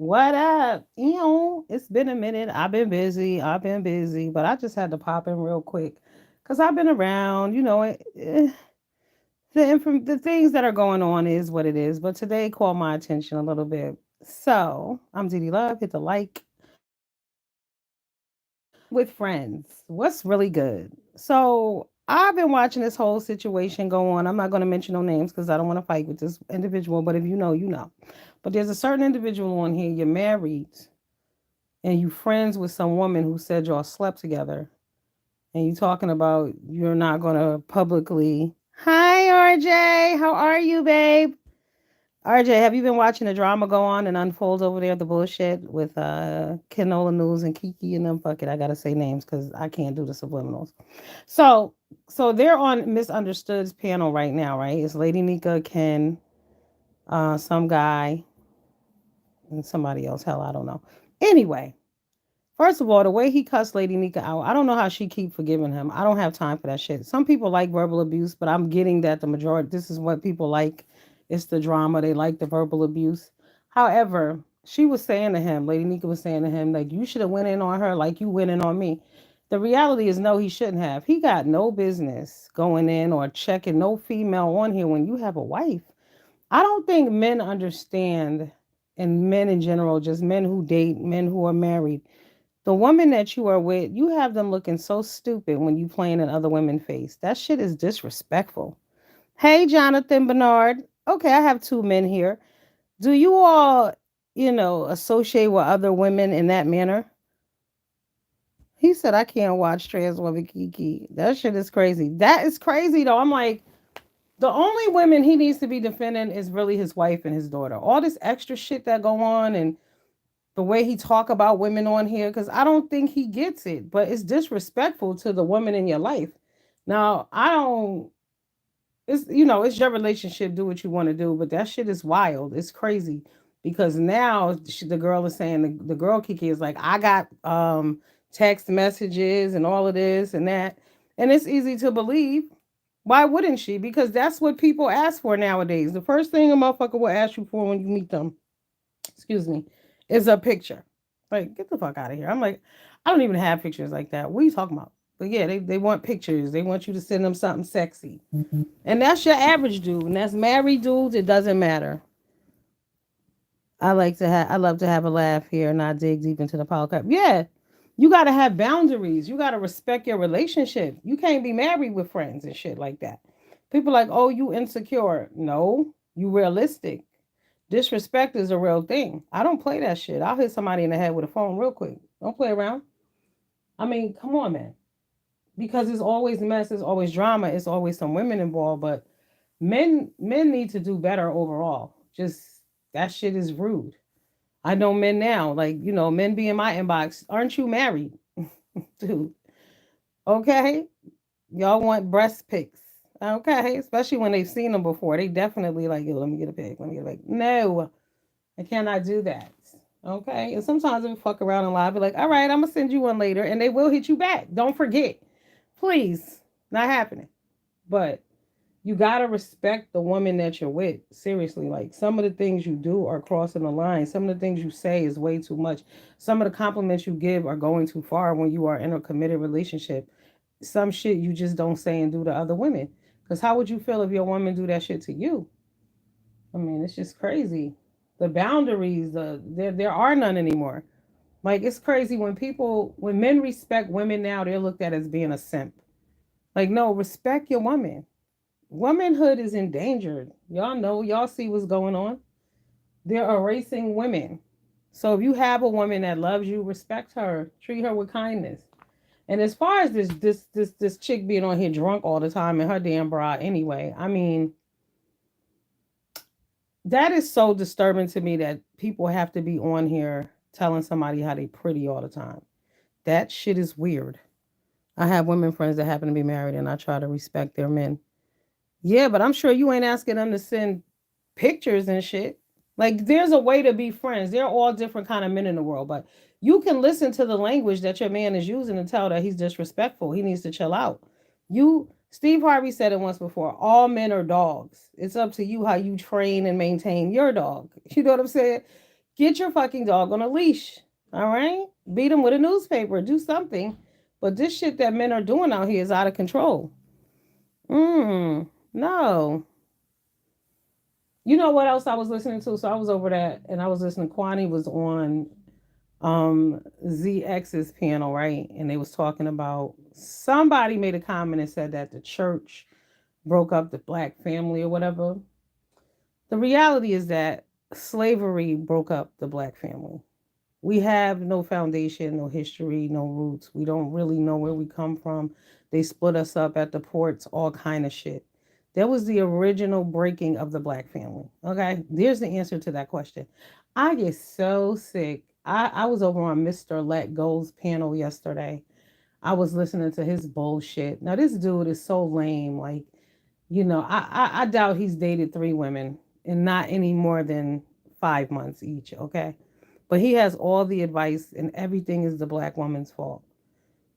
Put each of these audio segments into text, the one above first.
What up? It's been a minute. I've been busy. But I just had to pop in real quick because I've been around. The things that are going on is what it is. But today caught my attention a little bit. So I'm Didi Love. Hit the like. With friends. What's really good? So I've been watching this whole situation go on. I'm not going to mention no names because I don't want to fight with this individual. But if you know, you know. But there's a certain individual on here. You're married and you friends with some woman who said y'all slept together, and you talking about you're not gonna publicly. Hi, RJ. How are you, babe? RJ, have you been watching the drama go on and unfold over there, the bullshit with Canola News and Kiki and them? Fuck it, I gotta say names because I can't do the subliminals. So, so they're on Misunderstood's panel right now, right? It's Lady Nika, Ken, some guy, and somebody else. Hell, I don't know. Anyway, first of all, the way he cussed Lady Nika out, I don't know how she keep forgiving him. I don't have time for that shit. Some people like verbal abuse, but I'm getting that the majority, this is what people like. It's the drama. They like the verbal abuse. However, she was saying to him, Lady Nika was saying to him, like, you should have went in on her like you went in on me. The reality is, no, he shouldn't have. He got no business going in or checking no female on here when you have a wife. I don't think men understand, and men in general, just men who date, men who are married, the woman that you are with, you have them looking so stupid when you playing in other women's face. That shit is disrespectful. Hey, Jonathan Bernard. Okay, I have two men here. Do you all, associate with other women in that manner? He said, I can't watch trans woman Kiki. That shit is crazy. That is crazy, though. I'm like, the only women he needs to be defending is really his wife and his daughter. All this extra shit that go on and the way he talk about women on here, because I don't think he gets it, but it's disrespectful to the woman in your life. Now, I don't, it's your relationship, do what you want to do, but that shit is wild. It's crazy because now the girl is saying, the girl Kiki is like, I got text messages and all of this and that. And it's easy to believe. Why wouldn't she? Because that's what people ask for nowadays. The first thing a motherfucker will ask you for when you meet them, excuse me, is a picture. Like, get the fuck out of here. I'm like, I don't even have pictures like that. What are you talking about? But yeah, they want pictures. They want you to send them something sexy. And that's your average dude. And that's married dudes. It doesn't matter. I love to have a laugh here and not dig deep into the politics. Yeah. You gotta have boundaries. You gotta respect your relationship. You can't be married with friends and shit like that. People like, oh, you insecure. No, you realistic. Disrespect is a real thing. I don't play that shit. I'll hit somebody in the head with a phone real quick. Don't play around. I mean, come on, man. Because it's always mess, it's always drama, it's always some women involved, but men need to do better overall. Just that shit is rude. I know men now, like, men be in my inbox, aren't you married? Dude. Okay. Y'all want breast pics. Okay. Especially when they've seen them before. They definitely like, yo, let me get a pic. Let me get a pic. No. I cannot do that. Okay. And sometimes we fuck around and lie. Be like, all right, I'm gonna send you one later, and they will hit you back. Don't forget. Please. Not happening. But you gotta respect the woman that you're with. Seriously. Like some of the things you do are crossing the line. Some of the things you say is way too much. Some of the compliments you give are going too far when you are in a committed relationship. Some shit you just don't say and do to other women. Because how would you feel if your woman do that shit to you? I mean, it's just crazy. The boundaries, there are none anymore. Like it's crazy when men respect women now, they're looked at as being a simp. Like, no, respect your woman. Womanhood is endangered. Y'all know, y'all see what's going on. They're erasing women. So if you have a woman that loves you, respect her, treat her with kindness. And as far as this chick being on here drunk all the time in her damn bra anyway, I mean, that is so disturbing to me that people have to be on here telling somebody how they pretty all the time. That shit is weird. I have women friends that happen to be married and I try to respect their men. Yeah, but I'm sure you ain't asking them to send pictures and shit. Like there's a way to be friends. They're all different kind of men in the world, but you can listen to the language that your man is using and tell that he's disrespectful. He needs to chill out. Steve Harvey said it once before, all men are dogs. It's up to you how you train and maintain your dog. You know what I'm saying? Get your fucking dog on a leash. All right? Beat him with a newspaper. Do something. But this shit that men are doing out here is out of control. No. You know what else I was listening to? So I was over that and I was listening. Kwani was on ZX's panel, right? And they was talking about somebody made a comment and said that the church broke up the black family or whatever. The reality is that slavery broke up the black family. We have no foundation, no history, no roots. We don't really know where we come from. They split us up at the ports, all kind of shit. That was the original breaking of the black family. Okay, there's the answer to that question. I get so sick. I was over on Mr. Let Go's panel yesterday. I was listening to his bullshit. Now this dude is so lame. Like, I doubt he's dated 3 women and not any more than 5 months each. Okay, but he has all the advice and everything is the black woman's fault.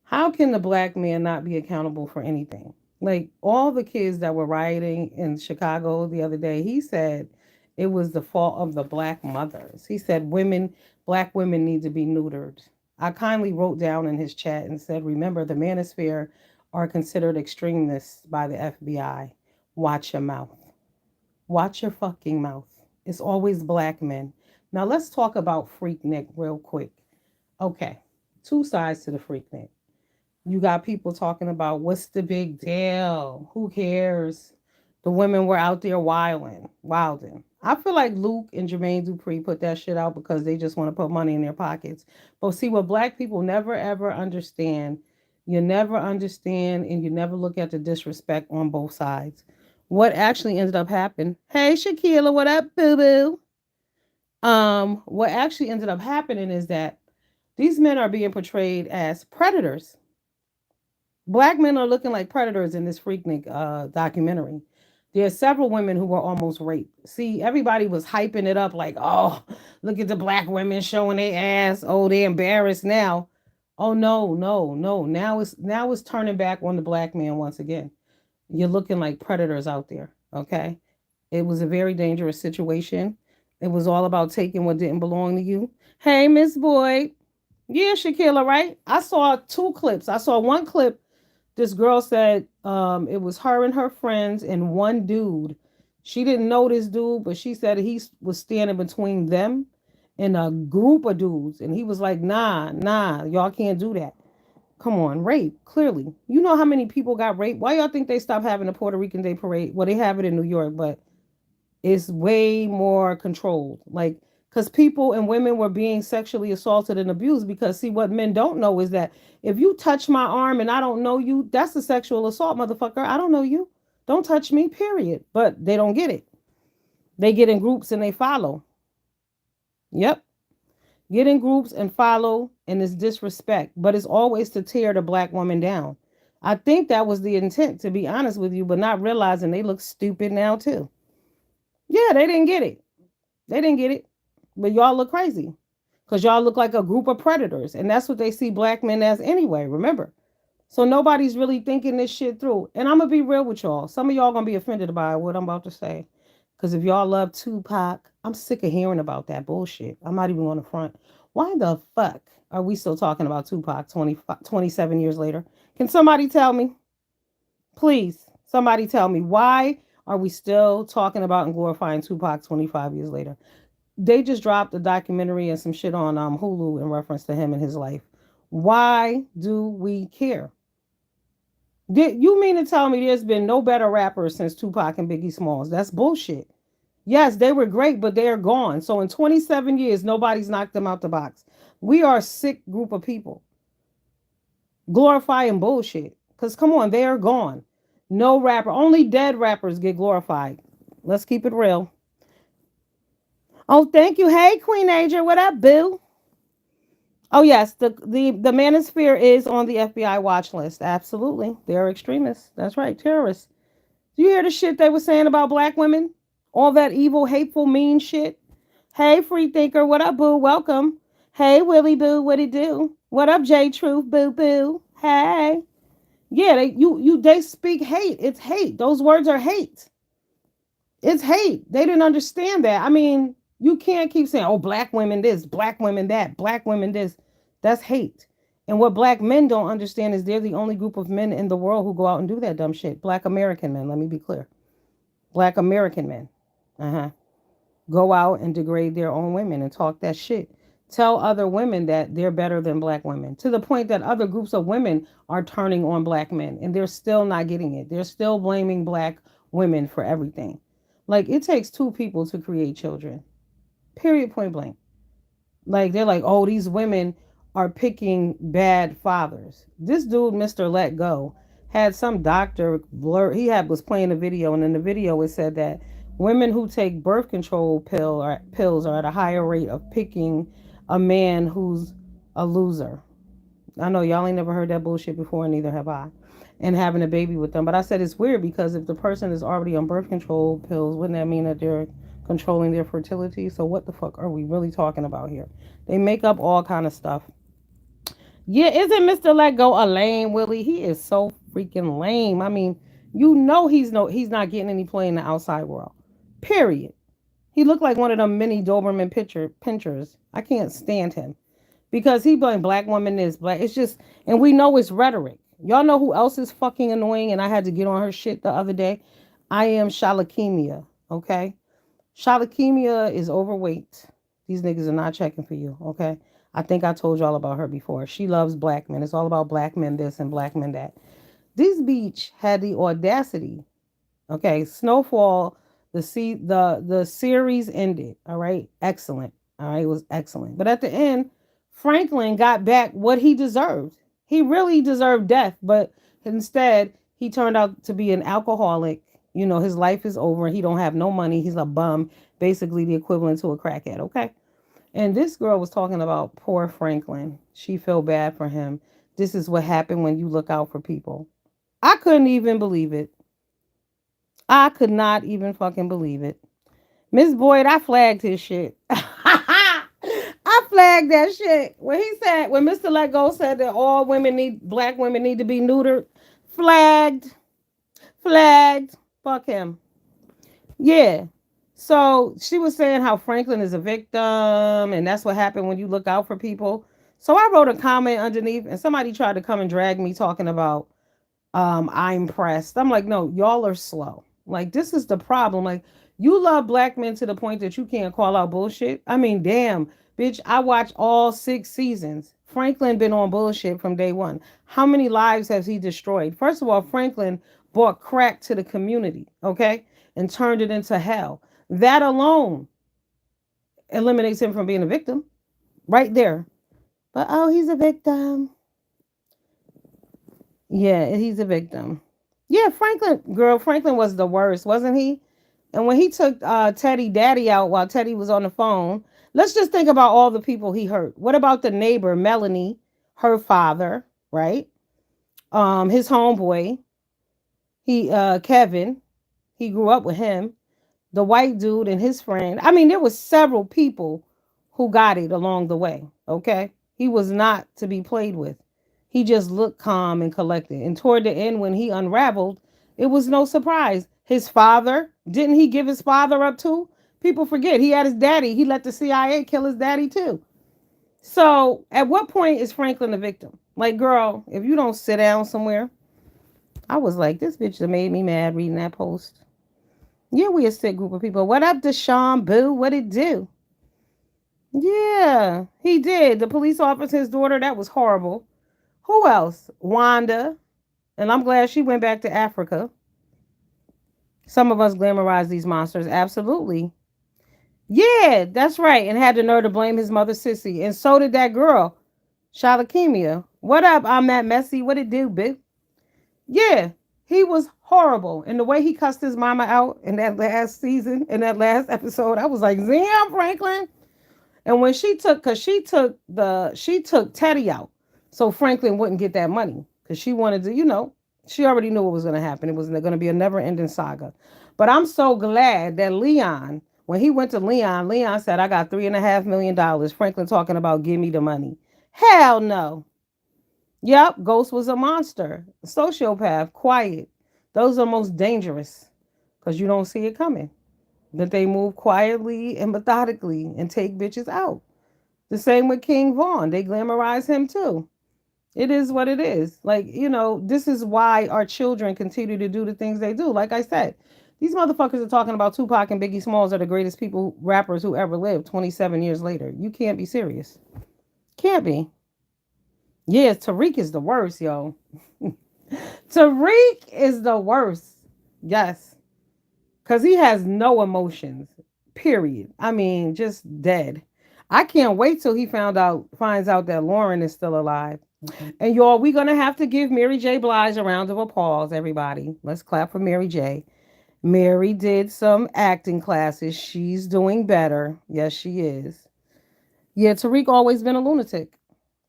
How can the black man not be accountable for anything? Like all the kids that were rioting in Chicago the other day, he said it was the fault of the black mothers. He said black women need to be neutered. I kindly wrote down in his chat and said, remember, the manosphere are considered extremists by the FBI. Watch your mouth. Watch your fucking mouth. It's always black men. Now let's talk about Freaknik real quick. Okay, two sides to the Freaknik. You got people talking about what's the big deal? Who cares? The women were out there wilding. I feel like Luke and Jermaine Dupri put that shit out because they just want to put money in their pockets. But see, what black people never ever understand, you never understand and you never look at the disrespect on both sides. What actually ended up happening? Hey, Shakila, what up, boo boo? What actually ended up happening is that these men are being portrayed as predators. Black men are looking like predators in this Freaknik documentary. There are several women who were almost raped. See, everybody was hyping it up like, oh, look at the black women showing their ass. Oh, they're embarrassed now. Oh no, no, no. Now it's turning back on the black man once again. You're looking like predators out there. Okay. It was a very dangerous situation. It was all about taking what didn't belong to you. Hey, Miss Boyd. Yeah, Shakila, right? I saw 2 clips. I saw one clip. This girl said it was her and her friends and one dude. She didn't know this dude, but she said he was standing between them and a group of dudes. And he was like, nah, y'all can't do that. Come on, rape, clearly. You know how many people got raped? Why y'all think they stopped having a Puerto Rican Day parade? Well, they have it in New York, but it's way more controlled. Like, because people and women were being sexually assaulted and abused. Because, see, what men don't know is that if you touch my arm and I don't know you, that's a sexual assault, motherfucker. I don't know you. Don't touch me, period. But they don't get it. They get in groups and they follow. Yep. Get in groups and follow, and it's disrespect. But it's always to tear the black woman down. I think that was the intent, to be honest with you, but not realizing they look stupid now, too. Yeah, they didn't get it. They didn't get it. But y'all look crazy because y'all look like a group of predators. And that's what they see black men as anyway, remember. So nobody's really thinking this shit through. And I'm going to be real with y'all. Some of y'all going to be offended by what I'm about to say. Because if y'all love Tupac, I'm sick of hearing about that bullshit. I'm not even on the front. Why the fuck are we still talking about Tupac 27 years later? Can somebody tell me? Please, somebody tell me. Why are we still talking about and glorifying Tupac 25 years later? They just dropped a documentary and some shit on Hulu in reference to him and his life. Why do we care? Did you mean to tell me there's been no better rappers since Tupac and Biggie Smalls? That's bullshit. Yes, they were great, but they are gone. So in 27 years, nobody's knocked them out the box. We are a sick group of people glorifying bullshit. Because come on, they are gone. No rapper, only dead rappers get glorified. Let's keep it real. Oh, thank you. Hey, Queen Asia, what up, boo? Oh yes, the manosphere is on the FBI watch list. Absolutely, they're extremists. That's right, terrorists. Do you hear the shit they were saying about black women? All that evil, hateful, mean shit. Hey, free thinker, what up, boo? Welcome. Hey, Willie Boo, what it do? What up, J Truth, boo boo? Hey, yeah, they speak hate. It's hate. Those words are hate. It's hate. They didn't understand that. I mean, You can't keep saying, oh, black women this, black women that, black women this. That's hate. And what black men don't understand is they're the only group of men in the world who go out and do that dumb shit. Black American men, let me be clear. Black American men. Uh-huh. Go out and degrade their own women and talk that shit. Tell other women that they're better than black women to the point that other groups of women are turning on black men and they're still not getting it. They're still blaming black women for everything. Like it takes two people to create children. Period, point blank. Like they're like, oh, these women are picking bad fathers. This dude, Mr. Let Go, had some doctor blur. He had was playing a video, and in the video it said that women who take birth control pills are at a higher rate of picking a man who's a loser. I know y'all ain't never heard that bullshit before, and neither have I. And having a baby with them. But I said it's weird because if the person is already on birth control pills, wouldn't that mean that they're controlling their fertility? So what the fuck are we really talking about here? They make up all kind of stuff. Yeah, isn't Mr. Let Go a lame Willie? He is so freaking lame. I mean, you know he's not getting any play in the outside world. Period. He looked like one of them mini Doberman pinchers. I can't stand him because he blamed black woman this black. It's just, and we know it's rhetoric. Y'all know who else is fucking annoying, and I had to get on her shit the other day. I am Shalakemia. Okay, Shalakemia is overweight. These niggas are not checking for you. Okay, I think I told y'all about her before. She loves black men. It's all about black men this and black men that. This beach had the audacity. Okay, Snowfall. The series ended. All right, excellent. All right, it was excellent. But at the end, Franklin got back what he deserved. He really deserved death, but instead he turned out to be an alcoholic. You know, his life is over. He don't have no money. He's a bum, basically the equivalent to a crackhead. Okay, and this girl was talking about poor Franklin. She felt bad for him. This is what happened when you look out for people. I couldn't even believe it. I could not even fucking believe it. Miss Boyd, I flagged his shit. I flagged that shit. When Mr. Let Go said that black women need to be neutered, flagged, flagged. Fuck him. Yeah. So she was saying how Franklin is a victim and that's what happened when you look out for people. So I wrote a comment underneath and somebody tried to come and drag me talking about I'm pressed. I'm like, no, y'all are slow. Like, this is the problem. Like, you love black men to the point that you can't call out bullshit. I mean, damn, bitch, I watched all 6 seasons. Franklin been on bullshit from day one. How many lives has he destroyed? First of all, Franklin brought crack to the community, okay, and turned it into hell. That alone eliminates him from being a victim, right there. But oh, he's a victim. Yeah, he's a victim. Yeah, Franklin was the worst, wasn't he? And when he took Teddy Daddy out while Teddy was on the phone, let's just think about all the people he hurt. What about the neighbor, Melanie, her father, right? His homeboy, Kevin, he grew up with him, the white dude and his friend. I mean, there was several people who got it along the way, okay? He was not to be played with. He just looked calm and collected. And toward the end, when he unraveled, it was no surprise. His father, didn't he give his father up too? People forget he had his daddy. He let the CIA kill his daddy too. So at what point is Franklin a victim? Like, girl, if you don't sit down somewhere, I was like, this bitch that made me mad reading that post. Yeah, we a sick group of people. What up, Deshaun Boo? What it do? Yeah, he did. The police officer's daughter, that was horrible. Who else? Wanda. And I'm glad she went back to Africa. Some of us glamorize these monsters. Absolutely. Yeah, that's right. And had the nerve to blame his mother, Sissy. And so did that girl, Shalakemia. What up? I'm that messy. What it do, bitch? Yeah, he was horrible. And the way he cussed his mama out in that last season, in that last episode, I was like, damn, Franklin. And when she took Teddy out so Franklin wouldn't get that money because she wanted to, she already knew what was going to happen. It was going to be a never ending saga. But I'm so glad that Leon, when he went to Leon said, I got $3.5 million. Franklin talking about give me the money. Hell no. Yep, Ghost was a monster, a sociopath, quiet. Those are most dangerous because you don't see it coming. But they move quietly and methodically and take bitches out. The same with King Vaughn. They glamorize him too. It is what it is. Like, this is why our children continue to do the things they do. Like I said, these motherfuckers are talking about Tupac and Biggie Smalls are the greatest rappers who ever lived 27 years later. You can't be serious. Can't be. Yeah, Tariq is the worst, yo. Tariq is the worst. Yes. Because he has no emotions. Period. I mean, just dead. I can't wait till he finds out that Lauren is still alive. And y'all, we're gonna have to give Mary J. Blige a round of applause, everybody. Let's clap for Mary J. Mary did some acting classes. She's doing better. Yes, she is. Yeah, Tariq always been a lunatic.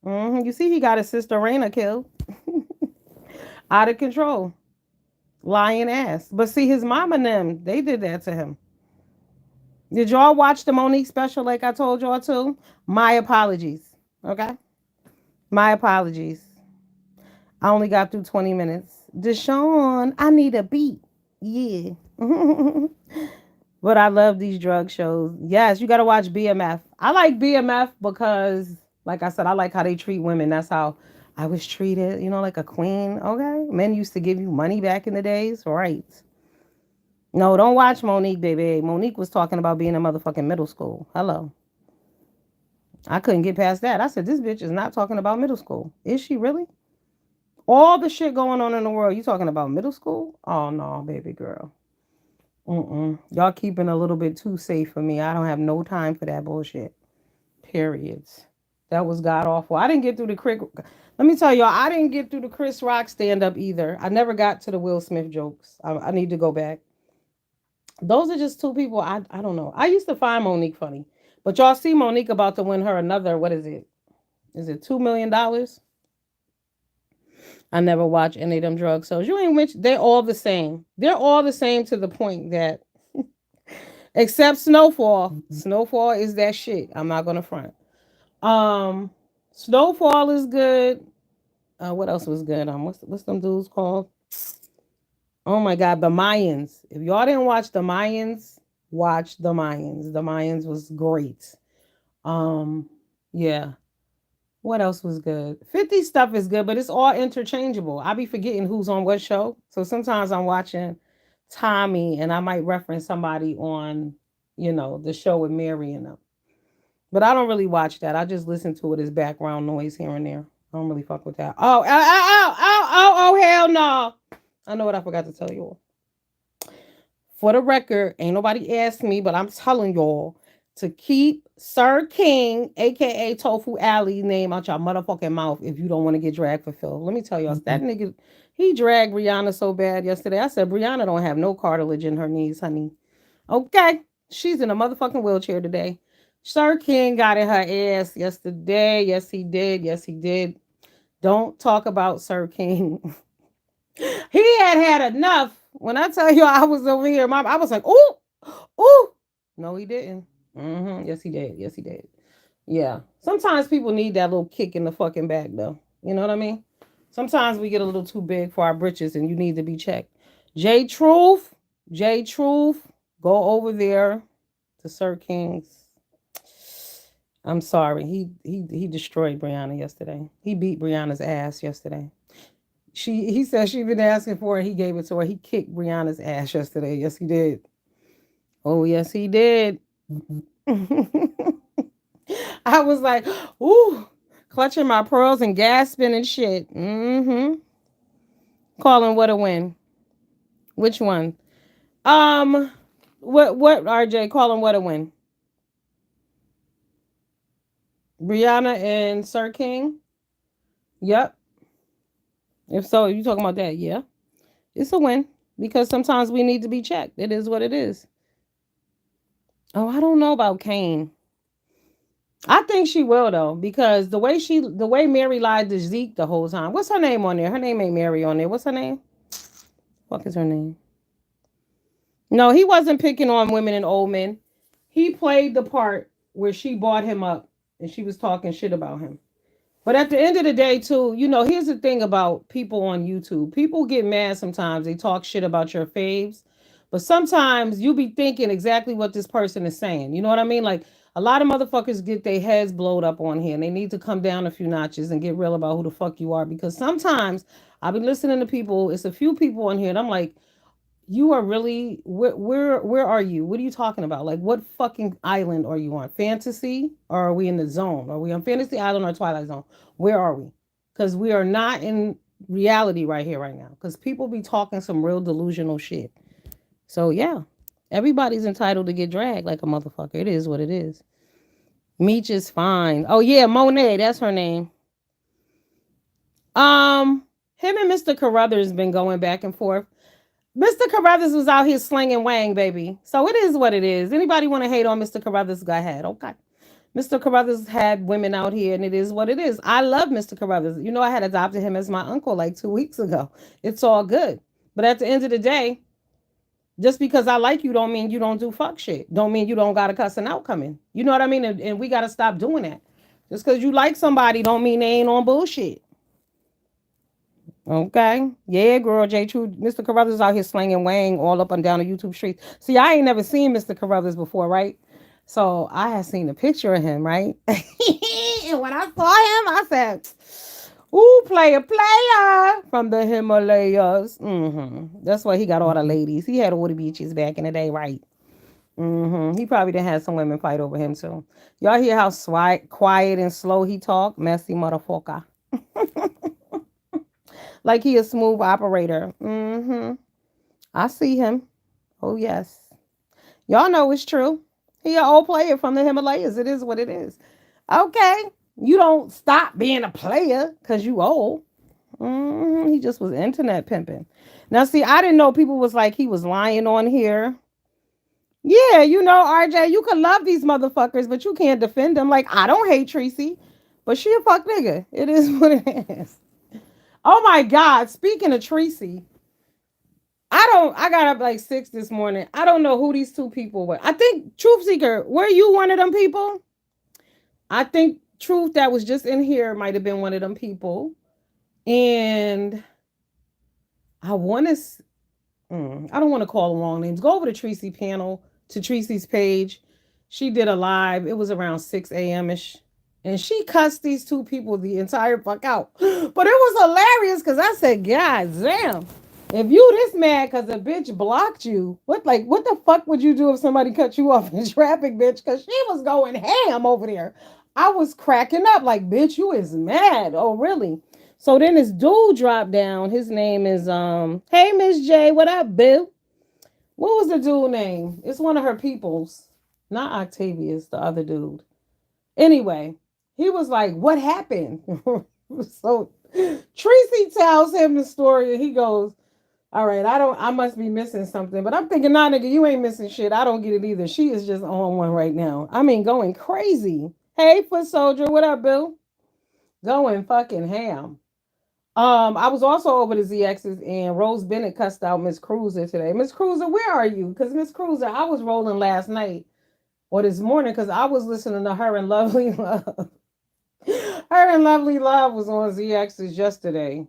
You see, he got his sister Raina killed. Out of control. Lying ass. But see, his mom and them, they did that to him. Did y'all watch the Monique special like I told y'all to? My apologies. Okay? My apologies. I only got through 20 minutes. Deshaun, I need a beat. Yeah. But I love these drug shows. Yes, you got to watch BMF. I like BMF because, like I said, I like how they treat women. That's how I was treated, like a queen. Okay. Men used to give you money back in the days. Right. No, don't watch Monique, baby. Monique was talking about being in motherfucking middle school. Hello. I couldn't get past that. I said, this bitch is not talking about middle school. Is she really? All the shit going on in the world, you talking about middle school? Oh, no, baby girl. Y'all keeping a little bit too safe for me. I don't have no time for that bullshit. Periods. That was god awful. I didn't get through the Chris. Let me tell y'all, I didn't get through the Chris Rock stand up either. I never got to the Will Smith jokes. I need to go back. Those are just two people. I don't know. I used to find Monique funny, but y'all see Monique about to win her another. What is it? Is it $2 million? I never watch any of them drug shows. You ain't mentioned. They're all the same. They're all the same to the point that, except Snowfall. Snowfall is that shit. I'm not gonna front. Um, Snowfall is good. What else was good? What's them dudes called? Oh my God, the Mayans. If y'all didn't watch the Mayans, watch the Mayans. The Mayans was great. Um, yeah. What else was good? 50 stuff is good, but it's all interchangeable. I be forgetting who's on what show. So sometimes I'm watching Tommy and I might reference somebody on, the show with Mary and them. But I don't really watch that. I just listen to it as background noise here and there. I don't really fuck with that. Oh, hell no. I know what I forgot to tell you all. For the record, ain't nobody asked me, but I'm telling y'all to keep Sir King, aka Tofu Alley, name out your motherfucking mouth if you don't want to get dragged for Phil. Let me tell y'all, that nigga, he dragged Brianna so bad yesterday. I said, Brianna don't have no cartilage in her knees, honey. Okay. She's in a motherfucking wheelchair today. Sir King got in her ass yesterday. Yes, he did. Yes, he did. Don't talk about Sir King. He had enough. When I tell you I was over here, I was like, ooh, ooh. No, he didn't. Yes, he did. Yes, he did. Yeah. Sometimes people need that little kick in the fucking back, though. You know what I mean? Sometimes we get a little too big for our britches and you need to be checked. J Truth, go over there to Sir King's. I'm sorry. He destroyed Brianna yesterday. He beat Brianna's ass yesterday. He said she been asking for it. He gave it to her. He kicked Brianna's ass yesterday. Yes, he did. Oh, yes, he did. I was like, ooh, clutching my pearls and gasping and shit. Calling what a win. Which one? What RJ calling what a win? Brianna and Sir King? Yep. If so, you talking about that, yeah. It's a win because sometimes we need to be checked. It is what it is. Oh, I don't know about Kane. I think she will though, because the way Mary lied to Zeke the whole time. What's her name on there? Her name ain't Mary on there. What's her name? Fuck is her name? No, he wasn't picking on women and old men. He played the part where she bought him up and she was talking shit about him. But at the end of the day, too, here's the thing about people on YouTube. People get mad sometimes. They talk shit about your faves. But sometimes you be thinking exactly what this person is saying. You know what I mean? Like a lot of motherfuckers get their heads blowed up on here and they need to come down a few notches and get real about who the fuck you are. Because sometimes I've been listening to people, it's a few people on here and I'm like, you are really where are you? What are you talking about? Like what fucking island are you on? Fantasy? Or are we in the zone? Are we on Fantasy Island or Twilight Zone? Where are we? Because we are not in reality right here, right now. Because people be talking some real delusional shit. So yeah. Everybody's entitled to get dragged like a motherfucker. It is what it is. Meech is fine. Oh yeah, Monet, that's her name. Um, him and Mr. Carruthers been going back and forth. Mr. Carruthers was out here slinging Wang, baby. So it is what it is. Anybody want to hate on Mr. Carruthers? Go ahead. Okay. Mr. Carruthers had women out here, and it is what it is. I love Mr. Carruthers. You know, I had adopted him as my uncle like 2 weeks ago. It's all good. But at the end of the day, just because I like you don't mean you don't do fuck shit. Don't mean you don't got a cussing out coming. You know what I mean? And we got to stop doing that. Just because you like somebody don't mean they ain't on bullshit. Okay. Yeah, girl, J True. Mr. Carruthers out here slanging Wang all up and down the YouTube streets. See, I ain't never seen Mr. Carruthers before, right? So I had seen a picture of him, right? And when I saw him, I said, ooh, player, player from the Himalayas. That's why he got all the ladies. He had all the beaches back in the day, right? He probably done had some women fight over him too. Y'all hear how quiet and slow he talk? Messy motherfucker. Like he a smooth operator. I see him. Oh yes. Y'all know it's true. He an old player from the Himalayas. It is what it is. Okay. You don't stop being a player because you old. He just was internet pimping. Now see, I didn't know people was like he was lying on here. Yeah, you know, RJ, you could love these motherfuckers, but you can't defend them. Like, I don't hate Tracy, but she a fuck nigga. It is what it is. Oh my God. Speaking of Tracy, I got up like 6 this morning. I don't know who these two people were. I think Truth Seeker, were you one of them people? I think Truth that was just in here might have been one of them people. And I want to, I don't want to call the wrong names. Go over to Tracy panel, to Tracy's page. She did a live. It was around 6 a.m. ish. And she cussed these two people the entire fuck out. But it was hilarious because I said, God damn. If you this mad because a bitch blocked you, what the fuck would you do if somebody cut you off in traffic, bitch? Because she was going ham over there. I was cracking up like, bitch, you is mad. Oh, really? So then this dude dropped down. His name is hey Miss J, what up, Bill? What was the dude name? It's one of her peoples. Not Octavius, the other dude. Anyway, he was like, what happened? So Tracy tells him the story and he goes, all right, I must be missing something. But I'm thinking, nah, nigga, you ain't missing shit. I don't get it either. She is just on one right now. I mean, going crazy. Hey, foot soldier, what up, Bill? Going fucking ham. I was also over to ZX's and Rose Bennett cussed out Miss Cruiser today. Miss Cruiser, where are you? Because Miss Cruiser, I was rolling last night or this morning because I was listening to her and Lovely Love. Her and Lovely Love was on ZX's yesterday.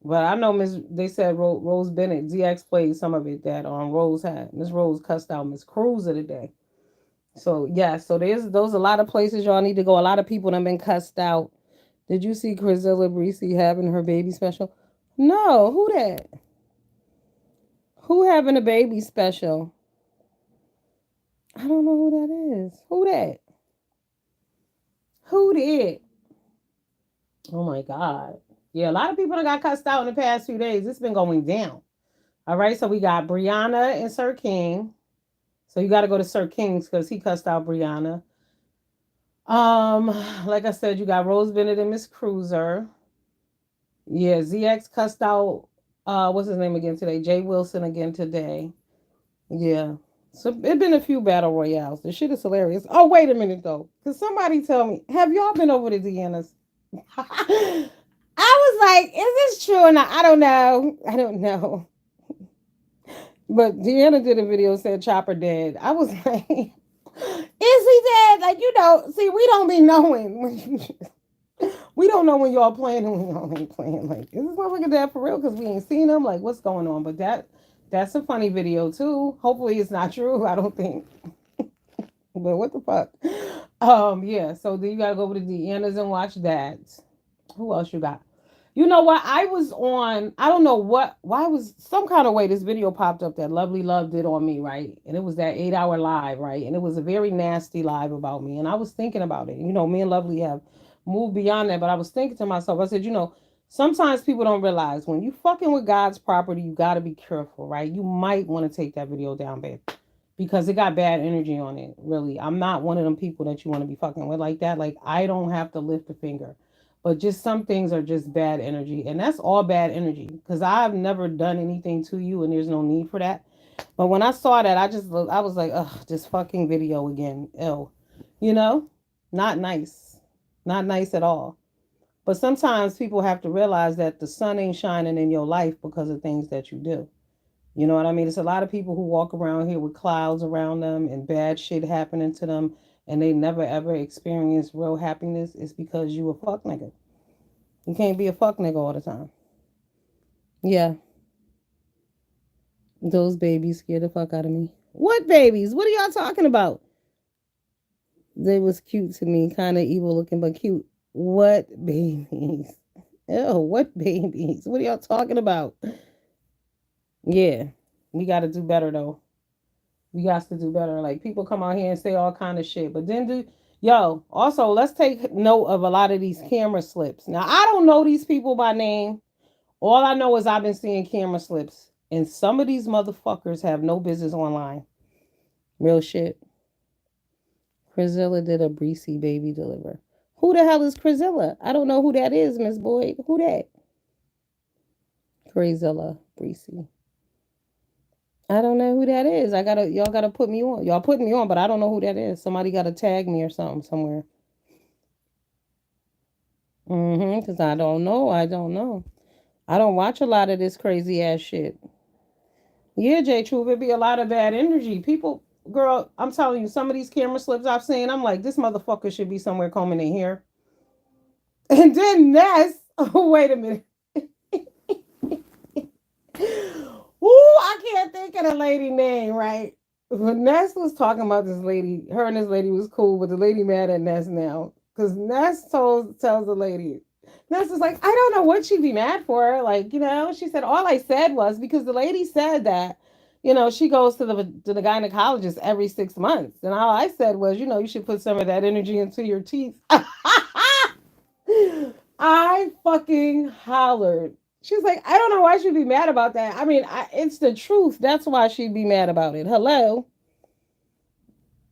But I know they said Rose Bennett, ZX played some of it that Rose had. Miss Rose cussed out Miss Cruiser today. So yeah, so there's those a lot of places y'all need to go. A lot of people have been cussed out. Did you see Chrisilla Breesy having her baby special? No, who that? Who having a baby special? I don't know who that is. Who that? Who did? Oh my God. Yeah, a lot of people got cussed out in the past few days. It's been going down. All right, so we got Brianna and Sir King. So you got to go to Sir King's because he cussed out Brianna. Like I said, you got Rose Bennett and Miss Cruiser. Yeah, ZX cussed out what's his name again today? Jay Wilson again today. Yeah. So it been a few battle royales. The shit is hilarious. Oh, wait a minute though. Cause somebody tell me, have y'all been over to Deanna's? I was like, is this true or not? I don't know. I don't know. But Deanna did a video said Chopper dead. I was like, is he dead? Like, see, we don't be knowing. We don't know when y'all playing and when y'all ain't playing. Like, is this motherfucker dead for real? Because we ain't seen him. Like, what's going on? But That's a funny video too. Hopefully it's not true. I don't think. But what the fuck? Yeah. So then you gotta go over to Deanna's and watch that. Who else you got? You know what? I was on, I don't know what, why was some kind of way this video popped up that Lovely Love did on me, right? And it was that 8 hour live, right? And it was a very nasty live about me. And I was thinking about it. You know, me and Lovely have moved beyond that, but I was thinking to myself, I said, you know, sometimes people don't realize when you fucking with God's property, you got to be careful, right? You might want to take that video down, babe, because it got bad energy on it. Really, I'm not one of them people that you want to be fucking with like that. Like, I don't have to lift a finger, but just some things are just bad energy, and that's all bad energy because I've never done anything to you, and there's no need for that. But when I saw that, I was like, ugh, this fucking video again. Ew, you know, not nice, not nice at all. But sometimes people have to realize that the sun ain't shining in your life because of things that you do. You know what I mean? It's a lot of people who walk around here with clouds around them and bad shit happening to them, and they never ever experience real happiness. It's because you a fuck nigga. You can't be a fuck nigga all the time. Yeah, those babies scare the fuck out of me. What babies? What are y'all talking about? They was cute to me, kind of evil looking, but cute. What babies? Oh, what babies? What are y'all talking about? Yeah, we got to do better though. We got to do better. Like people come out here and say all kind of shit, but then do yo. Also, let's take note of a lot of these camera slips. Now, I don't know these people by name. All I know is I've been seeing camera slips, and some of these motherfuckers have no business online. Real shit. Crizilla did a Breezy baby deliver. Who the hell is Crizilla? I don't know who that is, Miss Boyd. Who that? Crizilla Breezy. I don't know who that is. Y'all gotta put me on. Y'all putting me on, but I don't know who that is. Somebody gotta tag me or something somewhere. Because I don't know. I don't know. I don't watch a lot of this crazy ass shit. Yeah, J Truth, it be a lot of bad energy. People, girl, I'm telling you, some of these camera slips I've seen, I'm like, this motherfucker should be somewhere combing in here. And then Ness, oh, wait a minute. Ooh, I can't think of the lady name, right? When Ness was talking about this lady, her and this lady was cool, but the lady mad at Ness now. Because Ness tells the lady, Ness is like, I don't know what she'd be mad for. Like, you know, she said, all I said was because the lady said that, you know, she goes to the gynecologist every 6 months. And all I said was, you know, you should put some of that energy into your teeth. I fucking hollered. She's like, I don't know why she'd be mad about that. I mean, it's the truth. That's why she'd be mad about it. Hello.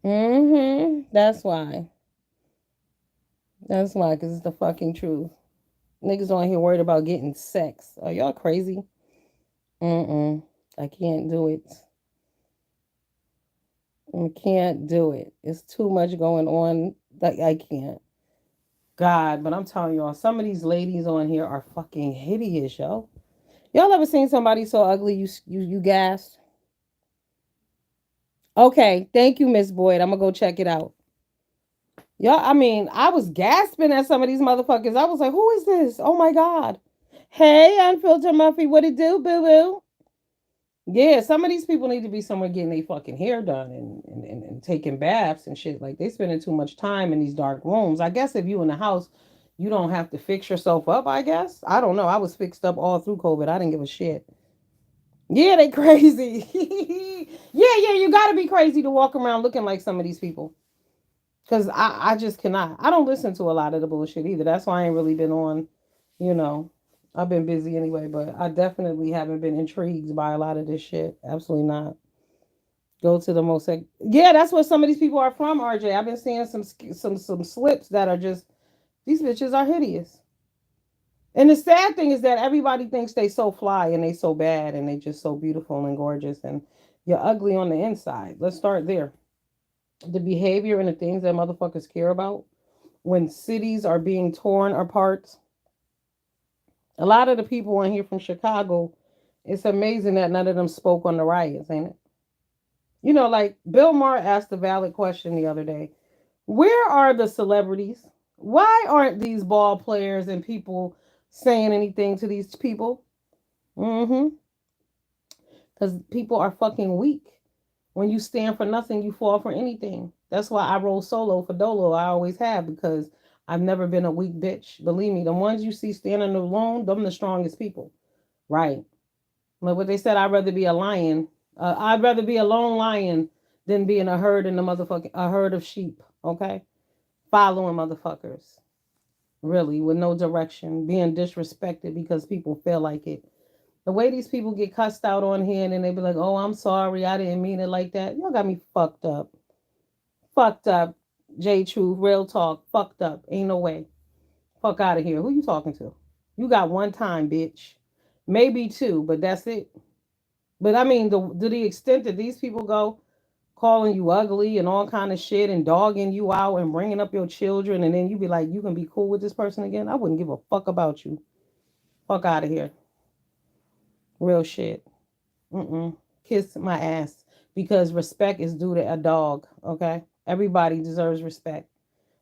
That's why. That's why, because it's the fucking truth. Niggas on here worried about getting sex. Are y'all crazy? Mm-mm. I can't do it. I can't do it. It's too much going on. Like I can't. God, but I'm telling y'all, some of these ladies on here are fucking hideous, yo. Y'all ever seen somebody so ugly you gasped? Okay, thank you, Miss Boyd. I'm gonna go check it out. Y'all, I mean, I was gasping at some of these motherfuckers. I was like, who is this? Oh my God. Hey, Unfiltered Muffy, what it do, boo boo? Yeah, some of these people need to be somewhere getting their fucking hair done and taking baths and shit. Like they spending too much time in these dark rooms. I guess if you in the house, you don't have to fix yourself up, I guess. I don't know. I was fixed up all through COVID. I didn't give a shit. Yeah, they crazy. Yeah, you gotta be crazy to walk around looking like some of these people. Cause I just cannot. I don't listen to a lot of the bullshit either. That's why I ain't really been on, you know. I've been busy anyway, but I definitely haven't been intrigued by a lot of this shit. Absolutely not. Go to the most. Yeah, that's where some of these people are from, RJ. I've been seeing some slips that are just these bitches are hideous. And the sad thing is that everybody thinks they so fly and they so bad and they just so beautiful and gorgeous and you're ugly on the inside. Let's start there. The behavior and the things that motherfuckers care about when cities are being torn apart. A lot of the people in here from Chicago, it's amazing that none of them spoke on the riots, ain't it? You know, like Bill Maher asked a valid question the other day. Where are the celebrities? Why aren't these ball players and people saying anything to these people? Because Because people are fucking weak. When you stand for nothing, you fall for anything. That's why I roll solo for Dolo. I always have, because I've never been a weak bitch. Believe me, the ones you see standing alone, them the strongest people. Right. Like what they said, I'd rather be a lion. I'd rather be a lone lion than be in a herd in the motherfucking a herd of sheep. Okay, following motherfuckers, really, with no direction, being disrespected because people feel like it. The way these people get cussed out on here and then they be like, "Oh, I'm sorry, I didn't mean it like that." Y'all got me fucked up, fucked up. J Truth, real talk, fucked up. Ain't no way. Fuck out of here. Who you talking to? You got one time, bitch. Maybe two, but that's it. But I mean, to the extent that these people go calling you ugly and all kind of shit and dogging you out and bringing up your children, and then you be like, you can be cool with this person again. I wouldn't give a fuck about you. Fuck out of here. Real shit. Mm-mm. Kiss my ass, because respect is due to a dog. Okay, everybody deserves respect.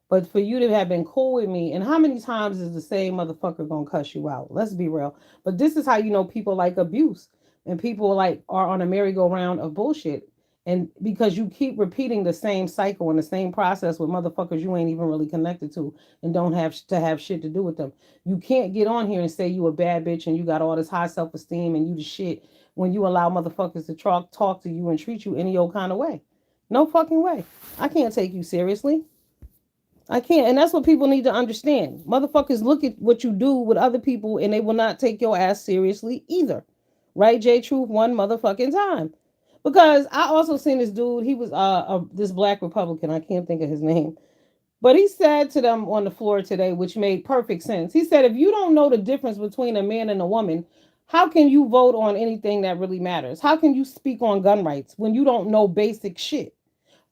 But for you to have been cool with me, and how many times is the same motherfucker gonna cuss you out? Let's be real. But this is how you know people like abuse, and people like are on a merry-go-round of bullshit. And because you keep repeating the same cycle and the same process with motherfuckers you ain't even really connected to and don't have to have shit to do with them. You can't get on here and say you a bad bitch and you got all this high self-esteem and you the shit when you allow motherfuckers to talk to you and treat you any old kind of way. No fucking way. I can't take you seriously. I can't. And that's what people need to understand. Motherfuckers look at what you do with other people and they will not take your ass seriously either. Right, J Truth? One motherfucking time. Because I also seen this dude, he was this black Republican, I can't think of his name. But he said to them on the floor today, which made perfect sense. He said, if you don't know the difference between a man and a woman, how can you vote on anything that really matters? How can you speak on gun rights when you don't know basic shit?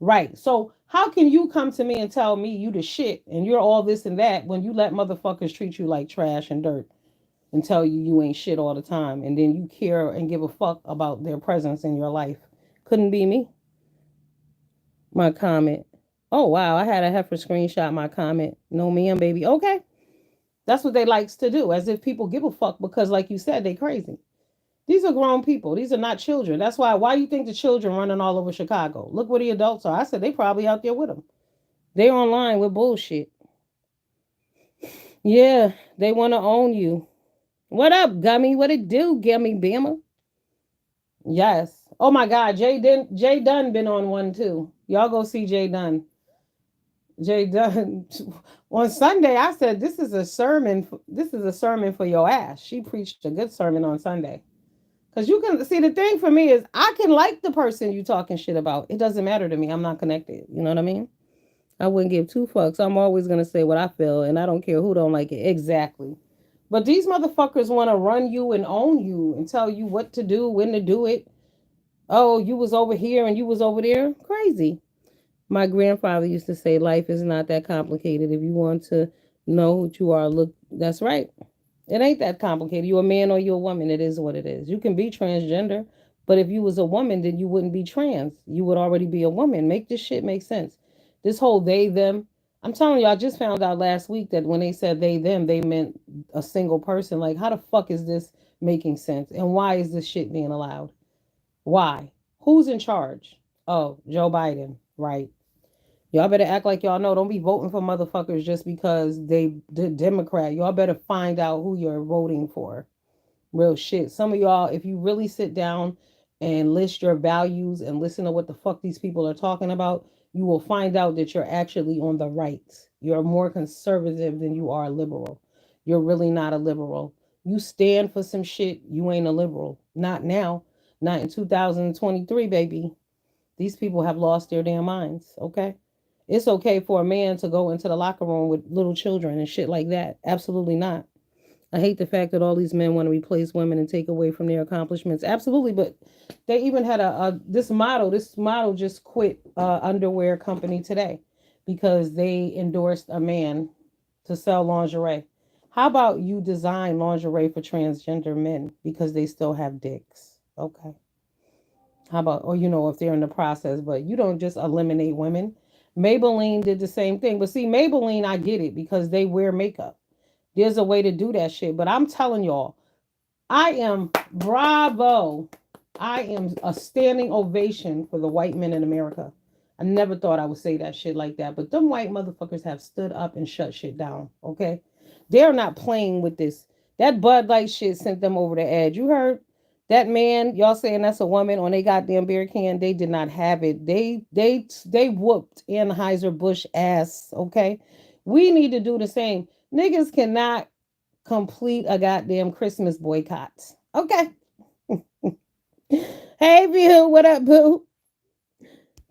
Right. So how can you come to me and tell me you the shit and you're all this and that when you let motherfuckers treat you like trash and dirt and tell you you ain't shit all the time and then you care and give a fuck about their presence in your life? Couldn't be me. My comment. Oh wow, I had a heifer screenshot my comment. No ma'am, baby. Okay. That's what they likes to do, as if people give a fuck because like you said, they crazy. These are grown people. These are not children. That's why you think the children running all over Chicago? Look where the adults are. I said they probably out there with them. They online with bullshit. Yeah, they want to own you. What up, Gummy? What it do, Gummy Bama? Yes. Oh my God, Jay Dunn been on one too. Y'all go see Jay Dunn. Jay Dunn on Sunday. I said this is a sermon. This is a sermon for your ass. She preached a good sermon on Sunday. Cause you can see the thing for me is I can like the person you talking shit about. It doesn't matter to me. I'm not connected. You know what I mean? I wouldn't give two fucks. I'm always gonna say what I feel, and I don't care who don't like it. Exactly. But these motherfuckers want to run you and own you and tell you what to do, when to do it. Oh, you was over here and you was over there. Crazy. My grandfather used to say life is not that complicated. If you want to know what you are, look. That's right. It ain't that complicated. You a man or you a woman. It is what it is. You can be transgender, but if you was a woman, then you wouldn't be trans. You would already be a woman. Make this shit make sense. This whole they them. I'm telling you, I just found out last week that when they said they them, they meant a single person. Like, how the fuck is this making sense? And why is this shit being allowed? Why? Who's in charge? Oh, Joe Biden. Right. Y'all better act like y'all know. Don't be voting for motherfuckers just because the Democrat. Y'all better find out who you're voting for. Real shit. Some of y'all, if you really sit down and list your values and listen to what the fuck these people are talking about, you will find out that you're actually on the right. You're more conservative than you are liberal. You're really not a liberal. You stand for some shit, you ain't a liberal. Not now. Not in 2023, baby. These people have lost their damn minds, okay? It's okay for a man to go into the locker room with little children and shit like that. Absolutely not. I hate the fact that all these men want to replace women and take away from their accomplishments. Absolutely, but they even had a this model. This model just quit underwear company today because they endorsed a man to sell lingerie. How about you design lingerie for transgender men because they still have dicks? Okay. How about, or if they're in the process, but you don't just eliminate women. Maybelline did the same thing. But see, Maybelline, I get it because they wear makeup. There's a way to do that shit. But I'm telling y'all, I am bravo. I am a standing ovation for the white men in America. I never thought I would say that shit like that, but them white motherfuckers have stood up and shut shit down. Okay, they're not playing with this. That Bud Light shit sent them over the edge. You heard that man? Y'all saying that's a woman on they goddamn beer can? They did not have it. They whooped Anheuser Busch ass. Okay, we need to do the same. Niggas cannot complete a goddamn Christmas boycott. Okay. Hey, View, what up, boo?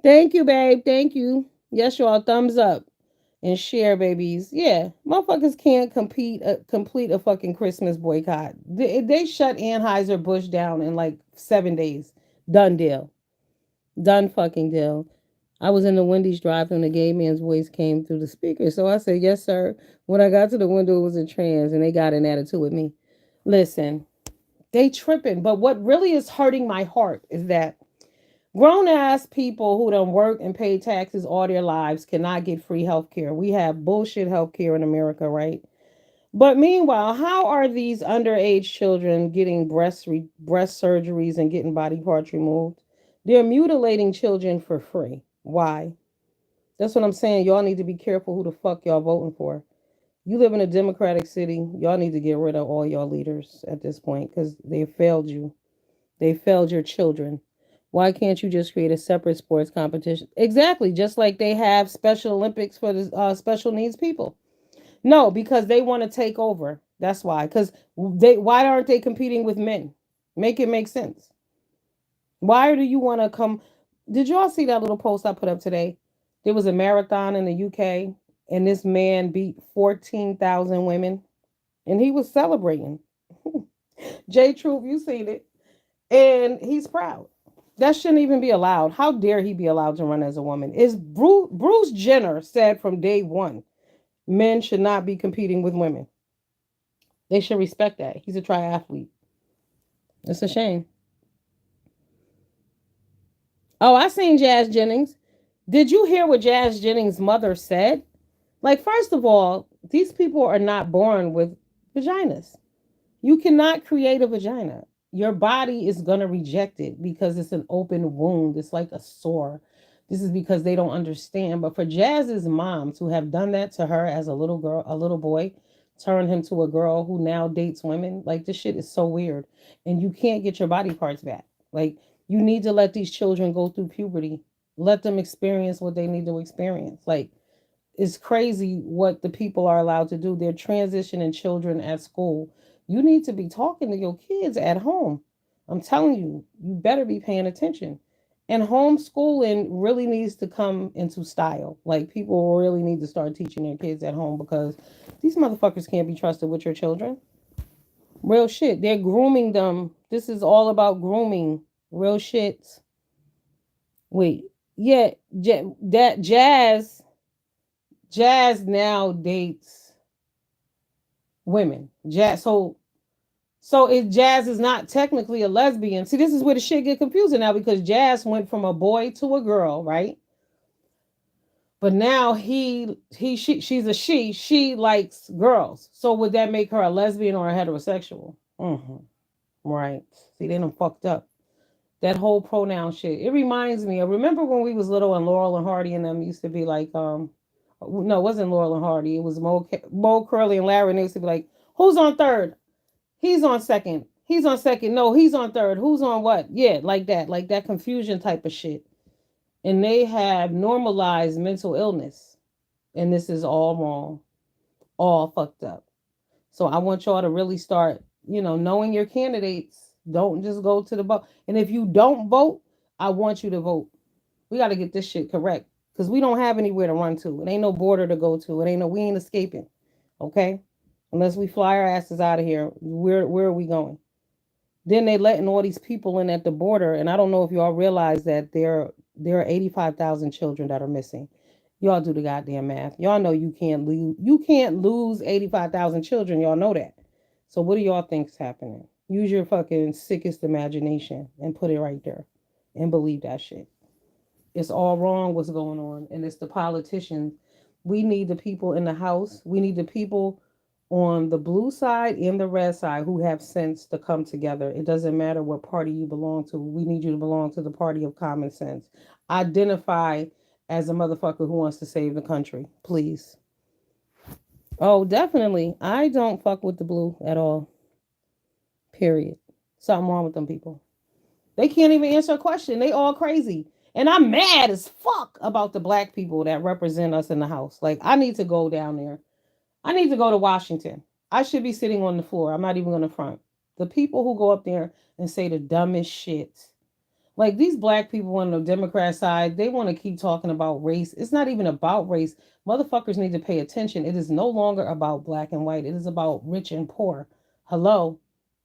Thank you, babe. Thank you. Yes, y'all. Thumbs up and share, babies. Yeah, motherfuckers can't complete a fucking Christmas boycott. They shut Anheuser Busch down in like 7 days. Done deal. Done fucking deal. I was in the Wendy's drive and the gay man's voice came through the speaker. So I said, "Yes, sir." When I got to the window, it was a trans, and they got an attitude with me. Listen, they tripping. But what really is hurting my heart is that grown ass people who don't work and pay taxes all their lives cannot get free health care. We have bullshit health care in America, right? But meanwhile, how are these underage children getting breast surgeries and getting body parts removed? They're mutilating children for free. Why? That's what I'm saying. Y'all need to be careful who the fuck y'all voting for. You live in a democratic city. Y'all need to get rid of all y'all leaders at this point because they failed you. They failed your children. Why can't you just create a separate sports competition? Exactly, just like they have Special Olympics for the special needs people. No, because they want to take over. That's why. Because they why aren't they competing with men? Make it make sense. Why do you want to come? Did y'all see that little post I put up today? There was a marathon in the UK, and this man beat 14,000 women, and he was celebrating. J Truth, you seen it, and he's proud. That shouldn't even be allowed. How dare he be allowed to run as a woman? Is Bruce Jenner said from day one, men should not be competing with women. They should respect that. He's a triathlete. It's a shame. Oh, I seen Jazz Jennings. Did you hear what Jazz Jennings' mother said? Like, first of all, these people are not born with vaginas. You cannot create a vagina. Your body is going to reject it because it's an open wound. It's like a sore. This is because they don't understand. But for Jazz's mom to have done that to her as a little girl, a little boy, turn him to a girl who now dates women, like this shit is so weird. And you can't get your body parts back. Like, you need to let these children go through puberty. Let them experience what they need to experience. Like, it's crazy what the people are allowed to do. They're transitioning children at school. You need to be talking to your kids at home. I'm telling you, you better be paying attention. And homeschooling really needs to come into style. Like, people really need to start teaching their kids at home because these motherfuckers can't be trusted with your children. Real shit. They're grooming them. This is all about grooming. Real shit. Wait. Yeah, that Jazz now dates women. So if Jazz is not technically a lesbian. See, this is where the shit get confusing now because Jazz went from a boy to a girl, right? But now she's a she likes girls. So would that make her a lesbian or a heterosexual? Mm-hmm. Right. See, they done fucked up. That whole pronoun shit. It reminds me of remember when we was little and Laurel and Hardy and them used to be like no, it wasn't Laurel and Hardy. It was Mo Curly and Larry. And they used to be like, "Who's on third? He's on second. He's on second. No, he's on third. Who's on what?" Yeah, like that confusion type of shit. And they have normalized mental illness, and this is all wrong, all fucked up. So I want y'all to really start, knowing your candidates. Don't just go to the vote. And if you don't vote, I want you to vote. We got to get this shit correct because we don't have anywhere to run to. It ain't no border to go to. We ain't escaping. Okay, unless we fly our asses out of here. Where are we going? Then they letting all these people in at the border, and I don't know if y'all realize that there are 85,000 children that are missing. Y'all do the goddamn math. Y'all know you can't lose 85,000 children. Y'all know that. So what do y'all think's happening? Use your fucking sickest imagination and put it right there, and believe that shit. It's all wrong what's going on, and it's the politicians. We need the people in the House. We need the people on the blue side and the red side who have sense to come together. It doesn't matter what party you belong to. We need you to belong to the party of common sense. Identify as a motherfucker who wants to save the country, please. Oh, definitely. I don't fuck with the blue at all. Period. Something wrong with them people. They can't even answer a question. They all crazy. And I'm mad as fuck about the black people that represent us in the house. Like, I need to go down there. I need to go to Washington. I should be sitting on the floor. I'm not even going to front. The people who go up there and say the dumbest shit. Like these black people on the Democrat side, they want to keep talking about race. It's not even about race. Motherfuckers need to pay attention. It is no longer about black and white. It is about rich and poor. Hello?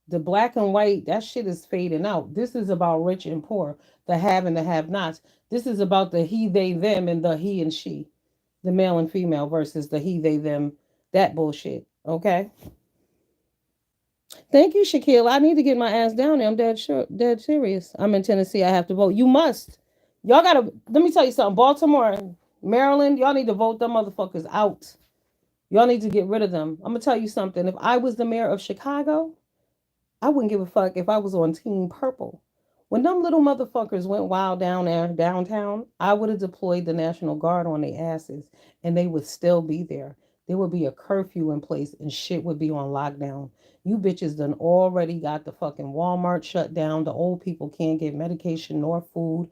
The black and white, that shit is fading out. This is about rich and poor, the have and the have nots. This is about the he, they, them, and the he and she, the male and female versus the he, they, them, that bullshit. Okay? Thank you, Shaquille. I need to get my ass down there. I'm dead sure, dead serious. I'm in Tennessee. I have to vote. You must. Y'all gotta. Let me tell you something. Baltimore, Maryland. Y'all need to vote them motherfuckers out. Y'all need to get rid of them. I'm gonna tell you something. If I was the mayor of Chicago, I wouldn't give a fuck if I was on Team Purple. When them little motherfuckers went wild down there downtown, I would have deployed the National Guard on their asses, and they would still be there. There would be a curfew in place, and shit would be on lockdown. You bitches done already got the fucking Walmart shut down. The old people can't get medication nor food.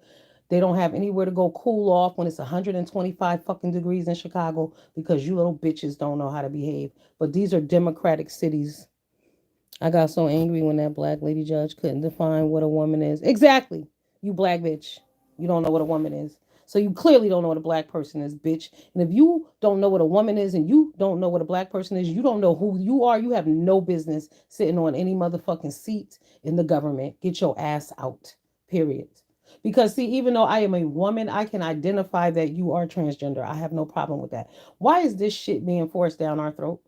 They don't have anywhere to go cool off when it's 125 fucking degrees in Chicago because you little bitches don't know how to behave. But these are democratic cities. I got so angry when that black lady judge couldn't define what a woman is. Exactly. You black bitch. You don't know what a woman is. So you clearly don't know what a black person is, bitch. And if you don't know what a woman is and you don't know what a black person is, you don't know who you are. You have no business sitting on any motherfucking seat in the government. Get your ass out. Period. Because see, even though I am a woman, I can identify that you are transgender. I have no problem with that. Why is this shit being forced down our throat?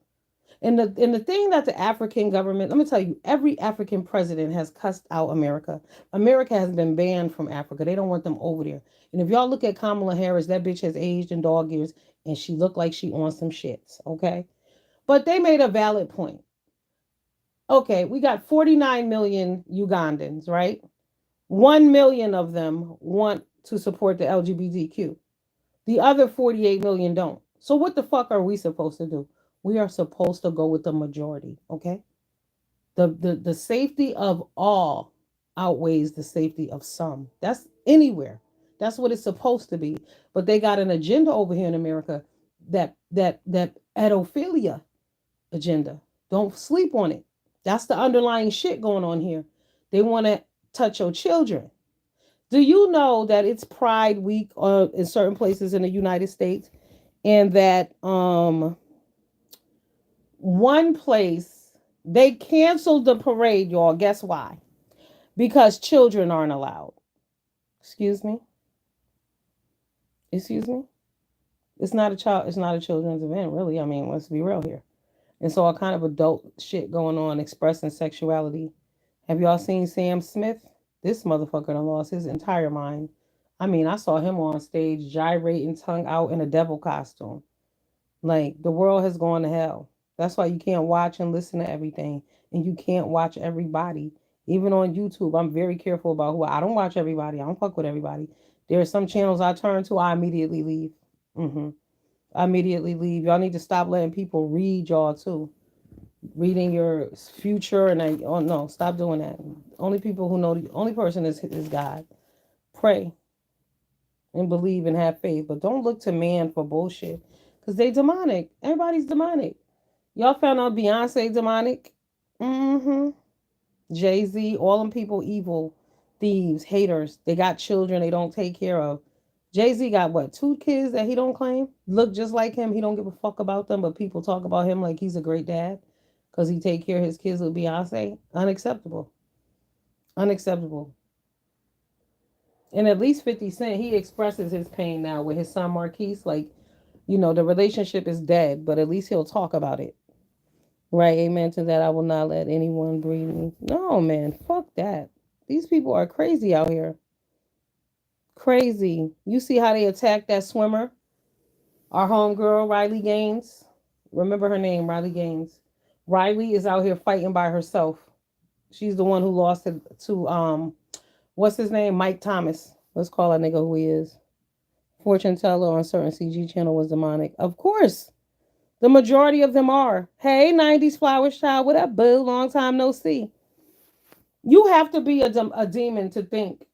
And the thing that the African government, let me tell you, every African president has cussed out America. America has been banned from Africa. They don't want them over there. And if y'all look at Kamala Harris, that bitch has aged in dog years and she looked like she on some shits. Okay. But they made a valid point. Okay, we got 49 million Ugandans, right? 1 million of them want to support the LGBTQ. The other 48 million don't. So what the fuck are we supposed to do? We are supposed to go with the majority, okay? The safety of all outweighs the safety of some. That's anywhere. That's what it's supposed to be. But they got an agenda over here in America, that pedophilia agenda. Don't sleep on it. That's the underlying shit going on here. They want to touch your children. Do you know that it's Pride Week in certain places in the United States, and that one place they canceled the parade, y'all. Guess why? Because children aren't allowed. Excuse me. Excuse me. It's not a child. It's not a children's event, really. I mean, let's be real here. And so all kind of adult shit going on, expressing sexuality. Have y'all seen Sam Smith? This motherfucker done lost his entire mind. I mean, I saw him on stage gyrating, tongue out in a devil costume. Like the world has gone to hell. That's why you can't watch and listen to everything, and you can't watch everybody. Even on YouTube, I'm very careful about who I don't watch everybody. I don't fuck with everybody. There are some channels I turn to, I immediately leave. hmm I immediately leave. Y'all need to stop letting people read y'all too. Reading your future and I, oh no, stop doing that. Only people who know, the only person is God. Pray and believe and have faith, but don't look to man for bullshit because they demonic. Everybody's demonic. Y'all found out Beyonce demonic. Mm-hmm. Jay-Z, all them people evil, thieves, haters. They got children they don't take care of. Jay-Z got what, 2 kids that he don't claim? Look just like him. He don't give a fuck about them, but people talk about him like he's a great dad because he take care of his kids with Beyonce. Unacceptable. Unacceptable. And at least 50 Cent, he expresses his pain now with his son Marquise. Like, the relationship is dead, but at least he'll talk about it. Right, amen to that. I will not let anyone breed me. No, man, fuck that. These people are crazy out here. Crazy. You see how they attacked that swimmer, our homegirl, Riley Gaines? Remember her name, Riley Gaines. Riley is out here fighting by herself. She's the one who lost it to what's his name? Mike Thomas. Let's call that nigga who he is. Fortune teller on certain CG channel was demonic. Of course. The majority of them are. Hey, 90s Flowers Child, what up, boo? Long time no see. You have to be a demon to think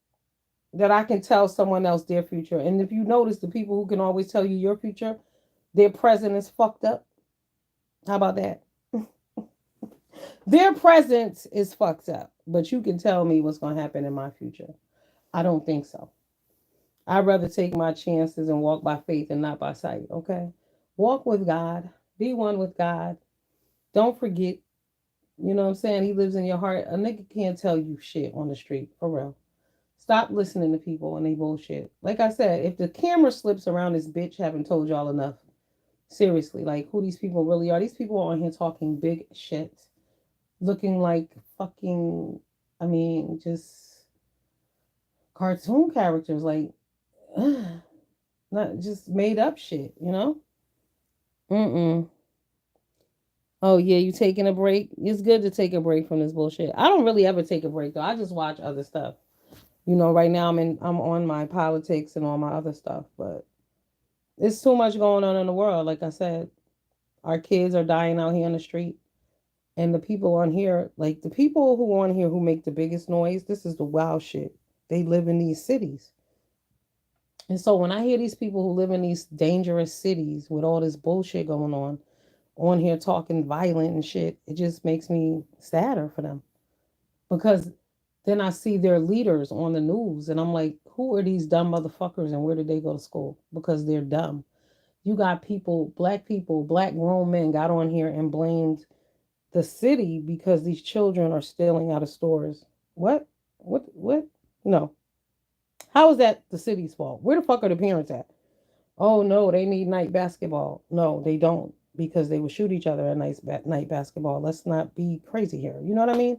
that I can tell someone else their future. And if you notice, the people who can always tell you your future, their present is fucked up. How about that? Their presence is fucked up, but you can tell me what's going to happen in my future. I don't think so. I'd rather take my chances and walk by faith and not by sight, okay? Walk with God, be one with God. Don't forget, you know what I'm saying? He lives in your heart. A nigga can't tell you shit on the street, for real. Stop listening to people and they bullshit. Like I said, if the camera slips around this bitch, haven't told y'all enough. Seriously, like who these people really are. These people are on here talking big shit, looking like fucking, I mean, just cartoon characters, like, not just made up shit, you know? Mm-mm. Oh yeah, you taking a break? It's good to take a break from this bullshit. I don't really ever take a break though. I just watch other stuff. You know, right now I'm on my politics and all my other stuff, but it's too much going on in the world. Like I said, our kids are dying out here on the street. And the people on here, like the people who on here who make the biggest noise, this is the wild shit. They live in these cities. And so when I hear these people who live in these dangerous cities with all this bullshit going on here talking violent and shit, it just makes me sadder for them. Because then I see their leaders on the news and I'm like, who are these dumb motherfuckers and where did they go to school? Because they're dumb. You got people, black grown men got on here and blamed the city because these children are stealing out of stores. What? What? No. How is that the city's fault? Where the fuck are the parents at? Oh no, they need night basketball. No, they don't because they will shoot each other at night basketball. Let's not be crazy here. You know what I mean?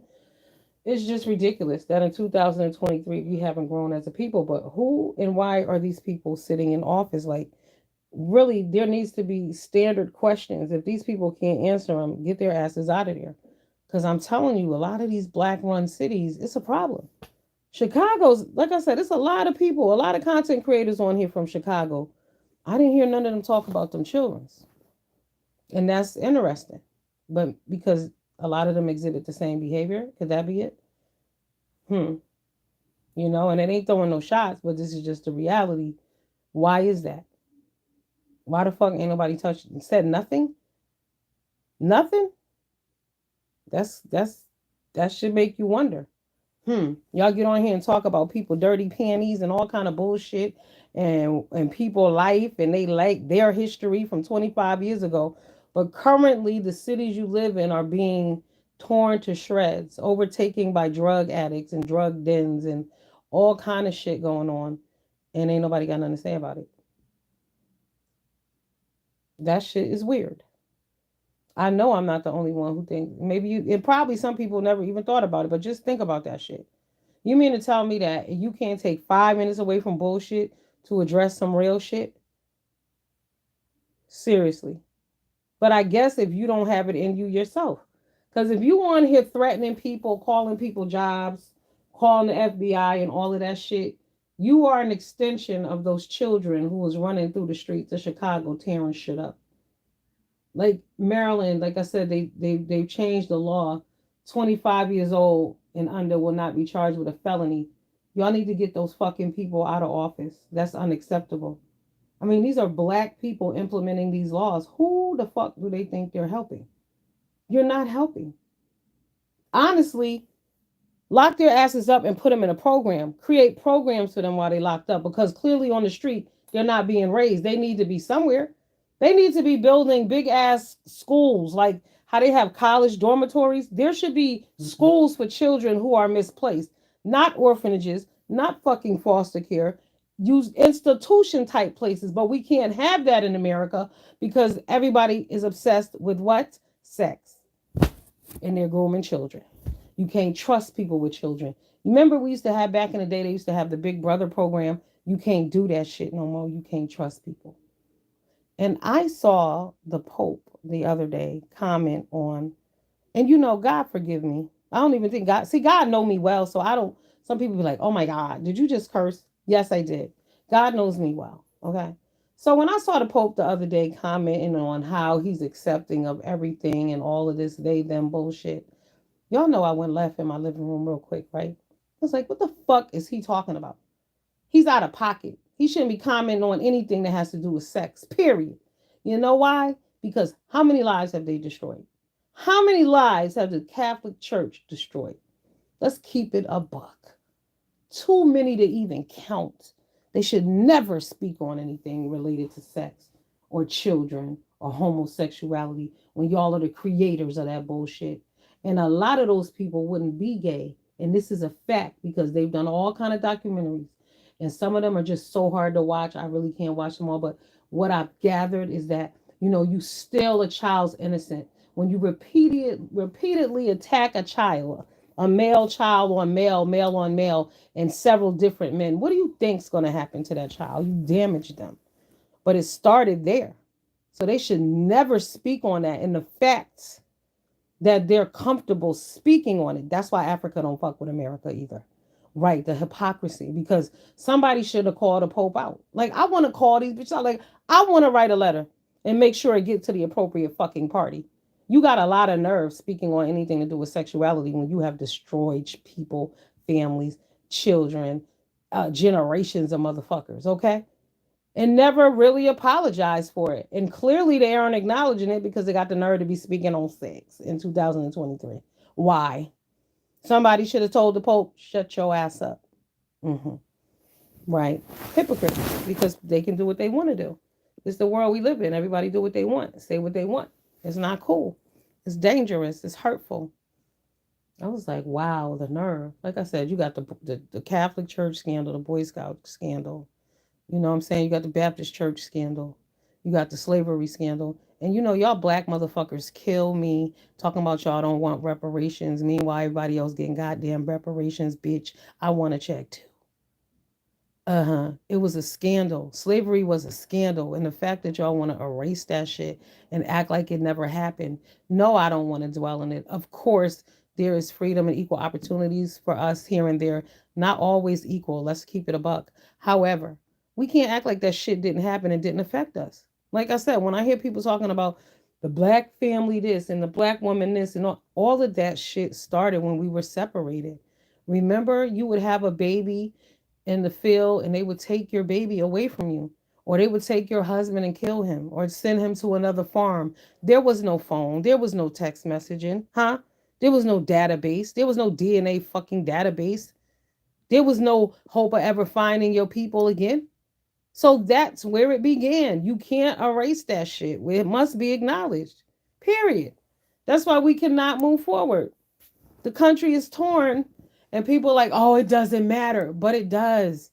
It's just ridiculous that in 2023 we haven't grown as a people. But who and why are these people sitting in office? Like, really, there needs to be standard questions. If these people can't answer them, get their asses out of there. Because I'm telling you, a lot of these black run cities, it's a problem. Chicago's, like I said, it's a lot of people, a lot of content creators on here from Chicago. I didn't hear none of them talk about them children's. And that's interesting. But because a lot of them exhibit the same behavior, could that be it? Hmm. You know, and it ain't throwing no shots, but this is just the reality. Why is that? Why the fuck ain't nobody touched said nothing? Nothing? That's that should make you wonder. Y'all get on here and talk about people dirty panties and all kind of bullshit and people life and they like their history from 25 years ago. But currently the cities you live in are being torn to shreds, overtaken by drug addicts and drug dens and all kind of shit going on. And ain't nobody got nothing to say about it. That shit is weird. I know I'm not the only one who thinks maybe you it probably some people never even thought about it, but just think about that shit. You mean to tell me that you can't take 5 minutes away from bullshit to address some real shit? Seriously. But I guess if you don't have it in you yourself. Because if you on here threatening people, calling people jobs, calling the FBI and all of that shit, you are an extension of those children who was running through the streets of Chicago tearing shit up. Like Maryland, like I said, they've changed the law. 25 years old and under will not be charged with a felony. Y'all need to get those fucking people out of office. That's unacceptable. I mean, these are black people implementing these laws. Who the fuck do they think they're helping? You're not helping. Honestly, lock their asses up and put them in a program. Create programs for them while they locked up because clearly on the street they're not being raised. They need to be somewhere. They need to be building big ass schools like how they have college dormitories. There should be schools for children who are misplaced, not orphanages, not fucking foster care. Use institution type places, but we can't have that in America because everybody is obsessed with what? Sex. And they're grooming children. You can't trust people with children. Remember, we used to have back in the day, they used to have the Big Brother program. You can't do that shit no more. You can't trust people. And I saw the Pope the other day comment on And God forgive me. I don't even think God, see, God know me well. So I don't, some people be like, oh my God, did you just curse? Yes, I did. God knows me well. Okay. So when I saw the Pope the other day commenting on how he's accepting of everything and all of this they them bullshit, y'all know I went left in my living room real quick, right? I was like, what the fuck is he talking about? He's out of pocket. He shouldn't be commenting on anything that has to do with sex, period. You know why? Because how many lives have they destroyed? How many lives have the Catholic Church destroyed? Let's keep it a buck. Too many to even count. They should never speak on anything related to sex or children or homosexuality when y'all are the creators of that bullshit. And a lot of those people wouldn't be gay. And this is a fact because they've done all kind of documentaries. And some of them are just so hard to watch. I really can't watch them all. But what I've gathered is that, you steal a child's innocence. When you repeatedly attack a male child on male, male on male, and several different men, what do you think's going to happen to that child? You damage them. But it started there. So they should never speak on that. And the facts that they're comfortable speaking on it. That's why Africa don't fuck with America either. Right, the hypocrisy. Because somebody should have called the Pope out. Like, I want to call these bitches out. Like, I want to write a letter and make sure it gets to the appropriate fucking party. You got a lot of nerve speaking on anything to do with sexuality when you have destroyed people, families, children, generations of motherfuckers, okay? And never really apologized for it. And clearly they aren't acknowledging it because they got the nerve to be speaking on sex in 2023. Why? Somebody should have told the Pope, shut your ass up. Mm-hmm. Right. Hypocrites, because they can do what they want to do. It's the world we live in. Everybody do what they want, say what they want. It's not cool. It's dangerous. It's hurtful. I was like, wow, the nerve. Like I said, you got the Catholic Church scandal, the Boy Scout scandal. You know what I'm saying? You got the Baptist Church scandal. You got the slavery scandal. And y'all black motherfuckers kill me talking about y'all don't want reparations. Meanwhile, everybody else getting goddamn reparations, bitch. I want a check too. Uh-huh. It was a scandal. Slavery was a scandal. And the fact that y'all want to erase that shit and act like it never happened. No, I don't want to dwell on it. Of course, there is freedom and equal opportunities for us here and there. Not always equal. Let's keep it a buck. However, we can't act like that shit didn't happen and didn't affect us. Like I said, when I hear people talking about the black family this and the black woman this and all of that shit started when we were separated. Remember, you would have a baby in the field and they would take your baby away from you, or they would take your husband and kill him or send him to another farm. There was no phone, there was no text messaging, huh? There was no database, there was no DNA fucking database, there was no hope of ever finding your people again. So that's where it began. You can't erase that shit. It must be acknowledged, period. That's why we cannot move forward. The country is torn and people are like, oh, it doesn't matter, but it does.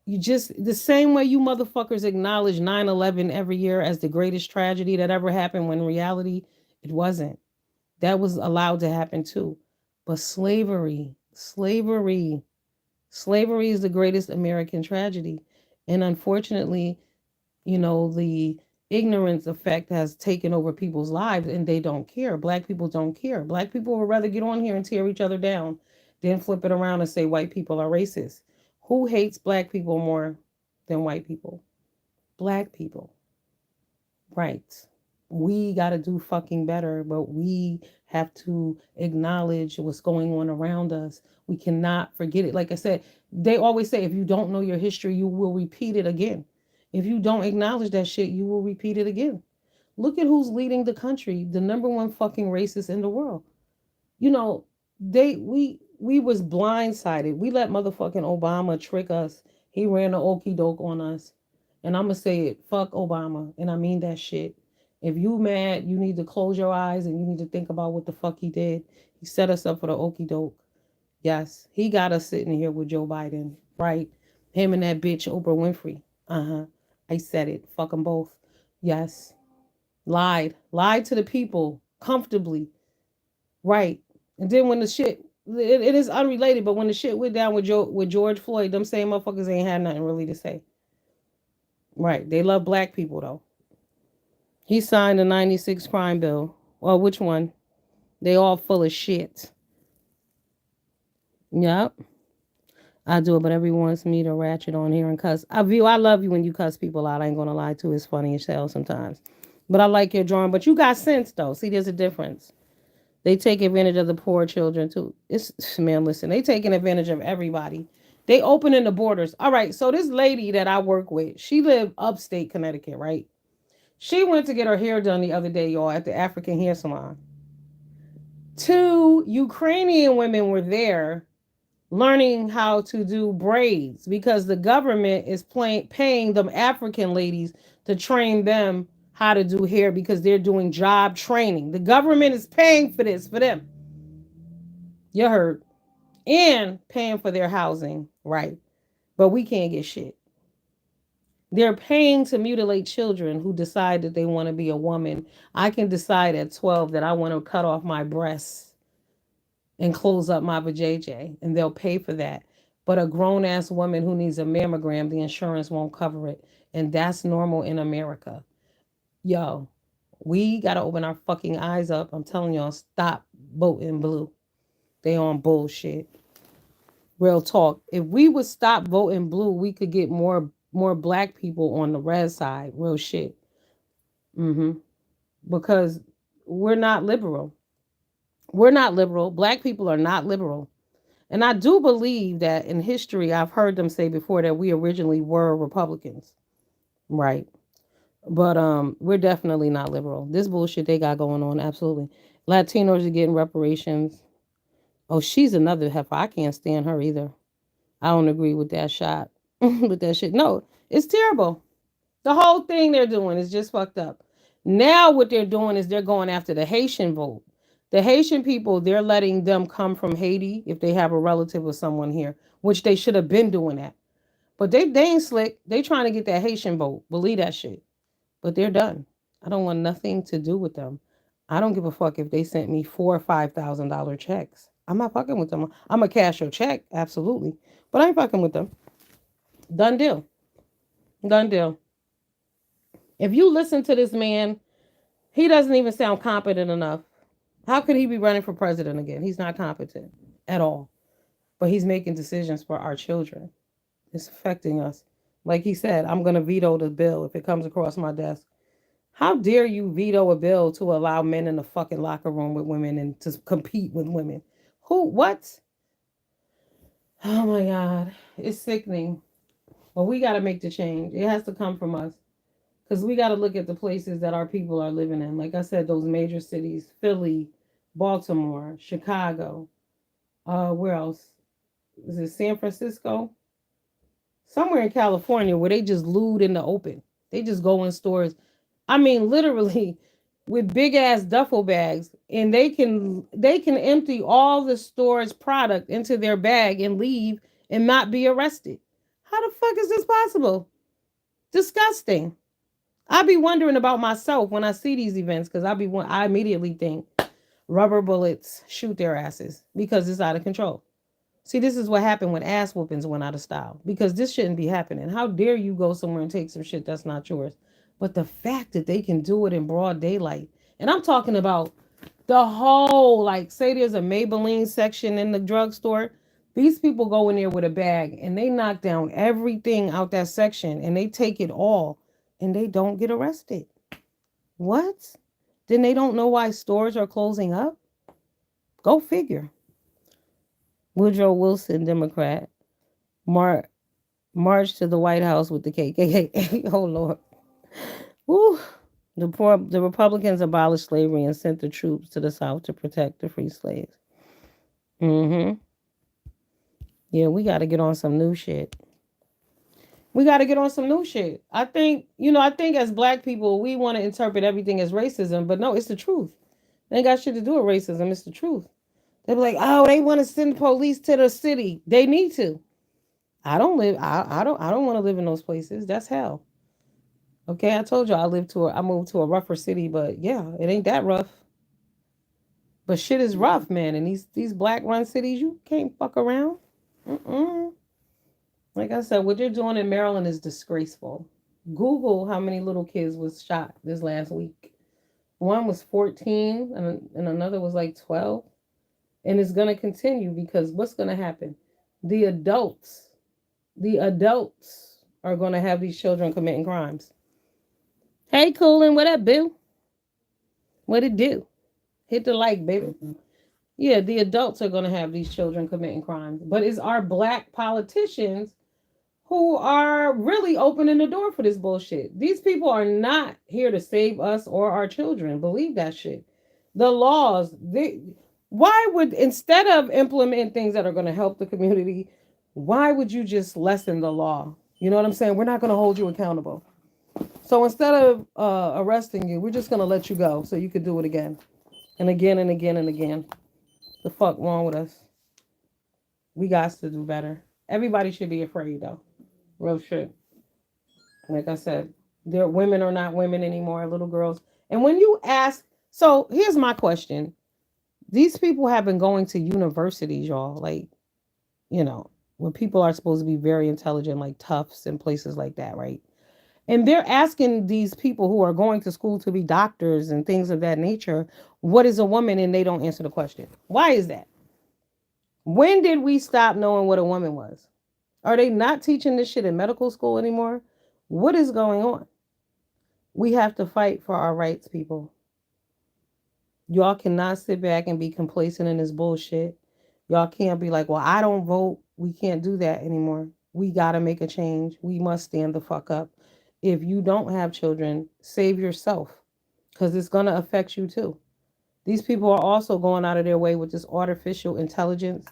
You just, the same way you motherfuckers acknowledge 9/11 every year as the greatest tragedy that ever happened, when in reality it wasn't. That was allowed to happen too. But slavery is the greatest American tragedy. And unfortunately, the ignorance effect has taken over people's lives and they don't care. Black people don't care. Black people would rather get on here and tear each other down than flip it around and say white people are racist. Who hates black people more than white people? Black people. Right. We got to do fucking better, but we have to acknowledge what's going on around us. We cannot forget it. Like I said, they always say if you don't know your history, you will repeat it again. If you don't acknowledge that shit, you will repeat it again. Look at who's leading the country, the number one fucking racist in the world. You know, we was blindsided. We let motherfucking Obama trick us. He ran the okey doke on us. And I'm gonna say it, fuck Obama. And I mean that shit. If you mad, you need to close your eyes and you need to think about what the fuck he did. He set us up for the okey doke. Yes, he got us sitting here with Joe Biden, right? Him and that bitch Oprah Winfrey. Uh-huh. I said it. Fuck them both. Yes. Lied to the people comfortably. Right. And then when the shit, it is unrelated, but when the shit went down with George Floyd, them same motherfuckers ain't had nothing really to say. Right. They love black people though. He signed the 96 crime bill. Well, which one? They all full of shit. Yep. I do it, but everyone wants me to ratchet on here and cuss. I love you when you cuss people out. I ain't gonna lie to. It's funny as hell sometimes. But I like your drawing. But you got sense though. See, there's a difference. They take advantage of the poor children too. It's man, listen, they taking advantage of everybody. They opening the borders. All right, so this lady that I work with, she lived upstate Connecticut, right? She went to get her hair done the other day, y'all, at the African hair salon. Two Ukrainian women were there learning how to do braids because the government is paying them African ladies to train them how to do hair because they're doing job training. The government is paying for this for them. You heard. And paying for their housing, right? But we can't get shit. They're paying to mutilate children who decide that they want to be a woman. I can decide at 12 that I want to cut off my breasts and close up my vajayjay, and they'll pay for that. But a grown ass woman who needs a mammogram, the insurance won't cover it. And that's normal in America. Yo, we got to open our fucking eyes up. I'm telling y'all, stop voting blue. They on bullshit. Real talk. If we would stop voting blue, we could get more black people on the red side. Real shit. Mm-hmm. Because we're not liberal. We're not liberal. Black people are not liberal. And I do believe that in history, I've heard them say before that we originally were Republicans, right? But we're definitely not liberal. This bullshit they got going on, absolutely. Latinos are getting reparations. Oh, she's another heifer. I can't stand her either. I don't agree with that shot. With that shit. No, it's terrible. The whole thing they're doing is just fucked up. Now what they're doing is they're going after the Haitian vote. The Haitian people, they're letting them come from Haiti if they have a relative or someone here, which they should have been doing that. But they ain't slick. They trying to get that Haitian vote. Believe that shit. But they're done. I don't want nothing to do with them. I don't give a fuck if they sent me $4,000 or $5,000 checks. I'm not fucking with them. I'm a cash your check, absolutely. But I ain't fucking with them. Done deal. Done deal. If you listen to this man, he doesn't even sound competent enough. How could he be running for president again? He's not competent at all. But he's making decisions for our children. It's affecting us. Like he said, I'm going to veto the bill if it comes across my desk. How dare you veto a bill to allow men in the fucking locker room with women and to compete with women? Who? What? Oh my God. It's sickening. Well, we got to make the change. It has to come from us. Because we got to look at the places that our people are living in. Like I said, those major cities, Philly, Baltimore, Chicago. Where else? Is it San Francisco? Somewhere in California where they just lewd in the open. They just go in stores. I mean, literally with big ass duffel bags, and they can empty all the store's product into their bag and leave and not be arrested. How the fuck is this possible? Disgusting. I be wondering about myself when I see these events because I immediately think rubber bullets shoot their asses because it's out of control. See, this is what happened when ass whoopings went out of style because this shouldn't be happening. How dare you go somewhere and take some shit that's not yours? But the fact that they can do it in broad daylight, and I'm talking about the whole, like, say there's a Maybelline section in the drugstore. These people go in there with a bag and they knock down everything out that section and they take it all and they don't get arrested. What? Then they don't know why stores are closing up? Go figure. Woodrow Wilson, Democrat, mar- marched to the White House with the KKK. Oh, Lord. Woo. The Republicans abolished slavery and sent the troops to the South to protect the free slaves. Mm-hmm. Yeah, we got to get on some new shit. We got to get on some new shit. I think as black people, we want to interpret everything as racism, but no, it's the truth. They ain't got shit to do with racism. It's the truth. They be like, oh, they want to send police to the city. They need to. I don't want to live in those places. That's hell. Okay, I told you I moved to a rougher city, but yeah, it ain't that rough. But shit is rough, man. And these black run cities, you can't fuck around. Mm-mm. Like I said, what they're doing in Maryland is disgraceful. Google how many little kids was shot this last week. One was 14 and another was like 12. And it's going to continue because what's going to happen? The adults, the adults are going to have these children committing crimes. Hey, Coolin, what up, boo? What it do? Hit the like, baby. Yeah, the adults are going to have these children committing crimes. But it's our black politicians who are really opening the door for this bullshit. These people are not here to save us or our children. Believe that shit. The laws, why would, instead of implementing things that are going to help the community, why would you just lessen the law? You know what I'm saying? We're not going to hold you accountable. So instead of arresting you, we're just going to let you go so you could do it again and again and again and again. The fuck wrong with us? We got to do better. Everybody should be afraid though. Real shit. Like I said, their women are not women anymore, little girls. And when you ask, so here's my question. These people have been going to universities, y'all, like, you know, where people are supposed to be very intelligent, like Tufts and places like that, right? And they're asking these people who are going to school to be doctors and things of that nature, what is a woman? And they don't answer the question. Why is that? When did we stop knowing what a woman was? Are they not teaching this shit in medical school anymore? What is going on? We have to fight for our rights, people. Y'all cannot sit back and be complacent in this bullshit. Y'all can't be like, well, I don't vote. We can't do that anymore. We got to make a change. We must stand the fuck up. If you don't have children, save yourself because it's going to affect you too. These people are also going out of their way with this artificial intelligence.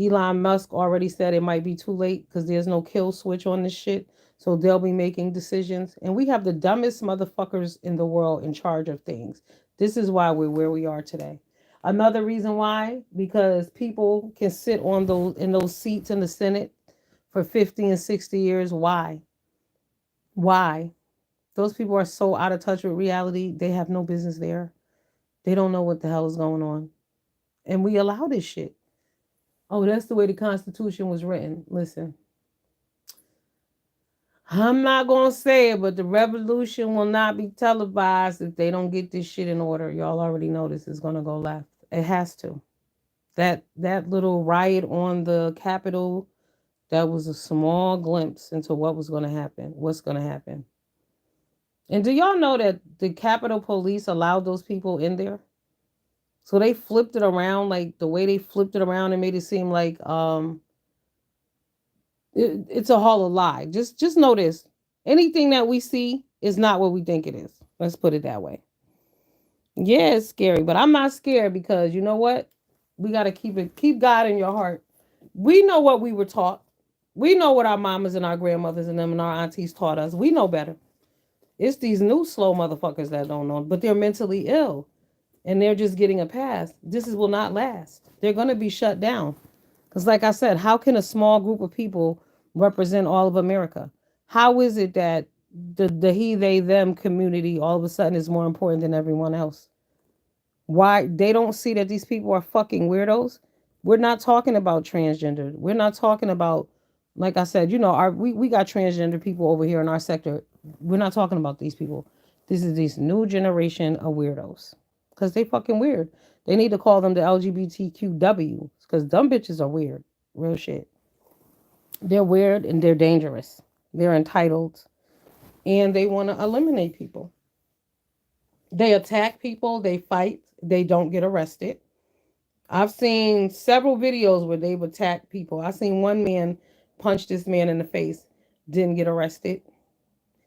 Elon Musk already said it might be too late because there's no kill switch on this shit. So they'll be making decisions. And we have the dumbest motherfuckers in the world in charge of things. This is why we're where we are today. Another reason why, because people can sit on those in those seats in the Senate for 50 and 60 years. Why? Why? Those people are so out of touch with reality. They have no business there. They don't know what the hell is going on. And we allow this shit. Oh, that's the way the Constitution was written. Listen, I'm not going to say it, but the revolution will not be televised if they don't get this shit in order. Y'all already know this is going to go left. It has to. That little riot on the Capitol, that was a small glimpse into what was going to happen. What's going to happen? And do y'all know that the Capitol Police allowed those people in there? So they flipped it around, like the way they flipped it around and made it seem like it's a whole lie. Just notice anything that we see is not what we think it is. Let's put it that way. Yeah, it's scary, but I'm not scared because you know what? We got to keep God in your heart. We know what we were taught. We know what our mamas and our grandmothers and them and our aunties taught us. We know better. It's these new slow motherfuckers that don't know, but they're mentally ill and they're just getting a pass. Will not last. They're going to be shut down. Because, like I said, how can a small group of people represent all of America? How is it that the he, they, them community all of a sudden is more important than everyone else? Why they don't see that these people are fucking weirdos? We're not talking about transgender. We're not talking about, like I said, we got transgender people over here in our sector. We're not talking about these people. This is this new generation of weirdos. Because they fucking weird. They need to call them the LGBTQW. Because dumb bitches are weird. Real shit. They're weird and they're dangerous. They're entitled. And they want to eliminate people. They attack people. They fight. They don't get arrested. I've seen several videos where they've attacked people. I've seen one man punch this man in the face, didn't get arrested.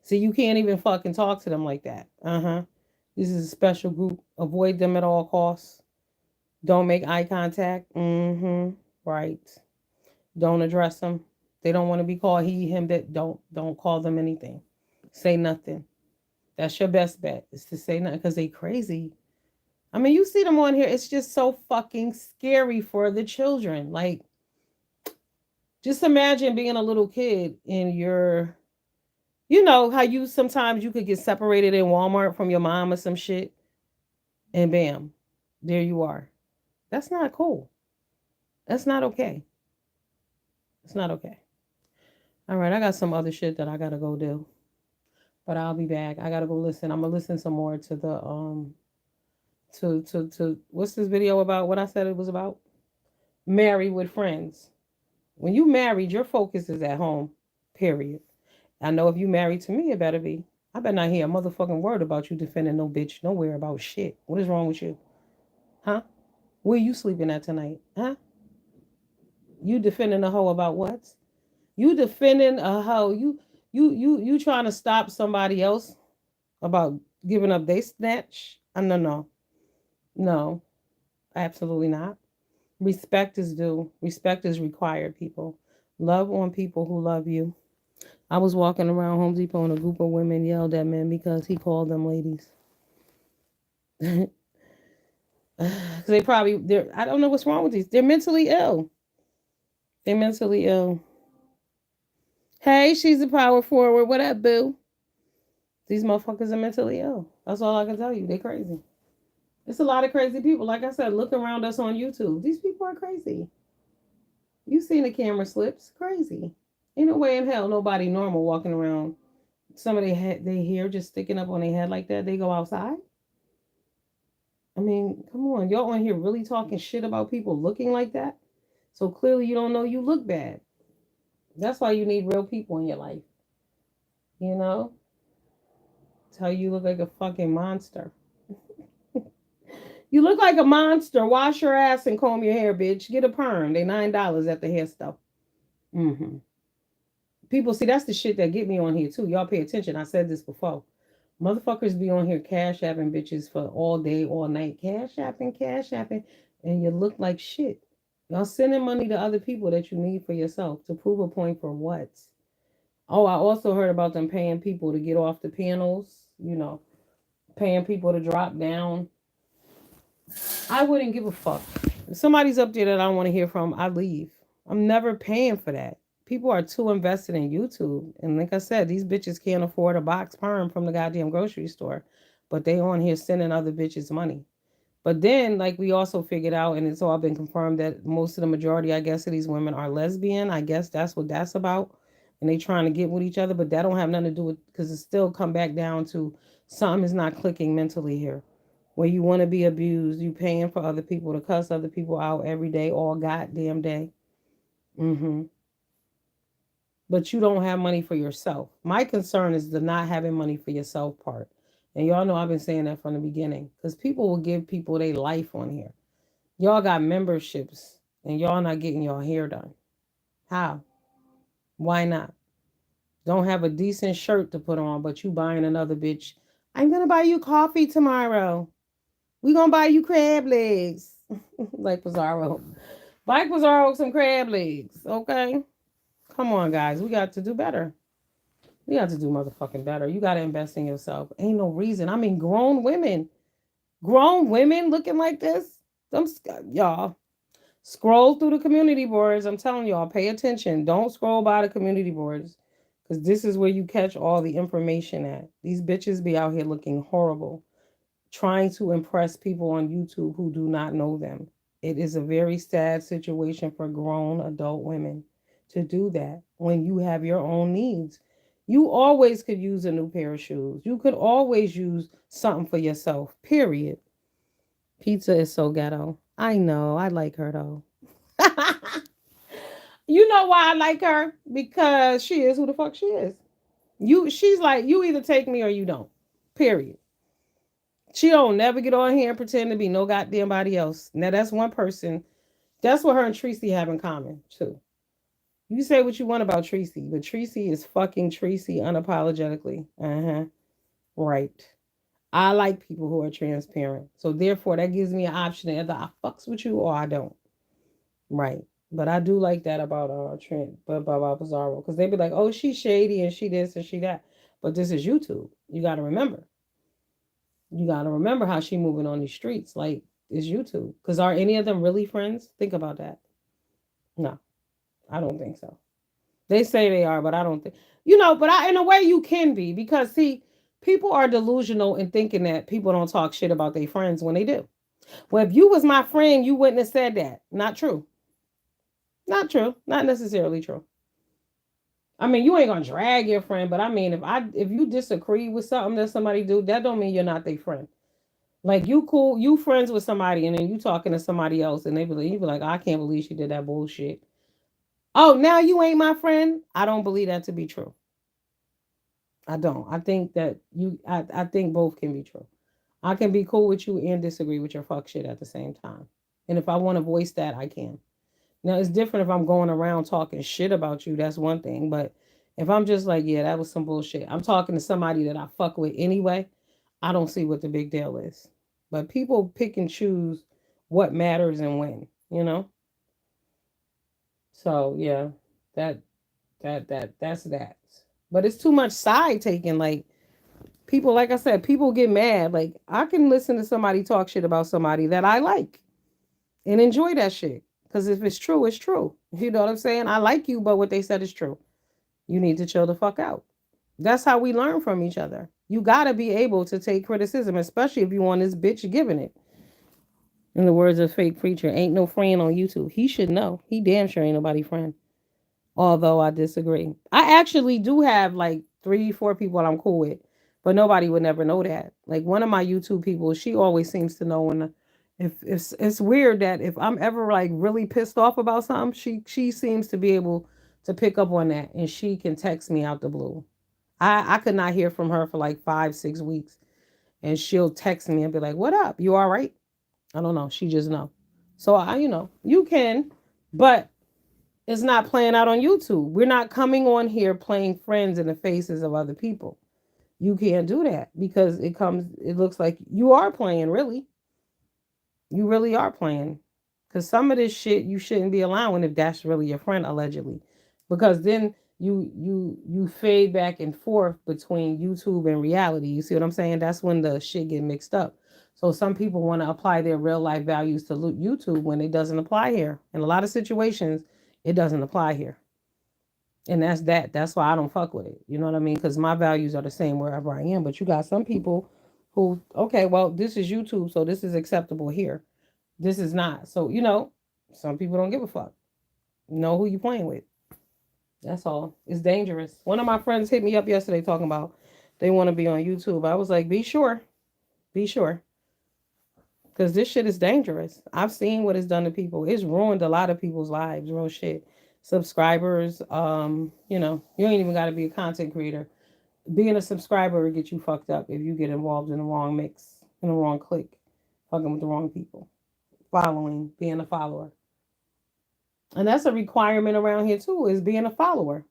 So you can't even fucking talk to them like that. Uh-huh. This is a special group. Avoid them at all costs. Don't make eye contact. Mm-hmm. Right. Don't address them. They don't want to be called he, him, that don't call them anything. Say nothing. That's your best bet is to say nothing because they crazy. I mean, you see them on here. It's just so fucking scary for the children. Like, just imagine being a little kid and you know how you sometimes you could get separated in Walmart from your mom or some shit, and bam, there you are. That's not cool. That's not okay. It's not okay. All right, I got some other shit that I gotta go do, but I'll be back. I gotta go listen. I'm gonna listen some more to the to what's this video about? What I said it was about? Marry with friends. When you married, your focus is at home. Period. I know if you married to me, it better be. I better not hear a motherfucking word about you defending no bitch nowhere about shit. What is wrong with you? Huh? Where you sleeping at tonight? Huh? You defending a hoe about what? You defending a hoe. You trying to stop somebody else about giving up they snatch? No, no. No. Absolutely not. Respect is due. Respect is required, people. Love on people who love you. I was walking around Home Depot and a group of women yelled at men because he called them ladies. Because they're I don't know what's wrong with these. They're mentally ill. They're mentally ill. Hey, she's a power forward. What up, boo? These motherfuckers are mentally ill. That's all I can tell you. They crazy. It's a lot of crazy people. Like I said, look around us on YouTube. These people are crazy. You seen the camera slips? Crazy. Ain't no way in hell nobody normal walking around. Some of their hair just sticking up on their head like that. They go outside. I mean, come on. Y'all on here really talking shit about people looking like that? So clearly you don't know you look bad. That's why you need real people in your life. You know? Tell you look like a fucking monster. You look like a monster. Wash your ass and comb your hair, bitch. Get a perm. They $9 at the hair stuff. Mm-hmm. People see that's the shit that get me on here too. Y'all pay attention. I said this before. Motherfuckers be on here cash apping bitches for all day, all night. Cash apping, and you look like shit. Y'all sending money to other people that you need for yourself to prove a point for what? Oh, I also heard about them paying people to get off the panels, paying people to drop down. I wouldn't give a fuck. If somebody's up there that I don't want to hear from, I leave. I'm never paying for that. People are too invested in YouTube. And like I said, these bitches can't afford a box perm from the goddamn grocery store. But they on here sending other bitches money. But then, like we also figured out, and it's all been confirmed that most of the majority, I guess, of these women are lesbian. I guess that's what that's about. And they trying to get with each other, but that don't have nothing to do with because it still come back down to something is not clicking mentally here. Where you want to be abused, you paying for other people to cuss other people out every day, all goddamn day. Mm-hmm. But you don't have money for yourself. My concern is the not having money for yourself part. And y'all know I've been saying that from the beginning because people will give people their life on here. Y'all got memberships and y'all not getting your hair done. How? Why not? Don't have a decent shirt to put on, but you buying another bitch. I'm going to buy you coffee tomorrow. We going to buy you crab legs. Like Pizarro. Buy Pizarro some crab legs, okay? Come on, guys. We got to do better. We got to do motherfucking better. You got to invest in yourself. Ain't no reason. I mean, grown women looking like this. Them, y'all, scroll through the community boards. I'm telling y'all, pay attention. Don't scroll by the community boards because this is where you catch all the information at. These bitches be out here looking horrible, trying to impress people on YouTube who do not know them. It is a very sad situation for grown adult women to do that when you have your own needs. You always could use a new pair of shoes. You could always use something for yourself, period. Pizza is so ghetto. I know. I like her though. You know why I like her? Because she is who the fuck she is. She's like, you either take me or you don't. Period. She don't never get on here and pretend to be no goddamn body else. Now that's one person. That's what her and Tracy have in common too. You say what you want about Tracy, but Tracy is fucking Tracy unapologetically. Uh-huh. Right. I like people who are transparent. So therefore that gives me an option to either I fucks with you or I don't. Right. But I do like that about Trent, but about Pizarro. Because they be like, oh, she's shady and she this and she that. But this is YouTube. You gotta remember. You gotta remember how she moving on these streets. Like, it's YouTube. Because are any of them really friends? Think about that. No, I don't think so. They say they are, but I don't think but in a way you can be because see, people are delusional in thinking that people don't talk shit about their friends when they do. Well, if you was my friend, you wouldn't have said that. Not true. Not true. Not necessarily true. I mean, you ain't gonna drag your friend, but I mean, if you disagree with something that somebody do, that don't mean you're not their friend. Like you cool, you friends with somebody, and then you talking to somebody else, and you be like, I can't believe she did that bullshit. Oh, now you ain't my friend. I don't believe that to be true. I don't. I think that I think both can be true. I can be cool with you and disagree with your fuck shit at the same time. And if I want to voice that, I can. Now it's different if I'm going around talking shit about you. That's one thing. But if I'm just like, yeah, that was some bullshit. I'm talking to somebody that I fuck with anyway. I don't see what the big deal is. But people pick and choose what matters and when, you know? So yeah, that that's that. But it's too much side taking. Like people, like I said, people get mad. Like I can listen to somebody talk shit about somebody that I like and enjoy that shit. Because if it's true, it's true. You know what I'm saying? I like you, but what they said is true. You need to chill the fuck out. That's how we learn from each other. You gotta be able to take criticism, especially if you want this bitch giving it. In the words of Fake Preacher, ain't no friend on YouTube. He should know. He damn sure ain't nobody friend. Although I disagree. I actually do have like 3, 4 people I'm cool with, but nobody would never know that. Like one of my YouTube people, she always seems to know when if it's weird that if I'm ever like really pissed off about something, she seems to be able to pick up on that and she can text me out the blue. I could not hear from her for like 5, 6 weeks and she'll text me and be like, "What up? You all right?" I don't know. She just know. So you can, but it's not playing out on YouTube. We're not coming on here playing friends in the faces of other people. You can't do that because it looks like you are playing, really. You really are playing. Because some of this shit you shouldn't be allowing if that's really your friend, allegedly. Because then you fade back and forth between YouTube and reality. You see what I'm saying? That's when the shit get mixed up. So some people want to apply their real life values to YouTube when it doesn't apply here. In a lot of situations, it doesn't apply here. And that's why I don't fuck with it. You know what I mean? Because my values are the same wherever I am. But you got some people who, okay, well, this is YouTube, so this is acceptable here. This is not. So, some people don't give a fuck. Know who you playing with. That's all. It's dangerous. One of my friends hit me up yesterday talking about they want to be on YouTube. I was like, be sure. Be sure. Because this shit is dangerous. I've seen what it's done to people. It's ruined a lot of people's lives, real shit. Subscribers, you ain't even got to be a content creator. Being a subscriber will get you fucked up if you get involved in the wrong mix, in the wrong clique, fucking with the wrong people, following, being a follower. And that's a requirement around here too, is being a follower.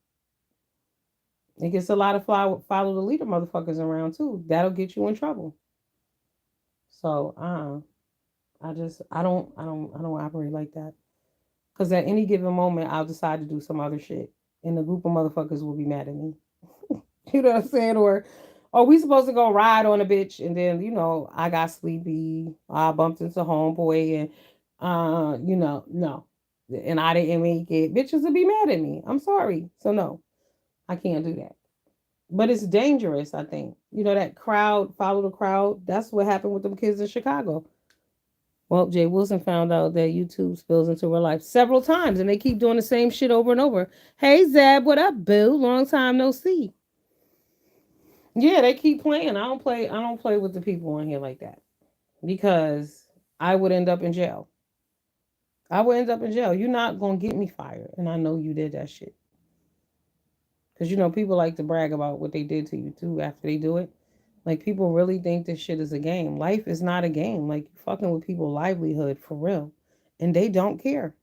It gets a lot of follow the leader motherfuckers around too. That'll get you in trouble. So I don't operate like that. Because at any given moment I'll decide to do some other shit. And the group of motherfuckers will be mad at me. You know what I'm saying? Or we supposed to go ride on a bitch and then, I got sleepy. I bumped into homeboy and no. And I didn't make it. Bitches will be mad at me. I'm sorry. So no, I can't do that. But it's dangerous, I think. That crowd, follow the crowd. That's what happened with them kids in Chicago. Well, Jay Wilson found out that YouTube spills into real life several times and they keep doing the same shit over and over. Hey Zab, what up, boo? Long time no see. Yeah, they keep playing. I don't play with the people on here like that. Because I would end up in jail. I would end up in jail. You're not gonna get me fired. And I know you did that shit. Because people like to brag about what they did to you too after they do it. Like people really think this shit is a game. Life is not a game. Like you fucking with people's livelihood for real. And they don't care.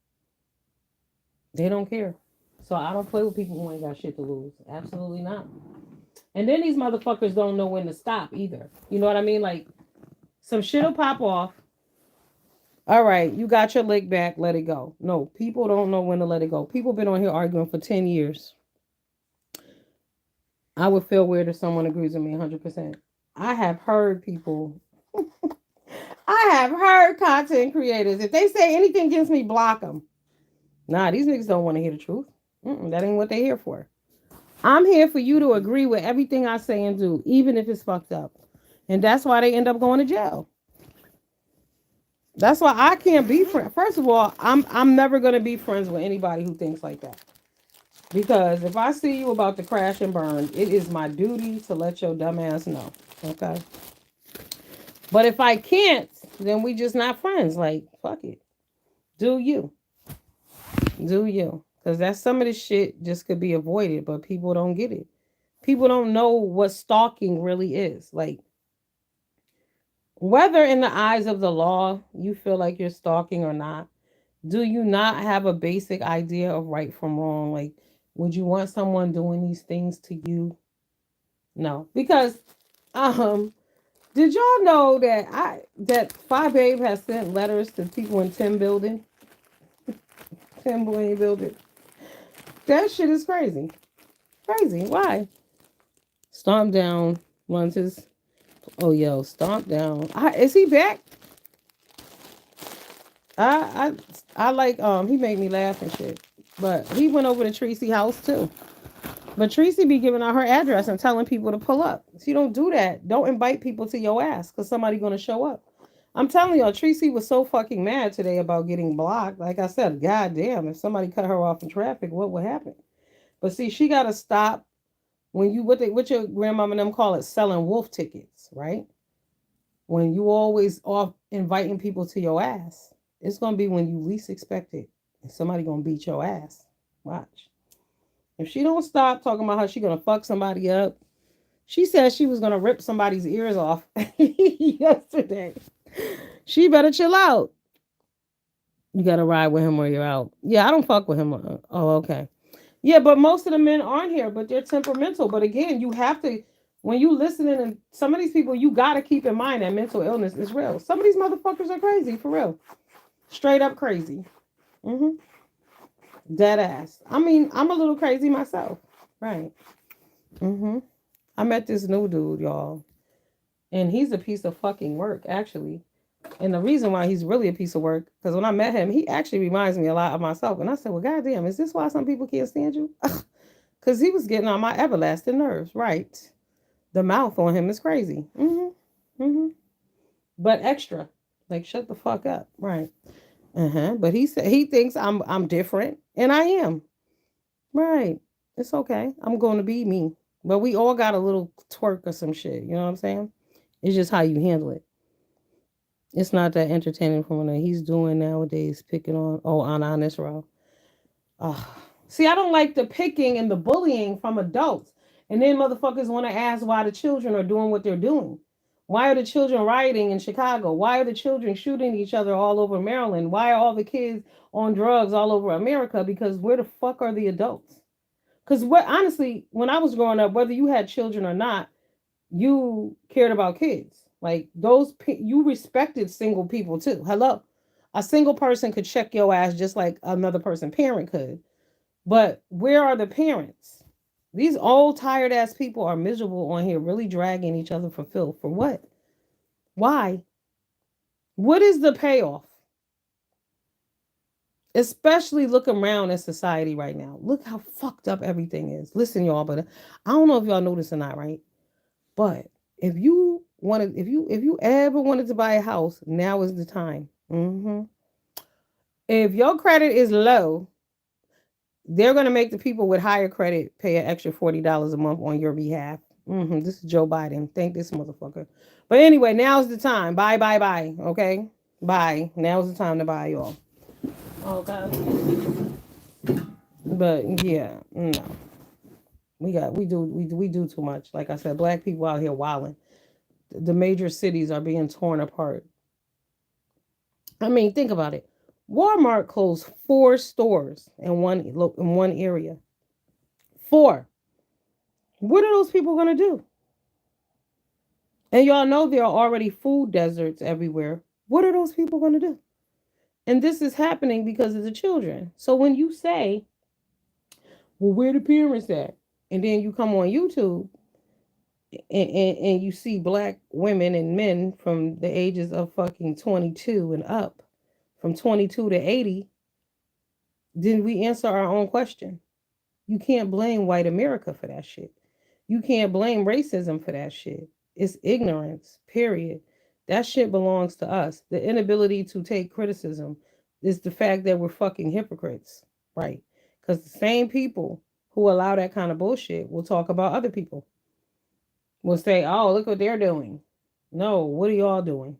They don't care. So I don't play with people who ain't got shit to lose. Absolutely not. And then these motherfuckers don't know when to stop either. You know what I mean? Like some shit'll pop off. All right, you got your lick back, let it go. No, people don't know when to let it go. People been on here arguing for 10 years. I would feel weird if someone agrees with me 100%. I have heard people, I have heard content creators, if they say anything against me, block them. Nah, these niggas don't want to hear the truth. That ain't what they here for. I'm here for you to agree with everything I say and do, even if it's fucked up. And that's why they end up going to jail. That's why I can't be friends. First of all, I'm never gonna be friends with anybody who thinks like that. Because if I see you about to crash and burn, it is my duty to let your dumb ass know. Okay. But if I can't, then we just not friends. Like, fuck it. Do you. Do you. Because that's some of this shit just could be avoided, but people don't get it. People don't know what stalking really is. Like, whether in the eyes of the law you feel like you're stalking or not, do you not have a basic idea of right from wrong? Like, would you want someone doing these things to you? No. Because um did y'all know that Phi Babe has sent letters to people in Tim building? Tim Blaine building. That shit is crazy. Crazy. Why? Stomp down runs his. Oh, yo, stomp down. Is he back? I I like he made me laugh and shit. But he went over to Tracy house too. But Tracy be giving out her address and telling people to pull up. If you don't do that, don't invite people to your ass because somebody gonna show up. I'm telling y'all, Tracy was so fucking mad today about getting blocked. Like I said, god damn, if somebody cut her off in traffic, what would happen? But see, she gotta stop when you what your grandmama and them call it selling wolf tickets, right? When you always off inviting people to your ass, it's gonna be when you least expect it, and somebody gonna beat your ass. Watch. If she don't stop talking about how she gonna fuck somebody up, she said she was gonna rip somebody's ears off yesterday. She better chill out. You gotta ride with him or you're out. Yeah, I don't fuck with him. Oh, okay. Yeah, but most of the men aren't here, but they're temperamental. But again, you have to, when you listening, and some of these people, you gotta keep in mind that mental illness is real. Some of these motherfuckers are crazy for real, straight up crazy. Hmm. Dead ass. I mean, I'm a little crazy myself, right? Hmm. I met this new dude, y'all, and he's a piece of fucking work, actually. And the reason why he's really a piece of work, because when I met him, he actually reminds me a lot of myself. And I said, well, goddamn, is this why some people can't stand you? Because he was getting on my everlasting nerves, right? The mouth on him is crazy. Hmm. But extra. Like, shut the fuck up. Right. But he said he thinks I'm different, and I am. Right. It's okay. I'm going to be me. But we all got a little twerk or some shit. You know what I'm saying? It's just how you handle it. It's not that entertaining from what he's doing nowadays, picking on honest row. Oh. See, I don't like the picking and the bullying from adults. And then motherfuckers want to ask why the children are doing what they're doing. Why are the children rioting in Chicago? Why are the children shooting each other all over Maryland? Why are all the kids on drugs all over America? Because where the fuck are the adults? Because what honestly, when I was growing up, whether you had children or not, you cared about kids. Like you respected single people too. Hello, a single person could check your ass just like another person parent could. But where are the parents? These old tired ass people are miserable on here, really dragging each other for filth. For what? Why? What is the payoff? Especially look around at society right now. Look how fucked up everything is. Listen, y'all, but I don't know if y'all know this or not, right? But if you ever wanted to buy a house, now is the time. If your credit is low, they're gonna make the people with higher credit pay an extra $40 a month on your behalf. This is Joe Biden. Thank this motherfucker. But anyway, now's the time. Buy, buy, buy. Okay, buy. Now's the time to buy, y'all. Okay. But yeah, no, we do too much. Like I said, black people out here wilding. The major cities are being torn apart. I mean, think about it. Walmart closed 4 stores in one area. Four. What are those people gonna do? And y'all know there are already food deserts everywhere. What are those people gonna do? And this is happening because of the children. So when you say, "Well, where the parents at?" and then you come on YouTube and you see black women and men from the ages of fucking 22 and up, from 22 to 80, then we answer our own question. You can't blame white America for that shit. You can't blame racism for that shit. It's ignorance, period. That shit belongs to us. The inability to take criticism is the fact that we're fucking hypocrites, right? Because the same people who allow that kind of bullshit will talk about other people. Will say, oh, look what they're doing. No, what are y'all doing?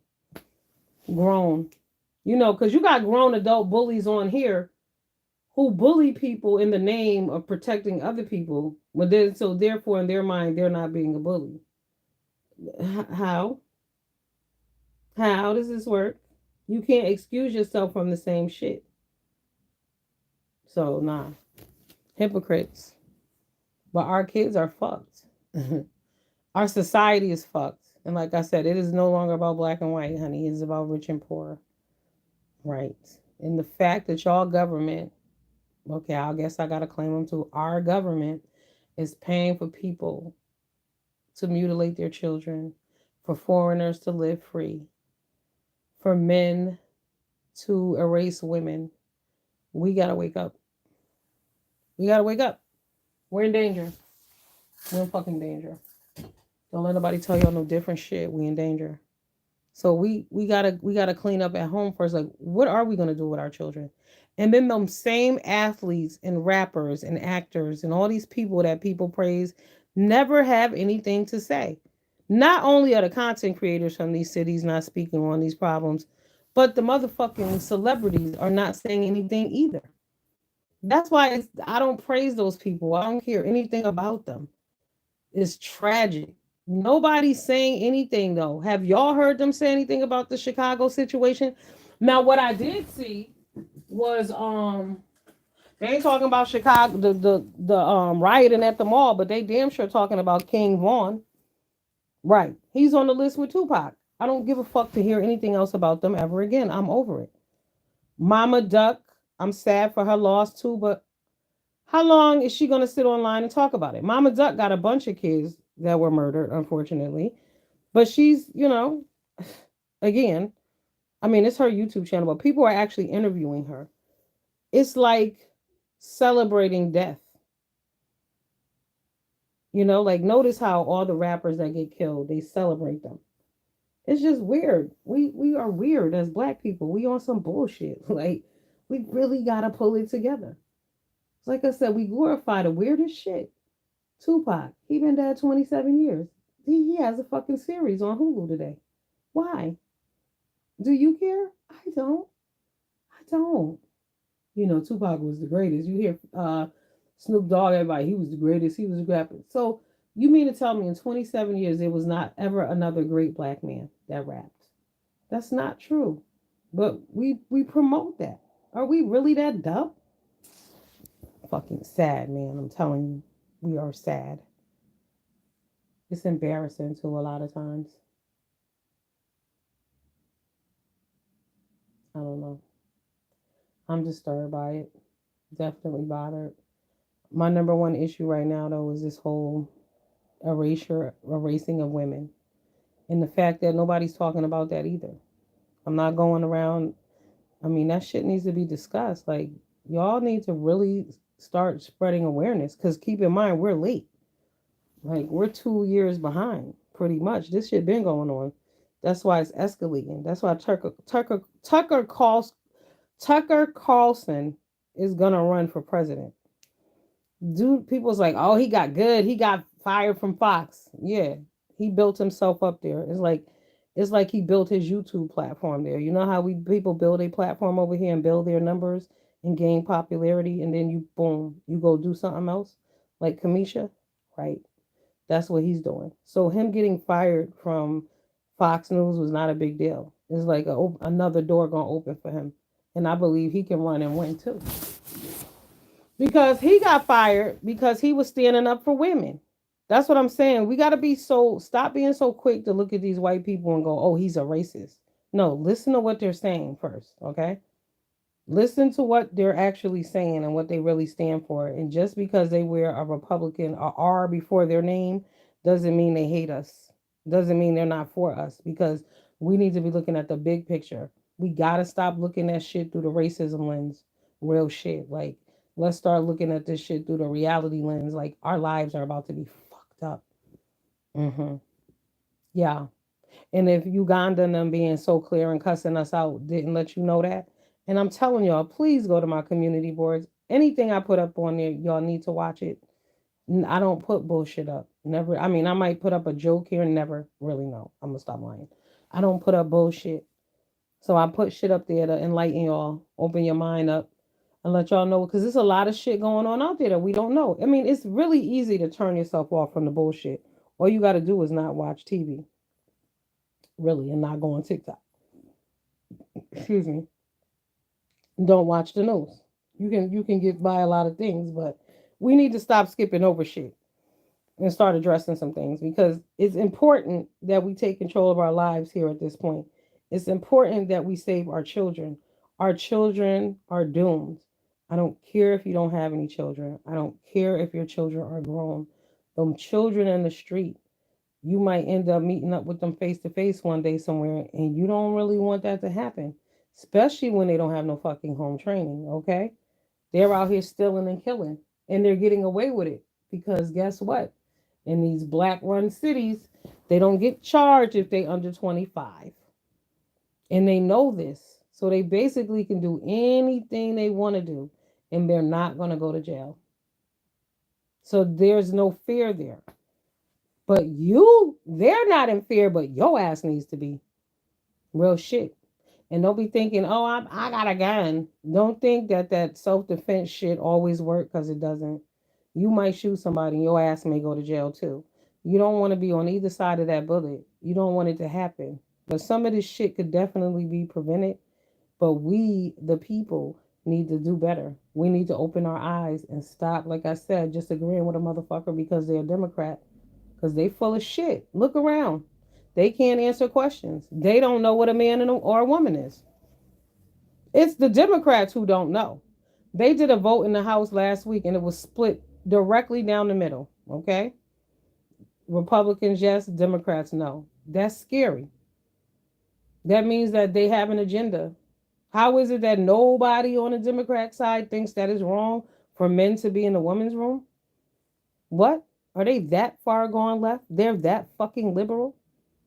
Grown. Because you got grown adult bullies on here who bully people in the name of protecting other people. But then, so therefore, in their mind, they're not being a bully. How? How does this work? You can't excuse yourself from the same shit. So, nah. Hypocrites. But our kids are fucked. Our society is fucked. And like I said, it is no longer about black and white, honey. It's about rich and poor. Right. And the fact that y'all government, okay, I guess I got to claim them too. Our government is paying for people to mutilate their children, for foreigners to live free, for men to erase women. We got to wake up. We got to wake up. We're in danger. We're in fucking danger. Don't let nobody tell y'all no different shit. We in danger. So we gotta clean up at home first. Like, what are we gonna do with our children? And then them same athletes and rappers and actors and all these people that people praise never have anything to say. Not only are the content creators from these cities not speaking on these problems, but the motherfucking celebrities are not saying anything either. That's why I don't praise those people. I don't care anything about them. It's tragic. Nobody's saying anything though. Have y'all heard them say anything about the Chicago situation? Now, what I did see was they ain't talking about Chicago the rioting at the mall, but they damn sure talking about King Vaughn. Right. He's on the list with Tupac. I don't give a fuck to hear anything else about them ever again. I'm over it. Mama Duck, I'm sad for her loss too, but how long is she going to sit online and talk about it? Mama Duck got a bunch of kids that were murdered, unfortunately. But she's, again, I mean, it's her YouTube channel, but people are actually interviewing her. It's like celebrating death. Like notice how all the rappers that get killed, they celebrate them. It's just weird. We are weird as black people. We on some bullshit. Like we really gotta pull it together. Like I said, we glorify the weirdest shit. Tupac, he been dead 27 years. He has a fucking series on Hulu today. Why? Do you care? I don't. I don't. Tupac was the greatest. You hear Snoop Dogg, everybody, he was the greatest. He was the greatest. So you mean to tell me in 27 years there was not ever another great black man that rapped? That's not true. But we promote that. Are we really that dumb? Fucking sad, man. I'm telling you, we are sad. It's embarrassing too a lot of times. I don't know. I'm disturbed by it. Definitely bothered. My number one issue right now though is this whole erasing of women. And the fact that nobody's talking about that either. I'm not going around. I mean, that shit needs to be discussed. Like, y'all need to really start spreading awareness because keep in mind, we're late. Like, we're 2 years behind, pretty much. This shit been going on. That's why it's escalating. That's why Tucker Carlson is gonna run for president. Dude, people's like, oh, he got good. He got fired from Fox. Yeah, he built himself up there. It's like he built his YouTube platform there. You know how we people build a platform over here and build their numbers and gain popularity, and then you boom, you go do something else, like Kamisha, right? That's what he's doing. So him getting fired from Fox News was not a big deal. It's like another door gonna open for him, and I believe he can run and win too. Because he got fired because he was standing up for women. That's what I'm saying. We got to stop being so quick to look at these white people and go, oh, he's a racist. No, listen to what they're saying first, okay? Listen to what they're actually saying and what they really stand for. And just because they wear a Republican or R before their name doesn't mean they hate us. Doesn't mean they're not for us because we need to be looking at the big picture. We got to stop looking at shit through the racism lens. Real shit. Like, let's start looking at this shit through the reality lens. Like, our lives are about to be fucked up. Hmm. Yeah. And if Uganda and them being so clear and cussing us out didn't let you know that, and I'm telling y'all, please go to my community boards. Anything I put up on there, y'all need to watch it. I don't put bullshit up. Never. I mean, I might put up a joke here and never really know. I'm gonna stop lying. I don't put up bullshit. So I put shit up there to enlighten y'all, open your mind up, and let y'all know because there's a lot of shit going on out there that we don't know. I mean, it's really easy to turn yourself off from the bullshit. All you got to do is not watch TV, really, and not go on TikTok. Excuse me. Don't watch the news. You can get by a lot of things, but we need to stop skipping over shit and start addressing some things because it's important that we take control of our lives here at this point. It's important that we save our children. Our children are doomed. I don't care if you don't have any children. I don't care if your children are grown. Them children in the street, you might end up meeting up with them face to face one day somewhere, and you don't really want that to happen, especially when they don't have no fucking home training, okay? They're out here stealing and killing, and they're getting away with it because guess what? In these black run cities, they don't get charged if they under 25. And they know this. So they basically can do anything they want to do and they're not going to go to jail. So there's no fear there. But they're not in fear, but your ass needs to be. Real shit. And don't be thinking, oh, I got a gun. Don't think that self-defense shit always work because it doesn't. You might shoot somebody and your ass may go to jail too. You don't want to be on either side of that bullet. You don't want it to happen. But some of this shit could definitely be prevented. But we, the people, need to do better. We need to open our eyes and stop, like I said, just agreeing with a motherfucker because they're a Democrat. Because they full of shit. Look around. They can't answer questions. They don't know what a man or a woman is. It's the Democrats who don't know. They did a vote in the House last week and it was split directly down the middle. Okay? Republicans, yes. Democrats, no. That's scary. That means that they have an agenda. How is it that nobody on the Democrat side thinks that is wrong for men to be in the women's room? What? Are they that far gone left? They're that fucking liberal?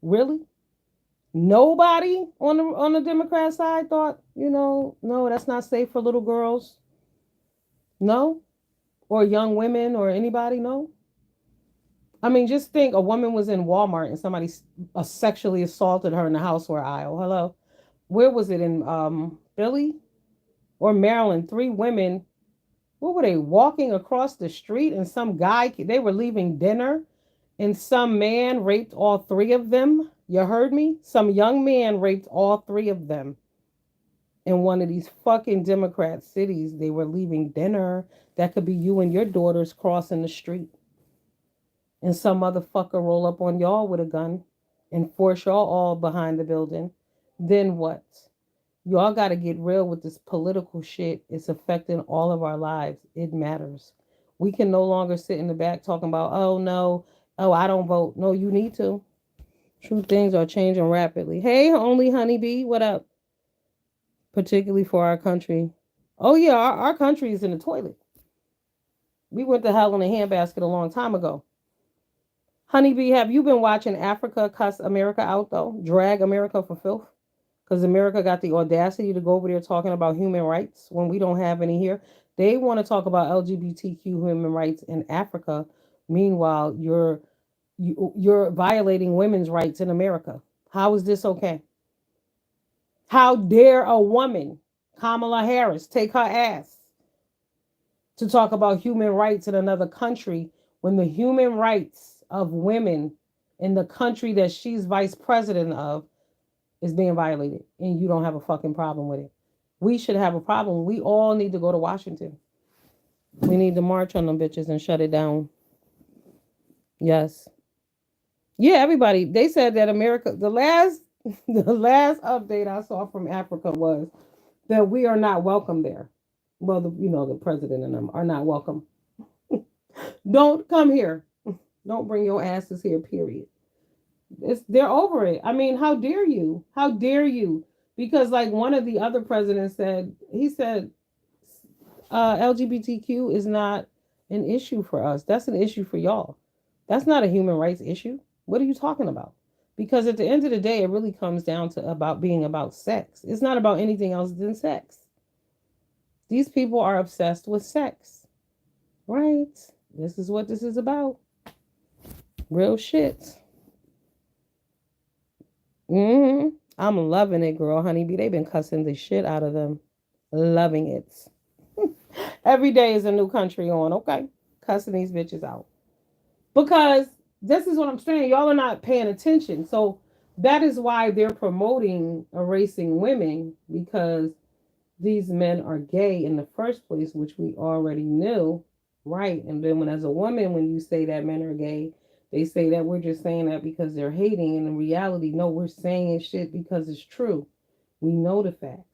Really? Nobody on the Democrat side thought, no, that's not safe for little girls. No, or young women or anybody. No. I mean, just think a woman was in Walmart and somebody sexually assaulted her in the houseware aisle. Hello, where was it in Philly or Maryland? Three women. What were they walking across the street and some guy? They were leaving dinner, and some man raped all three of them. You heard me? Some young man raped all three of them in one of these fucking Democrat cities. They were leaving dinner. That could be you and your daughters crossing the street. And some motherfucker roll up on y'all with a gun and force y'all all behind the building. Then what? Y'all got to get real with this political shit. It's affecting all of our lives. It matters. We can no longer sit in the back talking about, oh no, oh, I don't vote. No, you need to. True things are changing rapidly. Hey, only honeybee, what up? Particularly for our country. Oh yeah, our country is in the toilet. We went to hell in a handbasket a long time ago. Honeybee, have you been watching Africa cuss America out though? Drag America for filth? Because America got the audacity to go over there talking about human rights when we don't have any here. They want to talk about LGBTQ human rights in Africa. Meanwhile, you're violating women's rights in America. How is this okay? How dare a woman, Kamala Harris, take her ass to talk about human rights in another country when the human rights of women in the country that she's vice president of is being violated and you don't have a fucking problem with it. We should have a problem. We all need to go to Washington. We need to march on them bitches and shut it down. Yes. Yeah, everybody. They said that America, the last the last update I saw from Africa was that we are not welcome there. Well, the president and them are not welcome. Don't come here. Don't bring your asses here, period. They're over it. I mean, how dare you? How dare you? Because like one of the other presidents said, he said LGBTQ is not an issue for us. That's an issue for y'all. That's not a human rights issue. What are you talking about? Because at the end of the day, it really comes down to about being about sex. It's not about anything else than sex. These people are obsessed with sex, right? This is what this is about. Real shit. Hmm. I'm loving it, girl. Honeybee, they've been cussing the shit out of them. Loving it. Every day is a new country on, okay? Cussing these bitches out. Because this is what I'm saying. Y'all are not paying attention. So that is why they're promoting erasing women, because these men are gay in the first place, which we already knew, right? And then when, as a woman, when you say that men are gay, they say that we're just saying that because they're hating. And in reality, no, we're saying shit because it's true. We know the facts.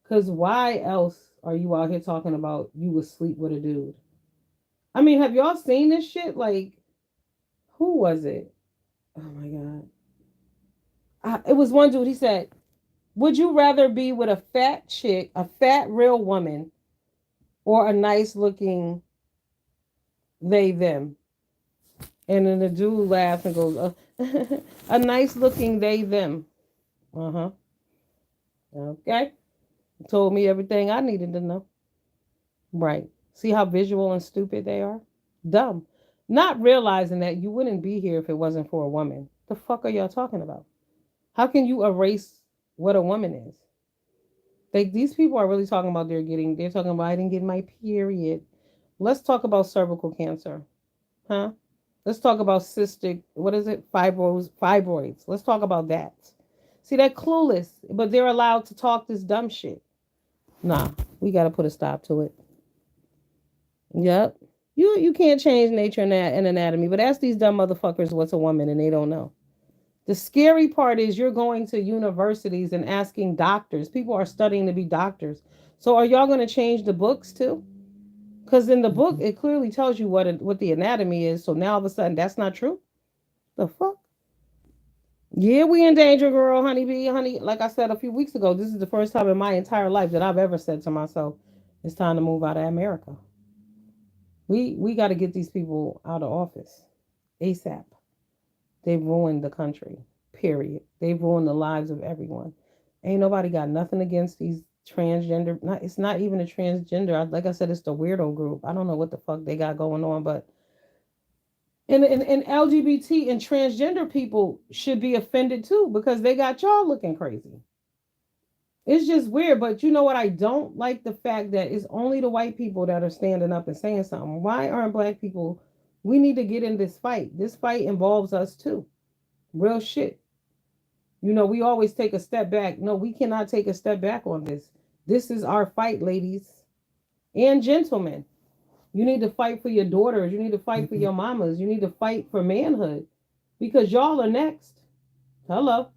Because why else are you out here talking about you would sleep with a dude? I mean, have y'all seen this shit? Like, who was it? Oh my God. It was one dude. He said, would you rather be with a fat chick, a fat real woman, or a nice looking they them? And then the dude laughs and goes, a nice looking they them. Uh huh. Okay. Told me everything I needed to know. Right. See how visual and stupid they are? Dumb. Not realizing that you wouldn't be here if it wasn't for a woman. The fuck are y'all talking about? How can you erase what a woman is? These people are really talking about they're talking about I didn't get my period. Let's talk about cervical cancer. Huh? Let's talk about cystic, what is it? Fibroids. Let's talk about that. See, they're clueless, but they're allowed to talk this dumb shit. Nah, we got to put a stop to it. Yep. You can't change nature and anatomy, but ask these dumb motherfuckers what's a woman and they don't know. The scary part is you're going to universities and asking doctors. People are studying to be doctors. So are y'all going to change the books too? Because in the book it clearly tells you what the anatomy is. So now all of a sudden that's not true. The fuck? Yeah, we in danger, girl, honeybee, honey. Like I said a few weeks ago, this is the first time in my entire life that I've ever said to myself, "It's time to move out of America." We got to get these people out of office ASAP. They've ruined the country. Period. They've ruined the lives of everyone. Ain't nobody got nothing against these transgender. Not, it's not even a transgender. Like I said, it's the weirdo group. I don't know what the fuck they got going on, but and LGBT and transgender people should be offended too because they got y'all looking crazy. It's just weird, but you know what? I don't like the fact that it's only the white people that are standing up and saying something. Why aren't black people? We need to get in this fight. This fight involves us too. Real shit. You know, we always take a step back. No, we cannot take a step back on this. This is our fight, ladies and gentlemen. You need to fight for your daughters. You need to fight for your mamas. You need to fight for manhood because y'all are next. Hello.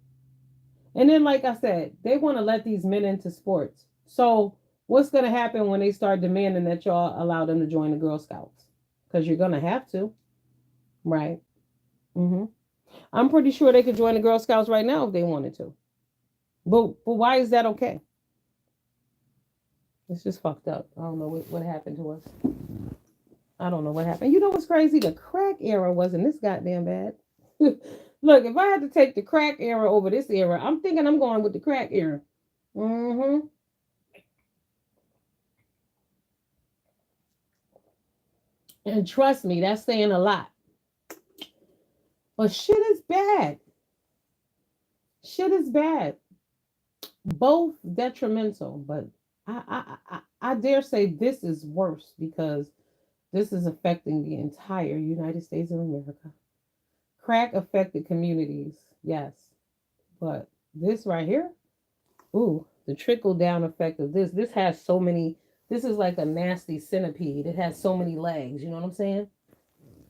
And then, like I said, they want to let these men into sports. So, what's going to happen when they start demanding that y'all allow them to join the Girl Scouts? Because you're going to have to. Right. Hmm. I'm pretty sure they could join the Girl Scouts right now if they wanted to. But why is that okay? It's just fucked up. I don't know what happened to us. I don't know what happened. You know what's crazy? The crack era wasn't this goddamn bad. Look, if I had to take the crack era over this era, I'm thinking I'm going with the crack era. Mm-hmm. And trust me, that's saying a lot. But shit is bad. Shit is bad. Both detrimental, but I dare say this is worse because this is affecting the entire United States of America. Crack affected communities, yes. But this right here, ooh, the trickle down effect of this has so many. This is like a nasty centipede. It has so many legs. You know what I'm saying?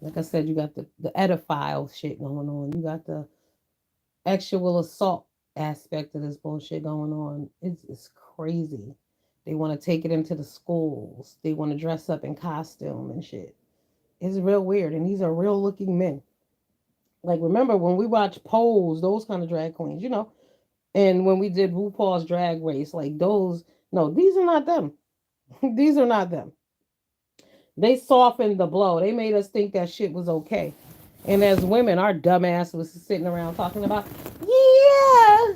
Like I said, you got the edophile shit going on. You got the sexual assault aspect of this bullshit going on. It's crazy. They want to take it into the schools. They want to dress up in costume and shit. It's real weird. And these are real looking men. Like remember when we watch Pose, those kind of drag queens, you know, and when we did RuPaul's Drag Race, like those. No, these are not them. These are not them. They softened the blow. They made us think that shit was okay. And as women, our dumbass was sitting around talking about, yeah,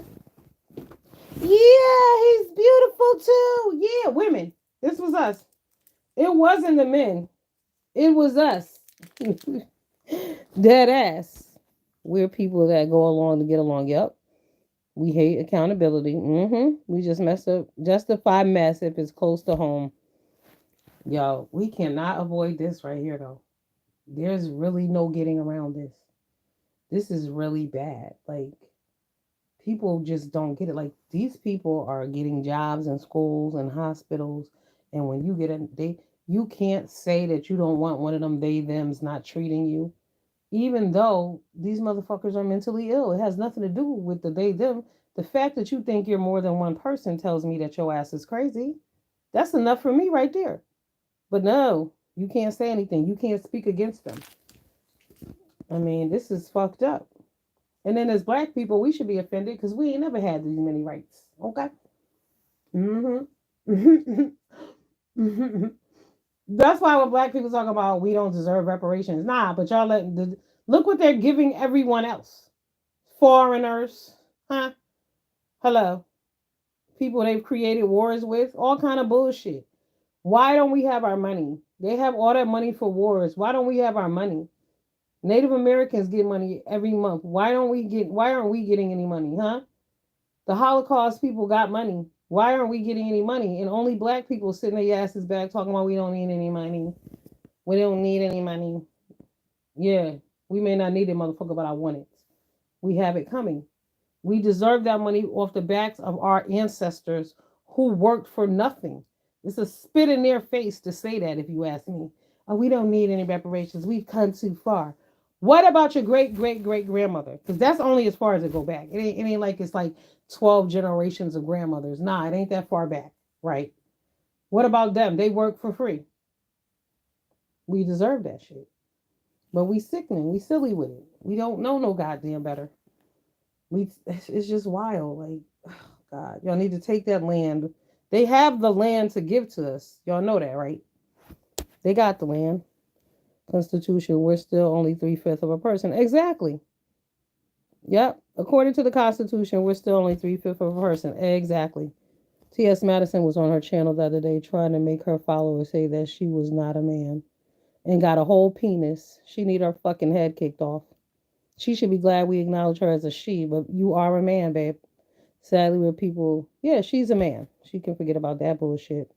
yeah, he's beautiful too. Yeah, women. This was us. It wasn't the men. It was us. Dead ass. We're people that go along to get along. Yep. We hate accountability. We just mess up, justify mess if it's close to home. Yo, we cannot avoid this right here, though. There's really no getting around this. This is really bad. Like, people just don't get it. Like, these people are getting jobs in schools and hospitals, and when you get a you can't say that you don't want one of them they them's not treating you, even though these motherfuckers are mentally ill. It has nothing to do with the they them. The fact that you think you're more than one person tells me that your ass is crazy. That's enough for me right there. But no, you can't say anything. You can't speak against them. I mean, this is fucked up. And then as black people, we should be offended because we ain't never had these many rights. Okay. Mm-hmm. That's why when black people talk about we don't deserve reparations, nah, but y'all look what they're giving everyone else. Foreigners, huh? Hello, people they've created wars with, all kind of bullshit. Why don't we have our money? They have all that money for wars. Why don't we have our money? Native Americans get money every month. Why aren't we getting any money, huh? The Holocaust people got money. Why aren't we getting any money? And only black people sitting their asses back talking about we don't need any money. We don't need any money. Yeah, we may not need it, motherfucker, but I want it. We have it coming. We deserve that money off the backs of our ancestors who worked for nothing. It's a spit in their face to say that, if you ask me. Oh, we don't need any reparations. We've come too far. What about your great great great grandmother? Because that's only as far as it go back. It ain't like it's like 12 generations of grandmothers. Nah, it ain't that far back, right? What about them? They work for free. We deserve that shit. But we sickening. We silly with it. We don't know no goddamn better. It's just wild. Like, oh God, y'all need to take that land. They have the land to give to us. Y'all know that, right? They got the land. Constitution. We're still only 3/5 of a person. Exactly. Yep. According to the Constitution, we're still only 3/5 of a person. Exactly. T.S. Madison was on her channel the other day trying to make her followers say that she was not a man and got a whole penis. She need her fucking head kicked off. She should be glad we acknowledge her as a she, but you are a man, babe. Sadly, with people, yeah, she's a man. She can forget about that bullshit.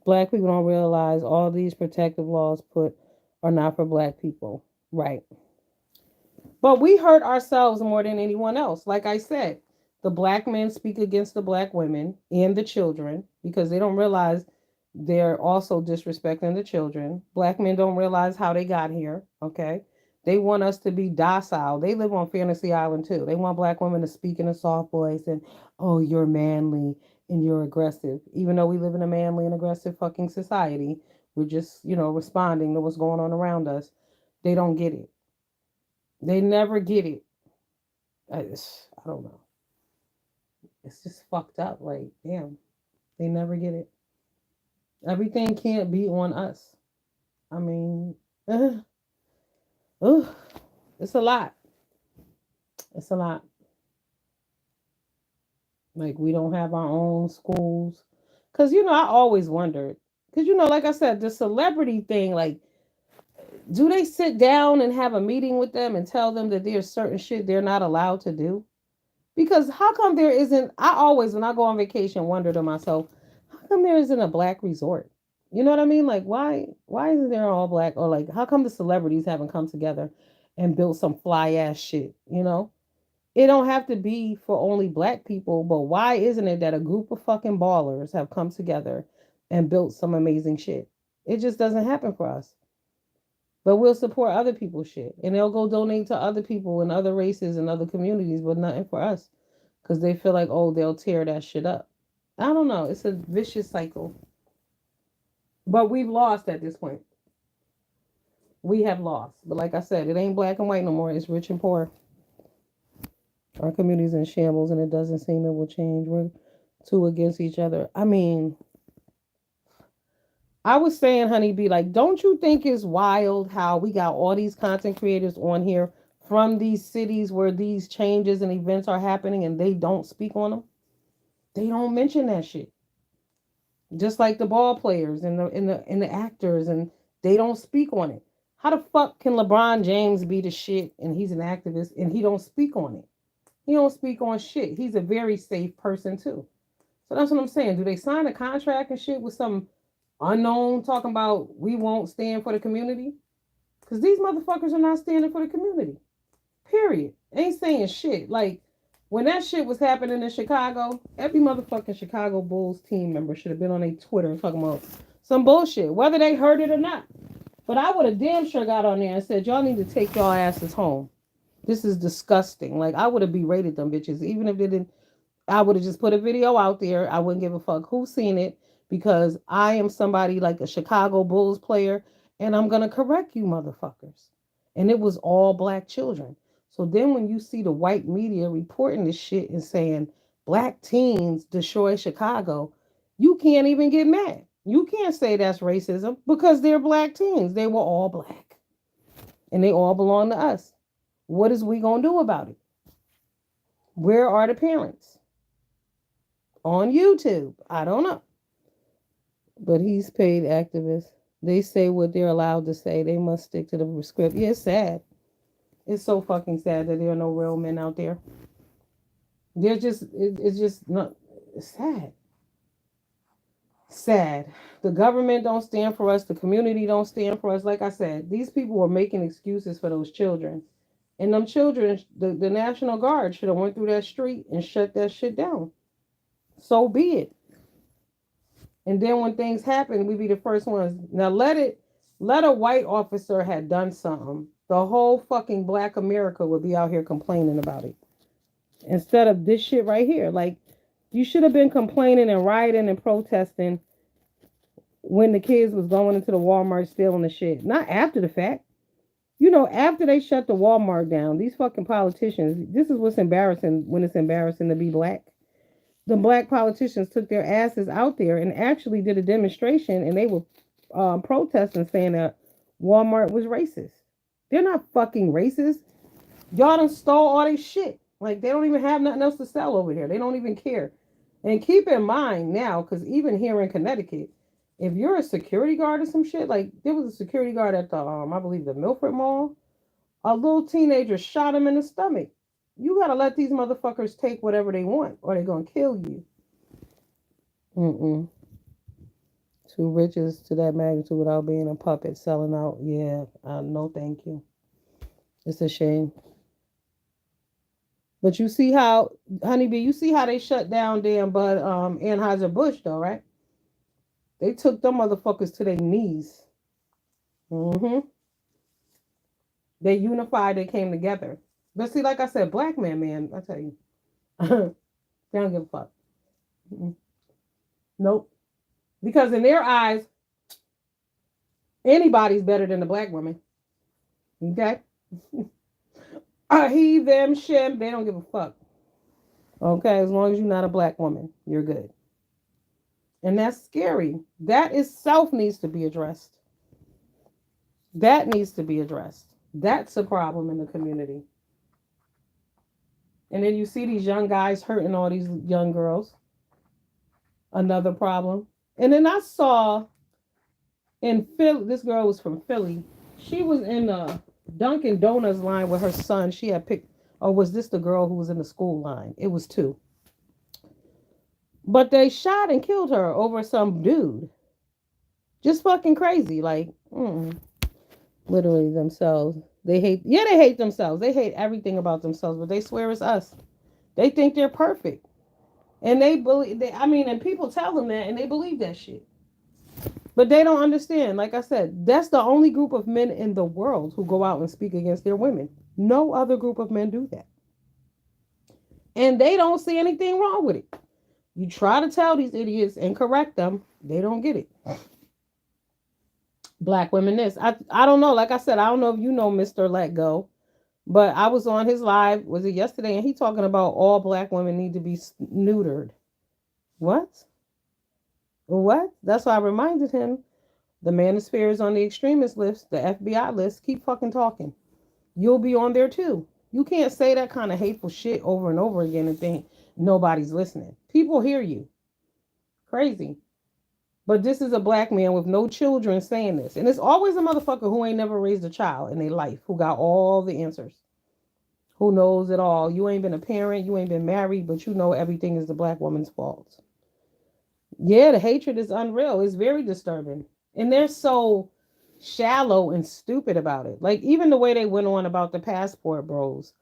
Black people don't realize all these protective laws put are not for black people. Right. But we hurt ourselves more than anyone else. Like I said, the black men speak against the black women and the children because they don't realize they're also disrespecting the children. Black men don't realize how they got here. Okay. They want us to be docile. They live on Fantasy Island too. They want black women to speak in a soft voice and, oh, you're manly and you're aggressive. Even though we live in a manly and aggressive fucking society, we're just, responding to what's going on around us. They don't get it. They never get it. I don't know. It's just fucked up. Like, damn, they never get it. Everything can't be on us. I mean, uh, it's a lot. It's a lot. Like, we don't have our own schools. Because, I always wondered. Because, like I said, the celebrity thing, like, do they sit down and have a meeting with them and tell them that there's certain shit they're not allowed to do? Because how come there isn't? I always, when I go on vacation, wonder to myself, how come there isn't a black resort? You know what I mean? Like, why isn't there all black? Or like, how come the celebrities haven't come together and built some fly ass shit? It don't have to be for only black people, but why isn't it that a group of fucking ballers have come together and built some amazing shit? It just doesn't happen for us. But we'll support other people's shit, and they'll go donate to other people and other races and other communities, but nothing for us because they feel like, oh, they'll tear that shit up. I don't know. It's a vicious cycle. But we've lost at this point. We have lost. But like I said, it ain't black and white no more. It's rich and poor. Our community's in shambles, and it doesn't seem it will change. We're two against each other. I mean, I was saying, honeybee, like, don't you think it's wild how we got all these content creators on here from these cities where these changes and events are happening and they don't speak on them? They don't mention that shit. Just like the ball players and the actors, and they don't speak on it. How the fuck can LeBron James be the shit and he's an activist and he don't speak on it? He don't speak on shit. He's a very safe person too. So that's what I'm saying. Do they sign a contract and shit with some unknown talking about we won't stand for the community? Because these motherfuckers are not standing for the community. Period. Ain't saying shit. Like when that shit was happening in Chicago, every motherfucking Chicago Bulls team member should have been on their Twitter and talking about some bullshit, whether they heard it or not. But I would have damn sure got on there and said, y'all need to take y'all asses home. This is disgusting. Like I would have berated them bitches, even if they didn't. I would have just put a video out there. I wouldn't give a fuck who's seen it because I am somebody like a Chicago Bulls player and I'm going to correct you motherfuckers. And it was all black children. So then when you see the white media reporting this shit and saying black teens destroy Chicago, you can't even get mad. You can't say that's racism because they're black teens. They were all black and they all belong to us. What is we going to do about it? Where are the parents? On YouTube. I don't know. But he's paid activists. They say what they're allowed to say. They must stick to the script. Yeah, it's sad. It's so fucking sad that there are no real men out there. They're just, it's just not, it's sad. Sad. The government don't stand for us. The community don't stand for us. Like I said, these people were making excuses for those children. And them children, the National Guard should have went through that street and shut that shit down. So be it. And then when things happen, we be the first ones. Now let a white officer had done something. The whole fucking black America would be out here complaining about it. Instead of this shit right here. Like, you should have been complaining and rioting and protesting when the kids was going into the Walmart stealing the shit. Not after the fact. You know, after they shut the Walmart down, these fucking politicians, this is what's embarrassing when it's embarrassing to be black. The black politicians took their asses out there and actually did a demonstration and they were protesting saying that Walmart was racist. They're not fucking racist. Y'all done stole all this shit. Like they don't even have nothing else to sell over here. They don't even care. And keep in mind now, because even here in Connecticut, if you're a security guard or some shit, like there was a security guard at the I believe the Milford Mall, a little teenager shot him in the stomach. You gotta let these motherfuckers take whatever they want, or they're gonna kill you. Mm-mm. Two riches to that magnitude without being a puppet selling out. Yeah, no, thank you. It's a shame. But you see how, honeybee, you see how they shut down damn Bud Anheuser Busch though, right? They took them motherfuckers to their knees. Mm-hmm. They unified. They came together. But see, like I said, black man, I tell you, they don't give a fuck. Mm-mm. Nope. Because in their eyes, anybody's better than the black woman. Okay? He, them, shim, they don't give a fuck. Okay? As long as you're not a black woman, you're good. And that's scary. That itself needs to be addressed. That needs to be addressed. That's a problem in the community. And then you see these young guys hurting all these young girls. Another problem. And then I saw in Philly, this girl was from Philly. She was in the Dunkin' Donuts line with her son. She had picked, or was this the girl who was in the school line? It was two. But they shot and killed her over some dude. Just fucking crazy. Like, literally themselves. They hate themselves. They hate everything about themselves, but they swear it's us. They think they're perfect. And they believe, and people tell them that and they believe that shit. But they don't understand. Like I said, that's the only group of men in the world who go out and speak against their women. No other group of men do that. And they don't see anything wrong with it. You try to tell these idiots and correct them, they don't get it. Black women this. I don't know. Like I said, I don't know if you know Mr. Let Go, but I was on his live, was it yesterday? And he talking about all black women need to be neutered. What? What? That's why I reminded him. The manosphere is on the extremist list, the FBI list. Keep fucking talking. You'll be on there too. You can't say that kind of hateful shit over and over again and think nobody's listening. People hear you. Crazy. But this is a black man with no children saying this. And it's always a motherfucker who ain't never raised a child in their life, who got all the answers, who knows it all. You ain't been a parent, you ain't been married, but you know everything is the black woman's fault. Yeah, the hatred is unreal. It's very disturbing. And they're so shallow and stupid about it. Like, even the way they went on about the passport bros.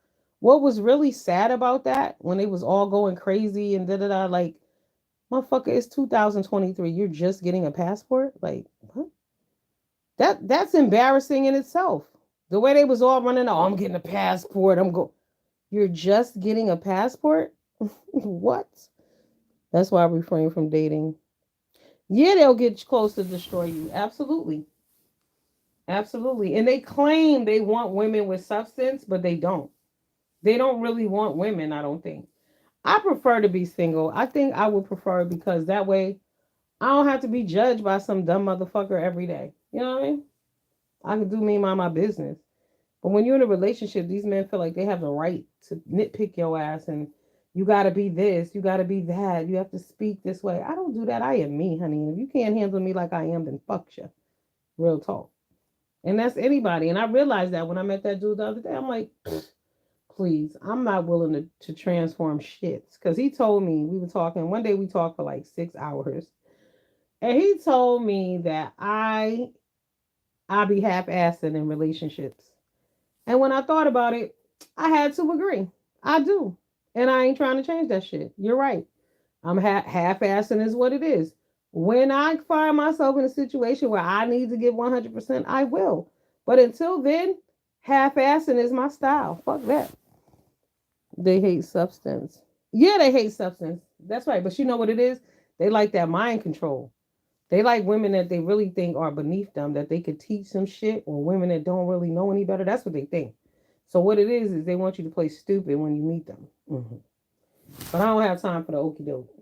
What was really sad about that when they was all going crazy and da da da, like, motherfucker, it's 2023. You're just getting a passport? Like, what? That's embarrassing in itself. The way they was all running, oh, I'm getting a passport. You're just getting a passport? What? That's why I refrain from dating. Yeah, they'll get close to destroy you. Absolutely. Absolutely. And they claim they want women with substance, but they don't. They don't really want women, I don't think. I prefer to be single. I think I would prefer because that way I don't have to be judged by some dumb motherfucker every day. You know what I mean? I can do me mind my business. But when you're in a relationship, these men feel like they have the right to nitpick your ass and you gotta be this, you gotta be that, you have to speak this way. I don't do that. I am me, honey. And if you can't handle me like I am, then fuck you. Real talk. And that's anybody. And I realized that when I met that dude the other day, I'm like, please, I'm not willing to transform shits. Because he told me, we were talking, one day we talked for like 6 hours. And he told me that I be half-assing in relationships. And when I thought about it, I had to agree. I do. And I ain't trying to change that shit. You're right. I'm half-assing is what it is. When I find myself in a situation where I need to give 100%, I will. But until then, half-assing is my style. Fuck that. They hate substance. Yeah, they hate substance. That's right. But you know what it is? They like that mind control. They like women that they really think are beneath them, that they could teach some shit, or women that don't really know any better. That's what they think. So what it is they want you to play stupid when you meet them. But I don't have time for the okie doke.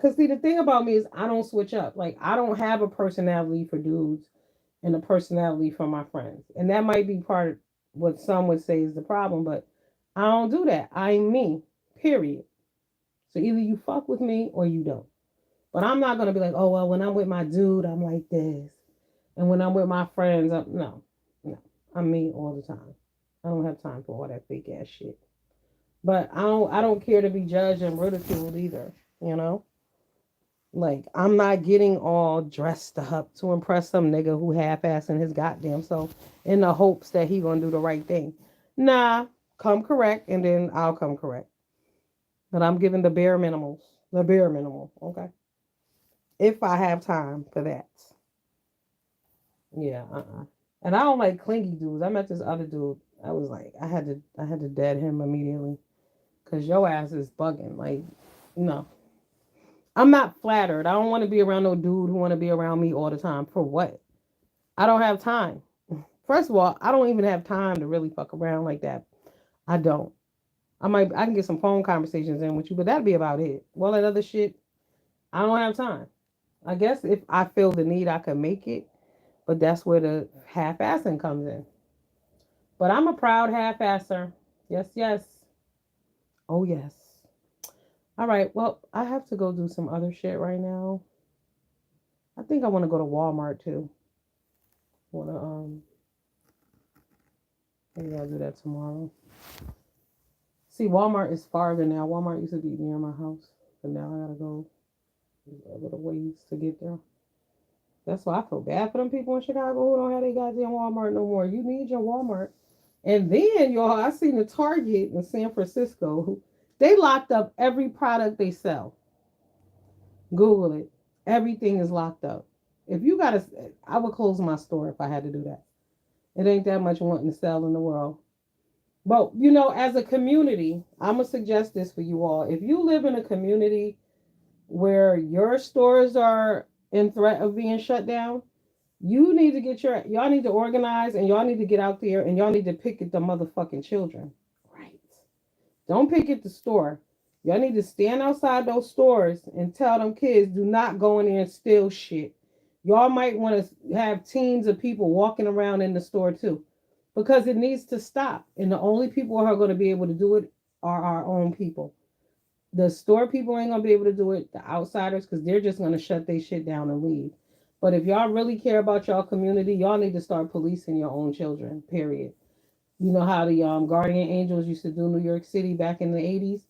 Cause see, the thing about me is I don't switch up. Like, I don't have a personality for dudes and a personality for my friends, and that might be part of what some would say is the problem. But I don't do that. I'm me. Period. So either you fuck with me or you don't. But I'm not gonna be like, oh well, when I'm with my dude, I'm like this, and when I'm with my friends, no, no, I'm me all the time. I don't have time for all that fake ass shit. But I don't care to be judged and ridiculed either. You know, like I'm not getting all dressed up to impress some nigga who half-assing his goddamn self in the hopes that he gonna do the right thing. Nah, come correct, and then I'll come correct. But I'm giving the bare minimals, the bare minimal. Okay, if I have time for that. Yeah, And I don't like clingy dudes. I met this other dude. I was like, I had to dead him immediately because your ass is bugging. Like, no, I'm not flattered. I don't want to be around no dude who want to be around me all the time. For what? I don't have time. First of all, I don't even have time to really fuck around like that. I don't. I can get some phone conversations in with you, but that'd be about it. Well, that other shit, I don't have time. I guess if I feel the need, I can make it. But that's where the half-assing comes in. But I'm a proud half-asser. Yes, yes. Oh, yes. All right. Well, I have to go do some other shit right now. I think I want to go to Walmart too. Want to maybe I'll do that tomorrow. See, Walmart is farther now. Walmart used to be near my house, but now I gotta go a little ways to get there. That's why I feel bad for them people in Chicago who don't have their goddamn Walmart no more. You need your Walmart. And then, y'all, I seen the Target in San Francisco. They locked up every product they sell. Google it. Everything is locked up. If you got to, I would close my store if I had to do that. It ain't that much wanting to sell in the world. But, as a community, I'm going to suggest this for you all. If you live in a community where your stores are in threat of being shut down, you need to y'all need to organize and y'all need to get out there and y'all need to picket the motherfucking children. Right. Don't picket the store. Y'all need to stand outside those stores and tell them kids do not go in there and steal shit. Y'all might want to have teams of people walking around in the store too, because it needs to stop. And the only people who are going to be able to do it are our own people. The store people ain't gonna be able to do it. The outsiders, because they're just gonna shut their shit down and leave. But if y'all really care about y'all community, y'all need to start policing your own children. Period. You know how the guardian angels used to do New York City back in the 80s?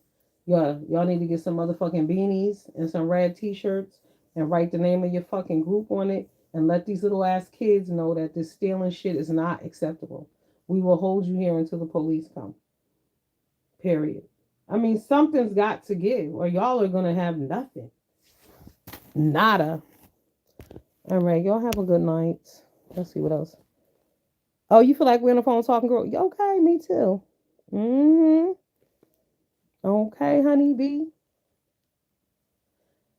Yeah, y'all need to get some motherfucking beanies and some red t-shirts and write the name of your fucking group on it and let these little ass kids know that this stealing shit is not acceptable. We will hold you here until the police come. Period. I mean, something's got to give, or y'all are gonna have nothing. Nada. All right, y'all have a good night. Let's see what else. Oh, you feel like we're on the phone talking, girl? Okay, me too. Mm-hmm. Okay, honeybee.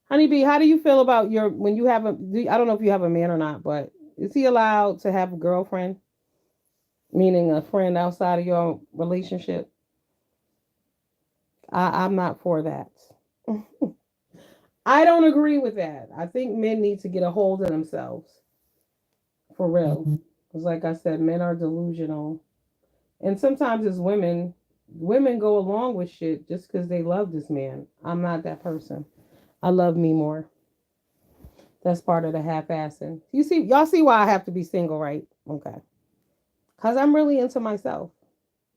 Honeybee, how do you feel about your when you have a? I don't know if you have a man or not, but is he allowed to have a girlfriend, meaning a friend outside of your relationship? I'm not for that. I don't agree with that. I think men need to get a hold of themselves for real. Because, like I said, men are delusional, and sometimes as women, women go along with shit just because they love this man. I'm not that person. I love me more. That's part of the half-assing. You see, y'all see why I have to be single, right? Okay. Because I'm really into myself.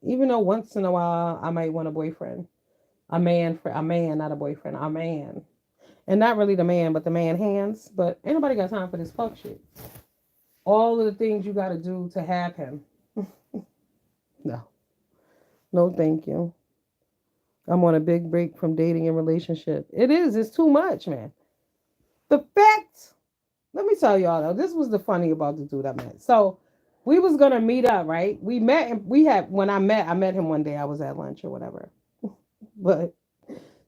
Even though once in a while I might want a boyfriend. A man, not a boyfriend. A man. And not really the man, but the man hands. But ain't nobody got time for this fuck shit. All of the things you got to do to have him. No. No, thank you. I'm on a big break from dating and relationship. It is. It's too much, man. The fact, let me tell y'all though, this was the funny about the dude I met. So we was gonna meet up, right? We met and we had when I met him one day. I was at lunch or whatever. But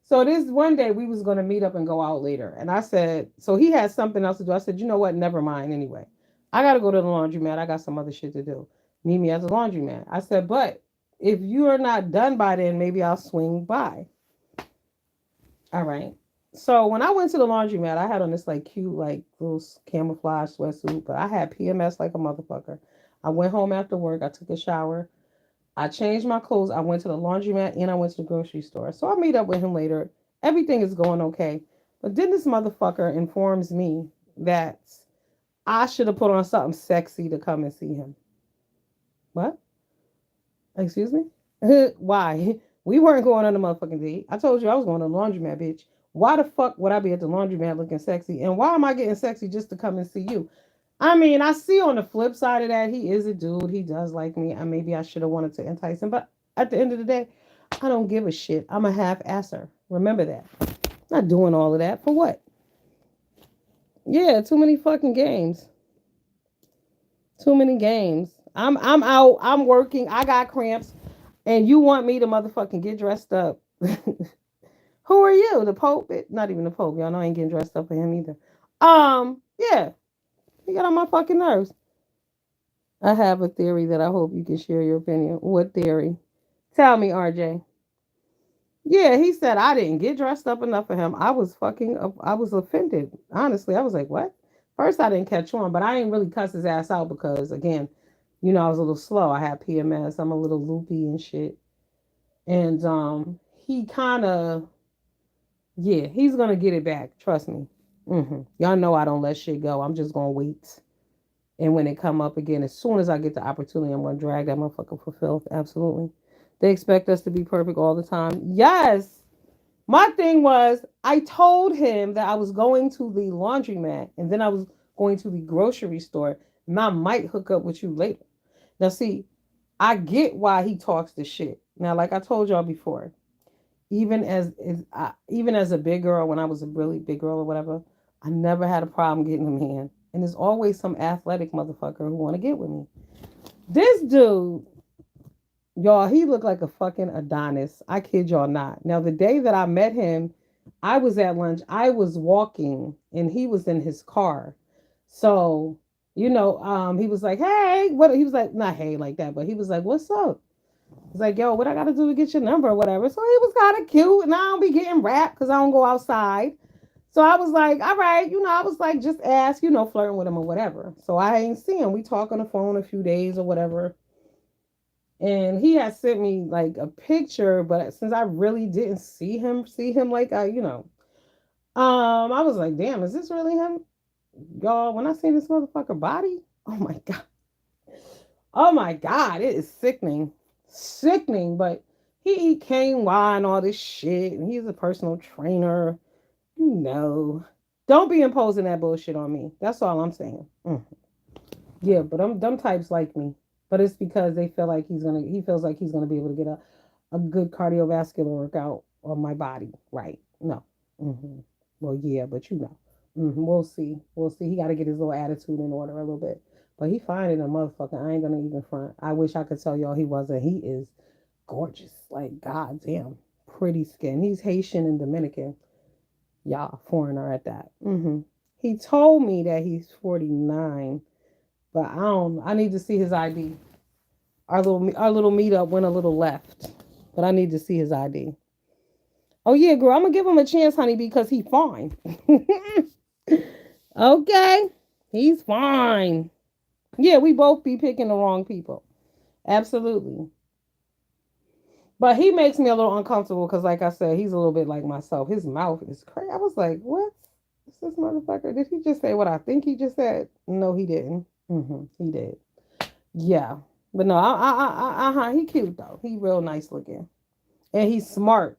so this one day we was gonna meet up and go out later. And I said, so he had something else to do. I said, you know what? Never mind anyway. I gotta go to the laundromat. I got some other shit to do. Meet me at the laundromat. I said, but if you are not done by then, maybe I'll swing by. All right. So when I went to the laundromat, I had on this like cute, like little camouflage sweatsuit, but I had PMS like a motherfucker. I went home after work. I took a shower. I changed my clothes. I went to the laundromat and I went to the grocery store. So I meet up with him later. Everything is going okay. But then this motherfucker informs me that I should have put on something sexy to come and see him. What? Excuse me? Why? We weren't going on a motherfucking date. I told you I was going to the laundromat, bitch. Why the fuck would I be at the laundromat looking sexy? And why am I getting sexy just to come and see you? I mean, I see on the flip side of that, he is a dude. He does like me. And maybe I should have wanted to entice him. But at the end of the day, I don't give a shit. I'm a half asser. Remember that. Not doing all of that. For what? Yeah, too many fucking games. Too many games. I'm out. I'm working. I got cramps. And you want me to motherfucking get dressed up. Who are you? The Pope? Not even the Pope. Y'all know I ain't getting dressed up for him either. Yeah. You got on my fucking nerves. I have a theory that I hope you can share your opinion. What theory? Tell me, RJ. Yeah, he said I didn't get dressed up enough for him. I was offended. Honestly, I was like, what? First, I didn't catch on, but I didn't really cuss his ass out because, again, I was a little slow. I had PMS. I'm a little loopy and shit. And he kind of, yeah, he's gonna get it back. Trust me. Y'all know I don't let shit go. I'm just gonna wait. And when it come up again, as soon as I get the opportunity, I'm gonna drag that motherfucker for filth. Absolutely. They expect us to be perfect all the time. Yes. My thing was, I told him that I was going to the laundromat and then I was going to the grocery store and I might hook up with you later. Now, see, I get why he talks this shit. Now, like I told y'all before, even as a big girl, when I was a really big girl or whatever, I never had a problem getting a man. And there's always some athletic motherfucker who want to get with me. This dude, y'all, he looked like a fucking Adonis. I kid y'all not. Now, the day that I met him, I was at lunch. I was walking and he was in his car. So, he was like, hey, what? He was like, not hey like that, but he was like, what's up? He's like, yo, what I got to do to get your number or whatever. So he was kind of cute and I don't be getting rap because I don't go outside. So I was like, all right, I was like, just ask, flirting with him or whatever. So I ain't see him. We talk on the phone a few days or whatever. And he had sent me like a picture, but since I really didn't see him like I was like, damn, is this really him? Y'all, when I seen this motherfucker body, oh my god, it is sickening. Sickening. But he eat cane wine, all this shit, and he's a personal trainer. Don't be imposing that bullshit on me. That's all I'm saying. Yeah, but them types like me. But it's because he feels like he's gonna be able to get a good cardiovascular workout on my body. Right. No. hmm Well, yeah, but We'll see. We'll see. He got to get his little attitude in order a little bit. But he fine in a motherfucker. I ain't gonna even front. I wish I could tell y'all he wasn't. He is gorgeous. Like goddamn, pretty skin. He's Haitian and Dominican. Y'all, foreigner at that. He told me that he's 49, but I don't. I need to see his ID. Our little meetup went a little left, but I need to see his ID. Oh yeah, girl, I'm gonna give him a chance, honey, because he fine. Okay, he's fine. Yeah, we both be picking the wrong people. Absolutely. But he makes me a little uncomfortable because, like I said, he's a little bit like myself. His mouth is crazy. I was like, what? Is this motherfucker? Did he just say what I think he just said? No, he didn't. He did. Yeah. But no, he cute though. He real nice looking. And he's smart.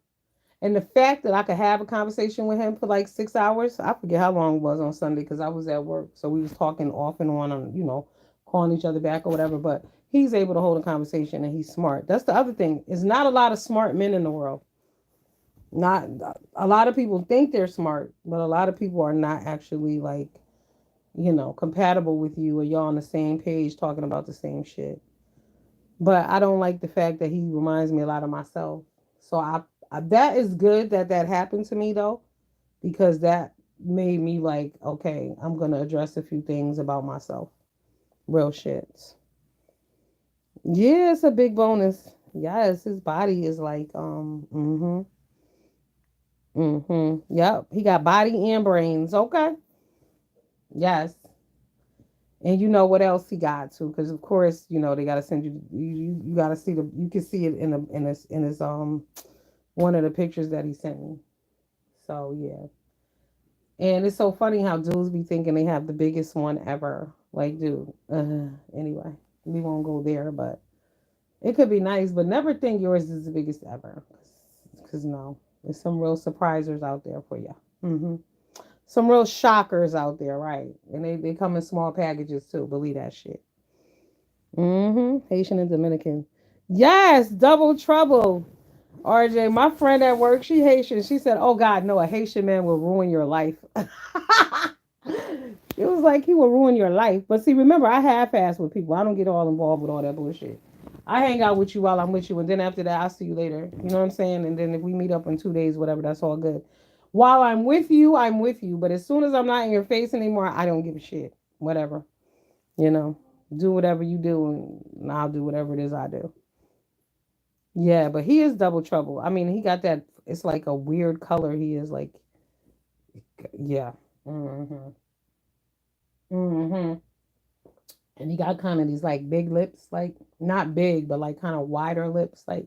And the fact that I could have a conversation with him for like 6 hours, I forget how long it was on Sunday because I was at work. So we was talking off and on, calling each other back or whatever. But he's able to hold a conversation and he's smart. That's the other thing. There's not a lot of smart men in the world. Not a lot of people think they're smart, but a lot of people are not actually like, compatible with you or y'all on the same page talking about the same shit. But I don't like the fact that he reminds me a lot of myself. So that is good that that happened to me though, because that made me like, okay, I'm gonna address a few things about myself. Real shits. Yeah, it's a big bonus. Yes, his body is like, yep. He got body and brains. Okay. Yes. And you know what else he got too, because of course, they gotta send you gotta see you can see it in his one of the pictures that he sent me. So yeah. And it's so funny how dudes be thinking they have the biggest one ever. Like, dude. Anyway, we won't go there, but it could be nice, but never think yours is the biggest ever. Because no, there's some real surprisers out there for you. Some real shockers out there, right? And they come in small packages too. Believe that shit. Haitian and Dominican. Yes, double trouble. RJ, my friend at work, she Haitian. She said, "Oh God, no, a Haitian man will ruin your life." It was like he will ruin your life. But see, remember, I half-ass with people. I don't get all involved with all that bullshit. I hang out with you while I'm with you, and then after that, I'll see you later. You know what I'm saying? And then if we meet up in 2 days, whatever, that's all good. While I'm with you, I'm with you. But as soon as I'm not in your face anymore, I don't give a shit. Whatever. You know, do whatever you do, and I'll do whatever it is I do. Yeah, but he is double trouble. I mean, he got that. It's like a weird color. He is like, yeah. hmm hmm And he got kind of these like big lips, like not big, but like kind of wider lips. Like,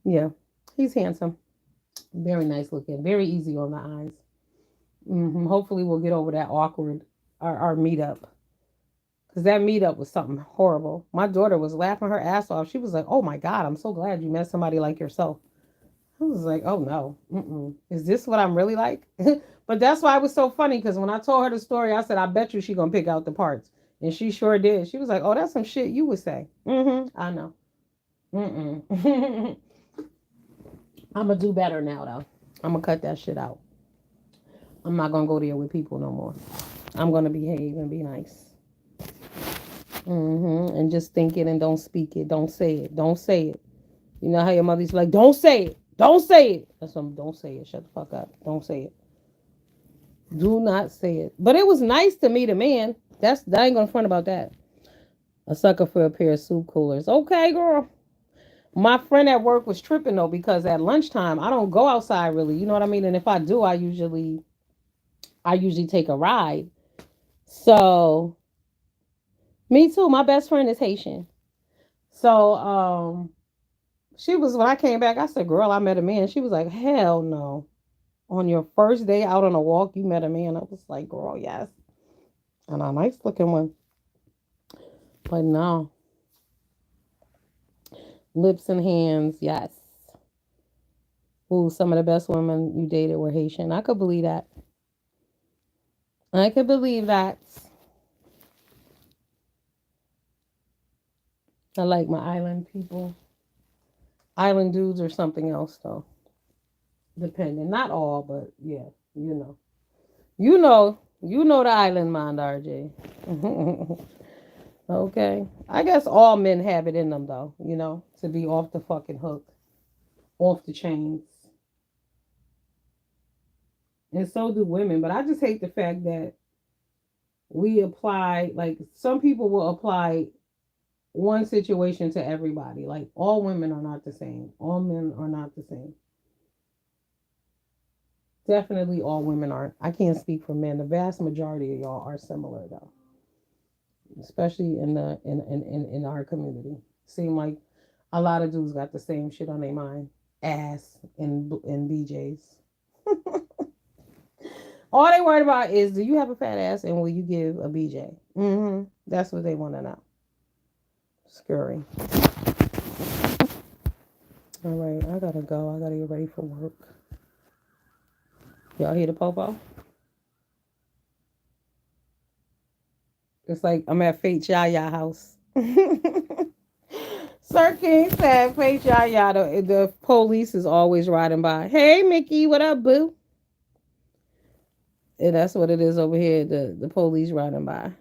yeah, he's handsome, very nice looking, very easy on the eyes. Hopefully, we'll get over that awkward our meetup because that meetup was something horrible. My daughter was laughing her ass off. She was like, "Oh my god, I'm so glad you met somebody like yourself." I was like, "Oh no, is this what I'm really like?" But that's why it was so funny because when I told her the story, I said, "I bet you she gonna pick out the parts," and she sure did. She was like, "Oh, that's some shit you would say." I know. I'm gonna do better now though. I'm gonna cut that shit out. I'm not gonna go there with people no more. I'm gonna behave and be nice. And just think it and don't speak it. Don't say it. Don't say it. You know how your mother's like, don't say it. Don't say it. That's what don't say it. Shut the fuck up. Don't say it. Do not say it. But it was nice to meet a man. That ain't gonna front about that. A sucker for a pair of soup coolers. Okay, girl. My friend at work was tripping though because at lunchtime I don't go outside really. You know what I mean? And if I do, I usually take a ride. So me too. My best friend is Haitian. So she was when I came back, I said, "Girl, I met a man." She was like, "Hell no." On your first day out on a walk, you met a man. I was like, "Girl, yes." And a nice looking one. But no. Lips and hands, yes. Ooh, some of the best women you dated were Haitian. I could believe that. I could believe that. I like my island people. Island dudes or something else though. Depending. Not all, but yeah, you know. You know the island mind, RJ. Okay. I guess all men have it in them though, to be off the fucking hook, off the chains. And so do women. But I just hate the fact that we apply, like, some people will apply one situation to everybody. Like, all women are not the same, all men are not the same. Definitely all women aren't. I can't speak for men. The vast majority of y'all are similar though, especially in our community. Seem like a lot of dudes got the same shit on their mind. Ass and BJs. All they worried about is, do you have a fat ass and will you give a BJ? That's what they want to know. Scary. All right, I gotta go. I gotta get ready for work. Y'all hear the popo? It's like I'm at Fate Yaya house. Sir King said Fate Yaya. The police is always riding by. Hey Mickey, what up, boo? And that's what it is over here. The police riding by.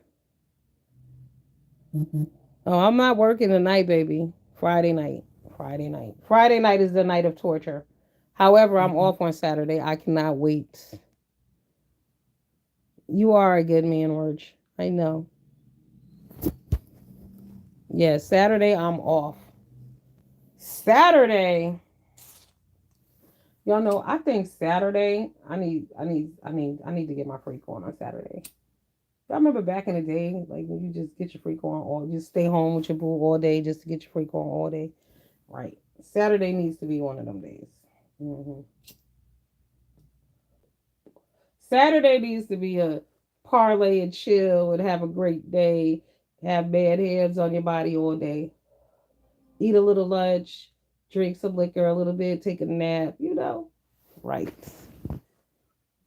Oh, I'm not working tonight, baby. Friday night. Friday night. Friday night is the night of torture. However, I'm off on Saturday. I cannot wait. You are a good man, Orge. I know. Yeah, Saturday I'm off. Saturday, y'all know. I think Saturday. I need to get my freak on Saturday. I remember back in the day, like when you just get your freak on, or just stay home with your boo all day just to get your freak on all day. Right. Saturday needs to be one of them days. hmm Saturday needs to be a parlay and chill and have a great day. Have bad hands on your body all day. Eat a little lunch, drink some liquor a little bit, take a nap. Right.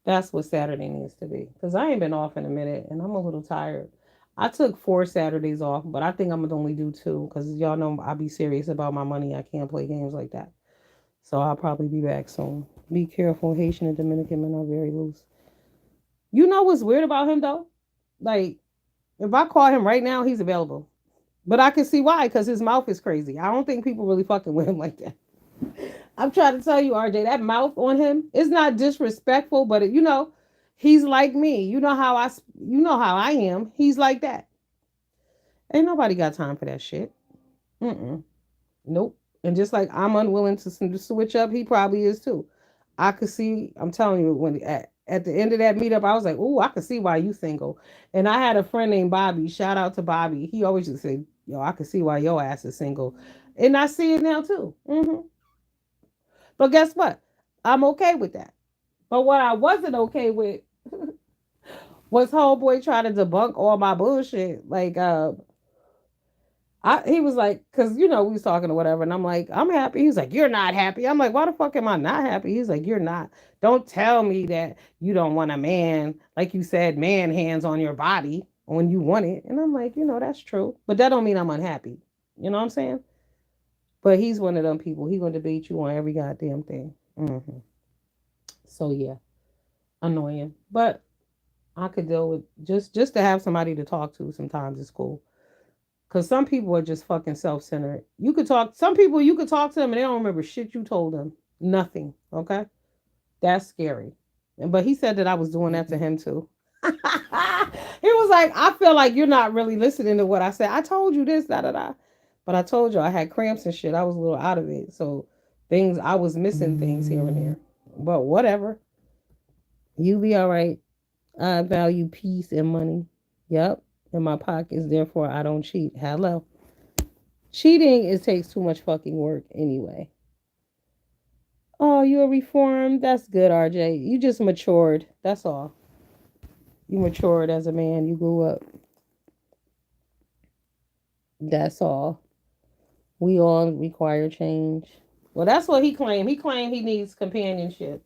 That's what Saturday needs to be. Because I ain't been off in a minute and I'm a little tired. I took 4 Saturdays off, but I think I'm gonna only do two because y'all know I be serious about my money. I can't play games like that. So I'll probably be back soon. Be careful. Haitian and Dominican men are very loose. You know what's weird about him though? Like, if I call him right now, he's available. But I can see why, because his mouth is crazy. I don't think people really fucking with him like that. I'm trying to tell you, RJ, that mouth on him is not disrespectful, but he's like me. You know how I am. He's like that. Ain't nobody got time for that shit. Mm-mm. Nope. And just like I'm unwilling to switch up, he probably is too. I could see. I'm telling you, when at the end of that meetup, I was like, "Ooh, I could see why you single." And I had a friend named Bobby. Shout out to Bobby. He always just say, "Yo, I could see why your ass is single," and I see it now too. But guess what? I'm okay with that. But what I wasn't okay with was homeboy trying to debunk all my bullshit. Like, he was like, because we was talking or whatever, and I'm like, I'm happy. He's like, you're not happy. I'm like, why the fuck am I not happy? He's like, you're not. Don't tell me that you don't want a man, like you said, man hands on your body when you want it. And I'm like, that's true, but that don't mean I'm unhappy. You know what I'm saying? But he's one of them people. He gonna debate you on every goddamn thing. So yeah, annoying, but I could deal with just to have somebody to talk to. Sometimes it's cool. Because some people are just fucking self centered. Some people you could talk to them and they don't remember shit you told them. Nothing. Okay? That's scary. But he said that I was doing that to him too. He was like, I feel like you're not really listening to what I said. I told you this, da da da. But I told you I had cramps and shit. I was a little out of it. So I was missing things here and there. But whatever. You be all right. I value peace and money. Yep. In my pockets. Therefore, I don't cheat. Hello. Cheating it takes too much fucking work anyway. Oh, you're reformed. That's good, RJ. You just matured. That's all. You matured as a man. You grew up. That's all. We all require change. Well, that's what he claimed. He claimed he needs companionship.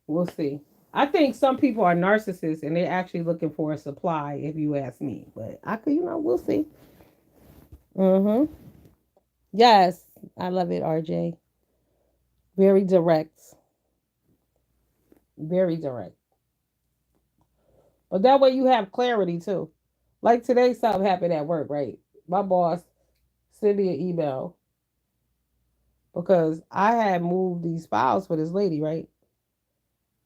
We'll see. I think some people are narcissists and they're actually looking for a supply, if you ask me. But I could, we'll see. Mm-hmm. Yes, I love it, RJ. Very direct. Very direct. But that way you have clarity too. Like today, something happened at work, right? My boss sent me an email because I had moved these files for this lady, right?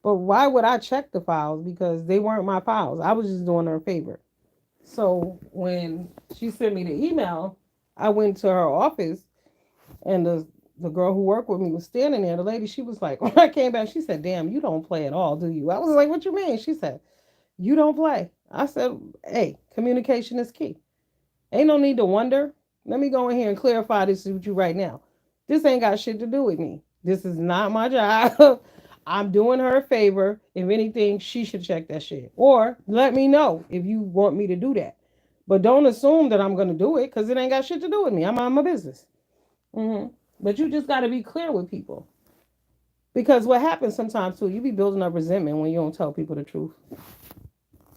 But why would I check the files? Because they weren't my files. I was just doing her a favor. So when she sent me the email, I went to her office and the girl who worked with me was standing there. The lady, she was like, when I came back, she said, "Damn, you don't play at all, do you?" I was like, "What you mean?" She said, "You don't play." I said, "Hey, communication is key. Ain't no need to wonder. Let me go in here and clarify this with you right now. This ain't got shit to do with me. This is not my job." I'm doing her a favor. If anything, she should check that shit. Or let me know if you want me to do that. But don't assume that I'm going to do it because it ain't got shit to do with me. I'm on my business. But you just got to be clear with people. Because what happens sometimes too, you be building up resentment when you don't tell people the truth.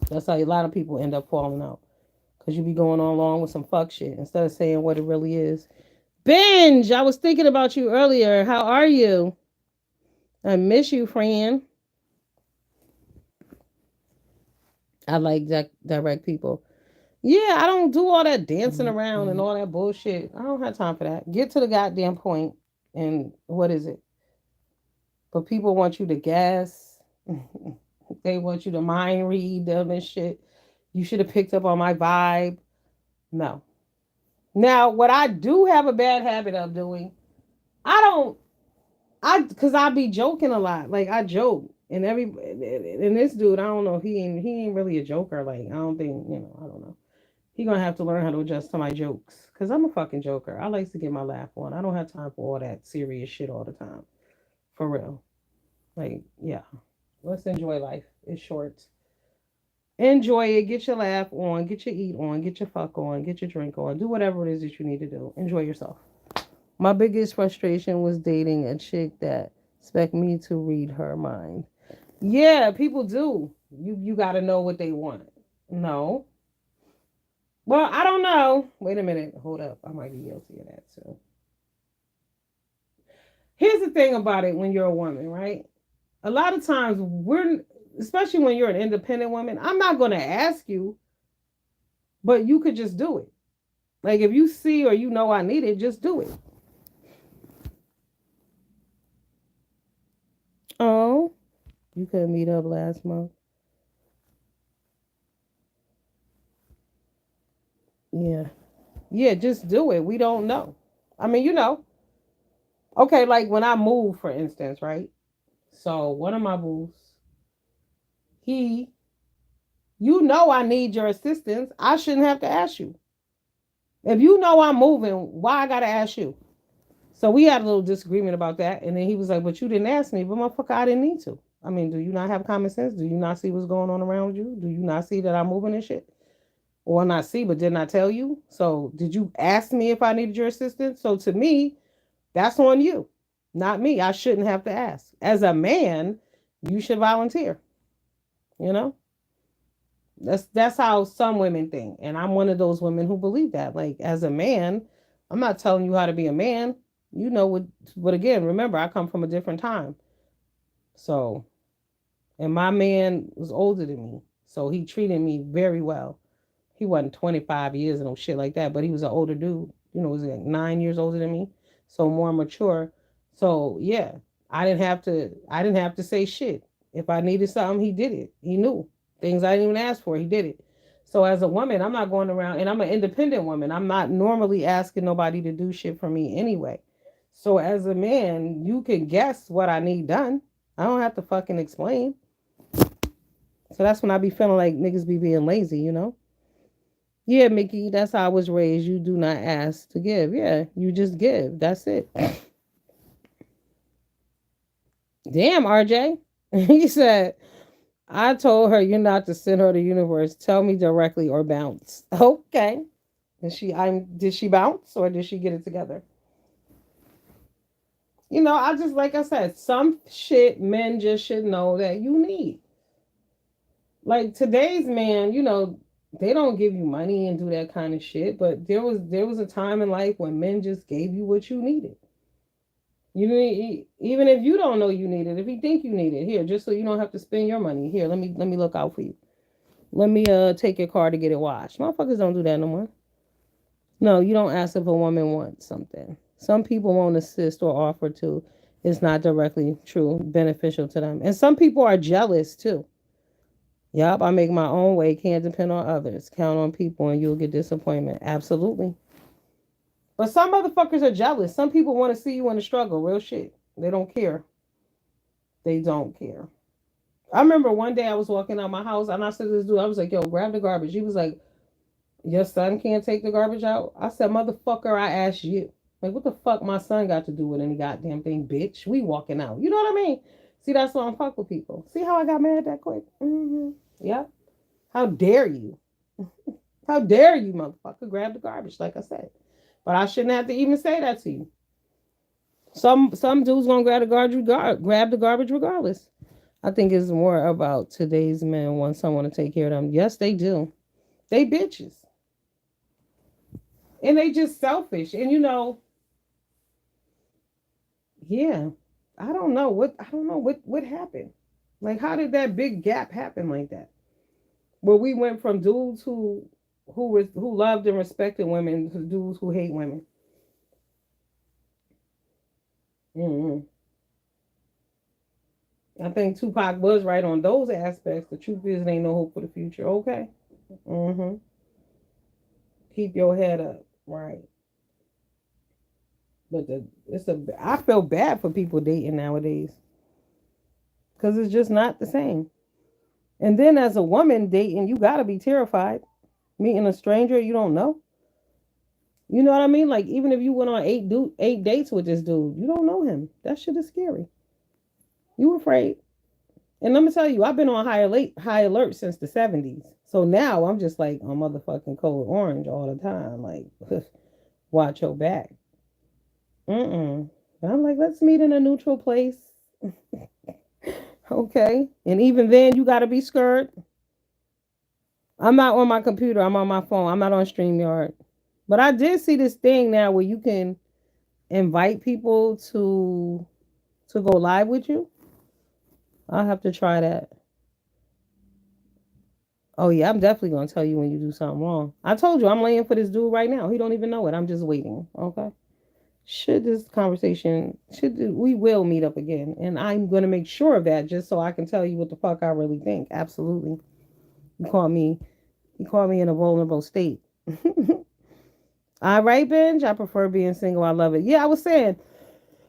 That's how a lot of people end up falling out. Because you be going on along with some fuck shit instead of saying what it really is. Binge, I was thinking about you earlier. How are you? I miss you, friend. I like direct people. Yeah, I don't do all that dancing around and all that bullshit. I don't have time for that. Get to the goddamn point. And what is it? But people want you to guess. They want you to mind read them and shit. You should have picked up on my vibe. No. Now, what I do have a bad habit of doing, I don't, cause I be joking a lot. Like I joke, and this dude, I don't know, he ain't really a joker. Like I don't think, I don't know. He gonna have to learn how to adjust to my jokes, cause I'm a fucking joker. I like to get my laugh on. I don't have time for all that serious shit all the time, for real. Like, yeah, let's enjoy life. It's short. Enjoy it. Get your laugh on. Get your eat on. Get your fuck on. Get your drink on. Do whatever it is that you need to do. Enjoy yourself. My biggest frustration was dating a chick that expect me to read her mind. Yeah, people do. You got to know what they want. No. Well, I don't know. Wait a minute. Hold up. I might be guilty of that too. Here's the thing about it when you're a woman, right? A lot of times especially when you're an independent woman, I'm not going to ask you, but you could just do it. Like if you see or I need it, just do it. Oh, you couldn't meet up last month. Yeah. Yeah, just do it. We don't know. I mean, okay, like when I moved, for instance, right? So one of my booths, he, I need your assistance. I shouldn't have to ask you. If you know I'm moving, why I gotta ask you? So we had a little disagreement about that, and then he was like, "But you didn't ask me." But motherfucker, I didn't need to. I mean, do you not have common sense? Do you not see what's going on around you? Do you not see that I'm moving and shit? Or not see, but did not tell you? So did you ask me if I needed your assistance? So to me, that's on you, not me. I shouldn't have to ask. As a man, you should volunteer. You know, that's how some women think, and I'm one of those women who believe that. Like as a man, I'm not telling you how to be a man. You know what? But again, remember, I come from a different time. So, and my man was older than me, so he treated me very well. He wasn't 25 years and no shit like that, but he was an older dude. Was like 9 years older than me, so more mature. So yeah, I didn't have to say shit. If I needed something, he did it. He knew things I didn't even ask for. He did it. So as a woman, I'm not going around, and I'm an independent woman. I'm not normally asking nobody to do shit for me anyway. So as a man, you can guess what I need done. I don't have to fucking explain. So that's when I be feeling like niggas be being lazy. Yeah, Mickey, that's how I was raised. You do not ask to give. Yeah, you just give. That's it. Damn, RJ. He said, I told her you're not the center of the universe. Tell me directly or bounce. Okay. Did she bounce or did she get it together? I just like I said, some shit men just should know that you need. Like today's man, they don't give you money and do that kind of shit, but there was a time in life when men just gave you what you needed. Even if you don't know you need it, if you think you need it, here, just so you don't have to spend your money. Here, let me look out for you. Let me take your car to get it washed. Motherfuckers don't do that no more. No, you don't ask if a woman wants something. Some people won't assist or offer to. It's not directly true, beneficial to them. And some people are jealous too. Yup, I make my own way, can't depend on others. Count on people and you'll get disappointment. Absolutely. But some motherfuckers are jealous. Some people want to see you in the struggle. Real shit. They don't care. They don't care. I remember one day I was walking out my house and I said to this dude, I was like, yo, grab the garbage. He was like, your son can't take the garbage out? I said, motherfucker, I asked you. Like, what the fuck my son got to do with any goddamn thing, bitch? We walking out. You know what I mean? See, that's why I'm fuck with people. See how I got mad that quick? Mm-hmm. Yeah. How dare you? How dare you, motherfucker, grab the garbage, like I said. But I shouldn't have to even say that to you. Some dudes gonna grab the garbage regardless. I think it's more about today's men want someone to take care of them. Yes, they do. They bitches. And they just selfish. And yeah. I don't know what happened. Like how did that big gap happen like that? Where we went from dudes who loved and respected women to dudes who hate women. Mm-hmm. I think Tupac was right on those aspects. The truth is, there ain't no hope for the future. Okay. Mm-hmm. Keep your head up. Right. But I feel bad for people dating nowadays because it's just not the same. And then as a woman dating, you gotta be terrified meeting a stranger you don't know. You know what I mean? Like even if you went on eight dates with this dude, you don't know him. That shit is scary. You afraid? And let me tell you, I've been on high alert since the '70s. So now I'm just like on motherfucking code orange all the time. Like, watch your back. Mm-mm. I'm like, let's meet in a neutral place. Okay. And even then, you got to be scared. I'm not on my computer. I'm on my phone. I'm not on StreamYard. But I did see this thing now where you can invite people to go live with you. I'll have to try that. Oh yeah, I'm definitely gonna tell you when you do something wrong. I told you I'm laying for this dude right now. He don't even know it. I'm just waiting. Okay. Should we will meet up again, and I'm gonna make sure of that just so I can tell you what the fuck I really think. Absolutely. You call me you call me in a vulnerable state. All right, Benj. I prefer being single. I love it. Yeah, I was saying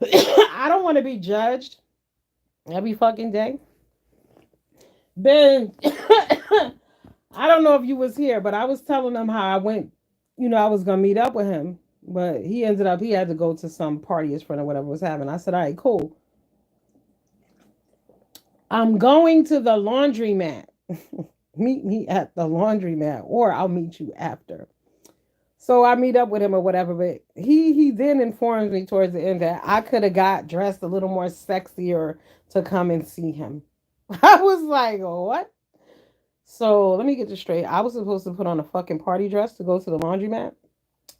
I don't want to be judged every fucking day. Ben, I don't know if you was here, but I was telling them how I went. I was gonna meet up with him, but he had to go to some party his friend or whatever was having. I said, all right, cool. I'm going to the laundromat. Meet me at the laundromat, or I'll meet you after. So I meet up with him or whatever, but he then informs me towards the end that I could have got dressed a little more sexier to come and see him. I was like, what? So let me get this straight. I was supposed to put on a fucking party dress to go to the laundromat.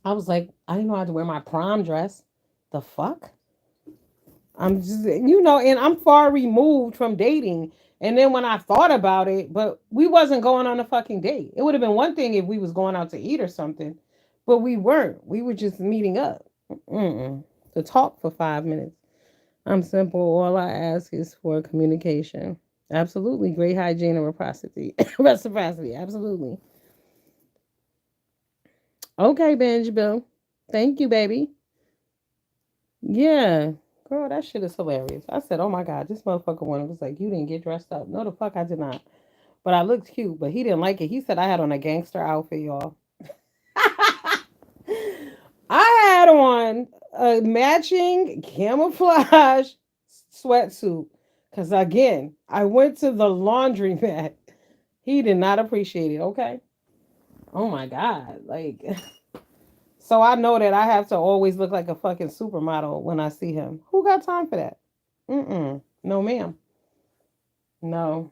I was like, I didn't know I had to wear my prom dress. The fuck? I'm just, and I'm far removed from dating. And then when I thought about it, but we wasn't going on a fucking date. It would have been one thing if we was going out to eat or something, but we weren't. We were just meeting up to talk for 5 minutes. I'm simple. All I ask is for communication. Absolutely. Great hygiene and reciprocity. Reciprocity. Absolutely. Okay, Benj Bill. Thank you, baby. Yeah. Girl, that shit is hilarious. I said, oh my God, this motherfucker one was like, you didn't get dressed up. No, the fuck I did not. But I looked cute, but he didn't like it. He said I had on a gangster outfit, y'all. I had on a matching camouflage sweatsuit because, again, I went to the laundromat. He did not appreciate it. Okay. Oh my God. Like, so I know that I have to always look like a fucking supermodel when I see him. Who got time for that? Mm-mm. No, ma'am. No.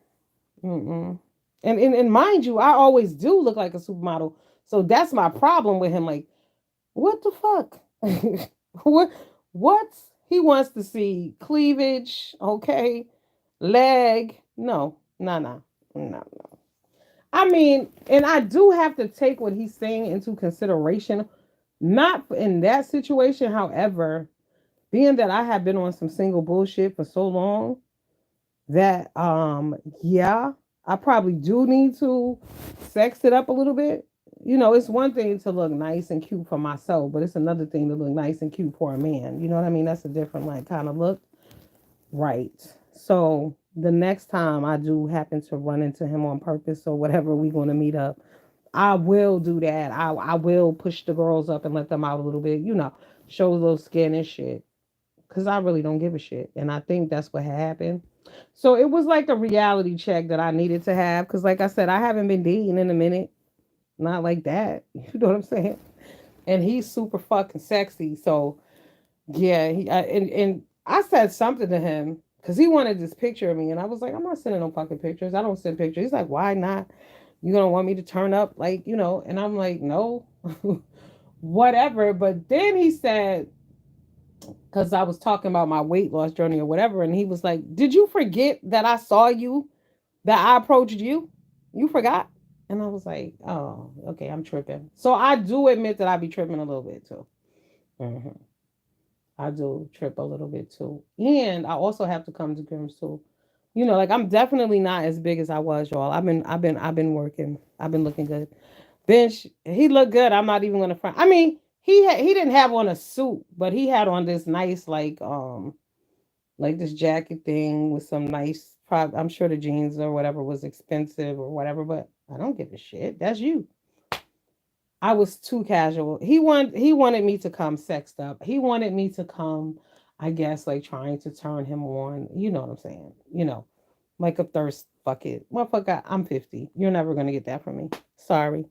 Mm-mm. And mind you, I always do look like a supermodel. So that's my problem with him. Like, what the fuck? what? What? He wants to see cleavage, okay? Leg. No, no, no, no. I mean, and I do have to take what he's saying into consideration. Not in that situation, however, being that I have been on some single bullshit for so long, that yeah, I probably do need to sex it up a little bit. You know, it's one thing to look nice and cute for myself, but it's another thing to look nice and cute for a man. You know what I mean? That's a different like kind of look. Right. So the next time I do happen to run into him on purpose or whatever, we going to meet up, I will do that. I will push the girls up and let them out a little bit, you know, show a little skin and shit. Cause I really don't give a shit. And I think that's what happened. So it was like a reality check that I needed to have. Cause like I said, I haven't been dating in a minute. Not like that. You know what I'm saying? And he's super fucking sexy. So yeah, and I said something to him because he wanted this picture of me, and I was like, I'm not sending no fucking pictures. I don't send pictures. He's like, why not? You gonna want me to turn up, like, you know? And I'm like, no, whatever. But then he said, because I was talking about my weight loss journey or whatever, and he was like, did you forget that I saw you, that I approached you? You forgot? And I was like, oh, okay, I'm tripping. So I do admit that I be tripping a little bit too. Hmm. I do trip a little bit too. And I also have to come to grips too. You know, like I'm definitely not as big as I was, y'all. I've been working. I've been looking good. Bench, he looked good. I'm not even gonna front. I mean, he didn't have on a suit, but he had on this nice like this jacket thing with some nice I'm sure the jeans or whatever was expensive or whatever, but I don't give a shit. That's you. I was too casual. He wanted me to come sexed up. He wanted me to come, I guess, like trying to turn him on. You know what I'm saying? You know, like a thirst bucket. Motherfucker, I'm 50. You're never gonna get that from me. Sorry.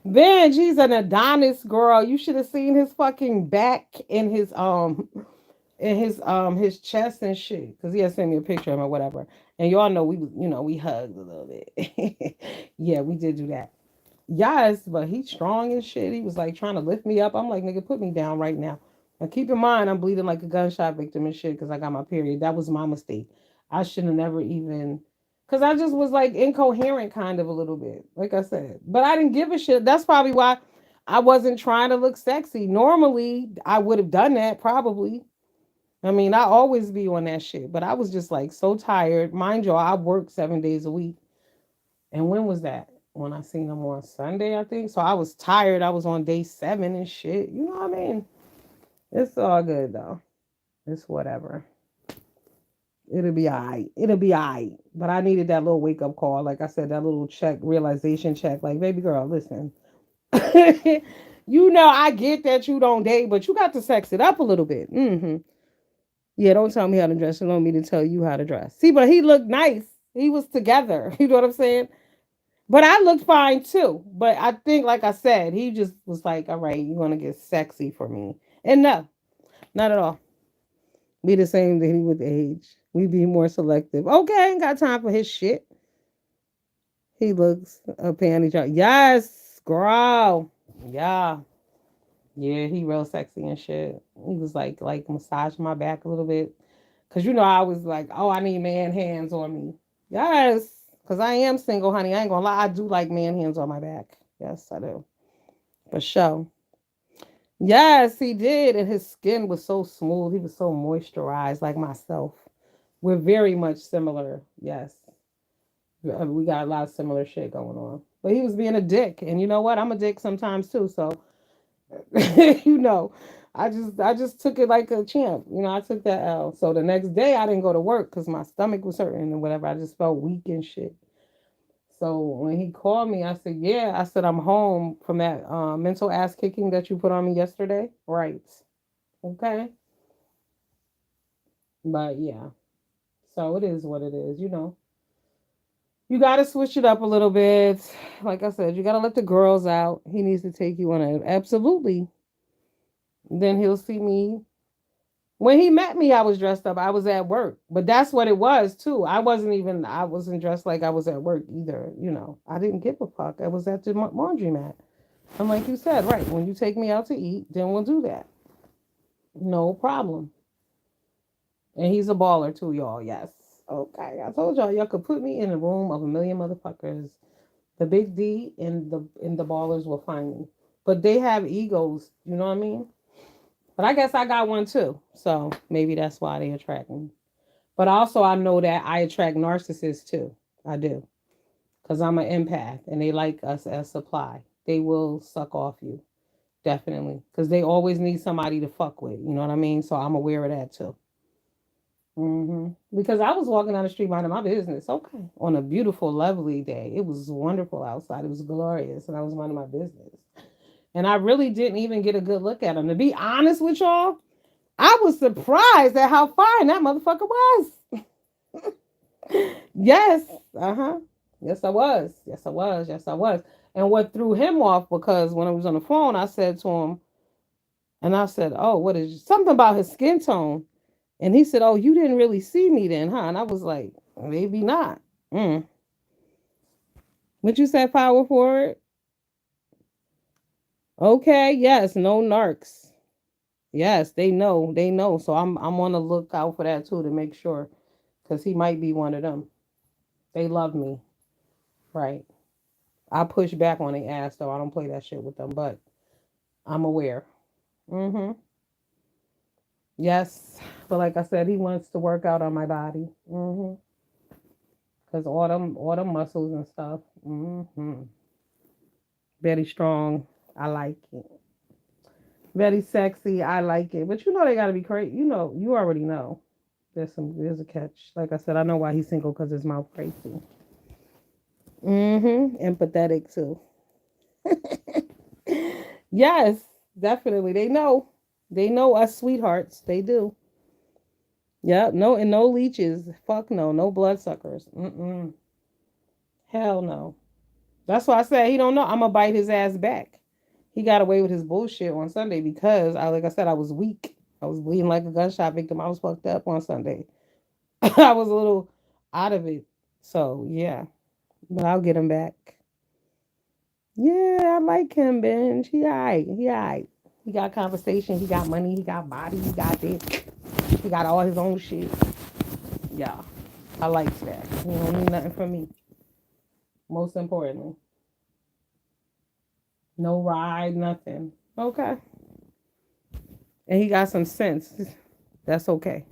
Then she's an Adonis girl. You should have seen his fucking back and his chest and shit. Cause he had sent me a picture of him or whatever. And y'all know we hugged a little bit. Yeah, we did do that. Yes, but he's strong and shit. He was like trying to lift me up. I'm like, nigga, put me down right now. Now keep in mind, I'm bleeding like a gunshot victim and shit because I got my period. That was my mistake. I should have never even, because I just was like incoherent kind of a little bit, like I said. But I didn't give a shit. That's probably why I wasn't trying to look sexy. Normally, I would have done that probably. I mean, I always be on that shit, but I was just like so tired. Mind you, I work 7 days a week. And when was that? When I seen him on Sunday, I think. So I was tired. I was on day 7 and shit. You know what I mean? It's all good though. It's whatever. It'll be all right. It'll be all right. But I needed that little wake up call. Like I said, that little check, realization check. Like, baby girl, listen. You know, I get that you don't date, but you got to sex it up a little bit. Mm-hmm. Yeah, don't tell me how to dress. You want me to tell you how to dress. See, but he looked nice. He was together. You know what I'm saying? But I looked fine too. But I think, like I said, he just was like, all right, you're going to get sexy for me. And no, not at all. Be the same thing with age. We be more selective. Okay, ain't got time for his shit. He looks a panty job. Yes, girl. Yeah. Yeah, he real sexy and shit. He was like massaging my back a little bit. Cause you know I was like, oh, I need man hands on me. Yes. Cause I am single, honey. I ain't gonna lie. I do like man hands on my back. Yes, I do. For sure. Yes, he did. And his skin was so smooth. He was so moisturized, like myself. We're very much similar. Yes. We got a lot of similar shit going on. But he was being a dick. And you know what? I'm a dick sometimes too. So you know, I just took it like a champ. You know, I took that L. So the next day I didn't go to work because my stomach was hurting and whatever. I just felt weak and shit. So when he called me, I said, yeah. I said, I'm home from that mental ass kicking that you put on me yesterday. Right. Okay. But yeah. So it is what it is, you know. You got to switch it up a little bit. Like I said, you got to let the girls out. He needs to take you on it. Absolutely. Then he'll see me. When he met me, I was dressed up. I was at work. But that's what it was, too. I wasn't dressed like I was at work either. You know, I didn't give a fuck. I was at the laundromat. And like you said, right, when you take me out to eat, then we'll do that. No problem. And he's a baller, too, y'all. Yes. Okay. I told y'all could put me in a room of a million motherfuckers. The big D and the ballers will find me. But they have egos, you know what I mean? But I guess I got one too. So maybe that's why they attract me. But also I know that I attract narcissists too. I do. Because I'm an empath and they like us as supply. They will suck off you. Definitely. Because they always need somebody to fuck with. You know what I mean? So I'm aware of that too. Because I was walking down the street minding my business. Okay. On a beautiful, lovely day. It was wonderful outside. It was glorious. And I was minding my business. And I really didn't even get a good look at him. To be honest with y'all, I was surprised at how fine that motherfucker was. Yes. Uh-huh. Yes, I was. Yes, I was. Yes, I was. And what threw him off because when I was on the phone, I said to him, and I said, oh, what is something about his skin tone? And he said, oh, you didn't really see me then, huh? And I was like, maybe not. Mm. What you said, power forward? Okay, yes, no narcs. Yes, they know. They know. So I'm on the lookout for that too to make sure. Because he might be one of them. They love me. Right. I push back on their ass though. I don't play that shit with them, but I'm aware. Mm-hmm. Yes. But like I said, he wants to work out on my body. Mm-hmm. Because all them muscles and stuff. Mm-hmm. Very strong. I like it. Very sexy. I like it. But you know they gotta be crazy. You know, you already know. There's a catch. Like I said, I know why he's single because his mouth crazy. Mm-hmm. Empathetic too. Yes, definitely. They know. They know us sweethearts. They do. Yep. No, and no leeches. Fuck no. No bloodsuckers. Mm-mm. Hell no. That's why I said he don't know. I'm gonna bite his ass back. He got away with his bullshit on Sunday because like I said, I was weak. I was bleeding like a gunshot victim. I was fucked up on Sunday. I was a little out of it. So yeah. But I'll get him back. Yeah, I like him, Ben. He alright. He alright. He got conversation. He got money. He got body. He got dick. He got all his own shit. Yeah, I like that. He don't need nothing from me. Most importantly, no ride, nothing. Okay. And he got some sense. That's okay.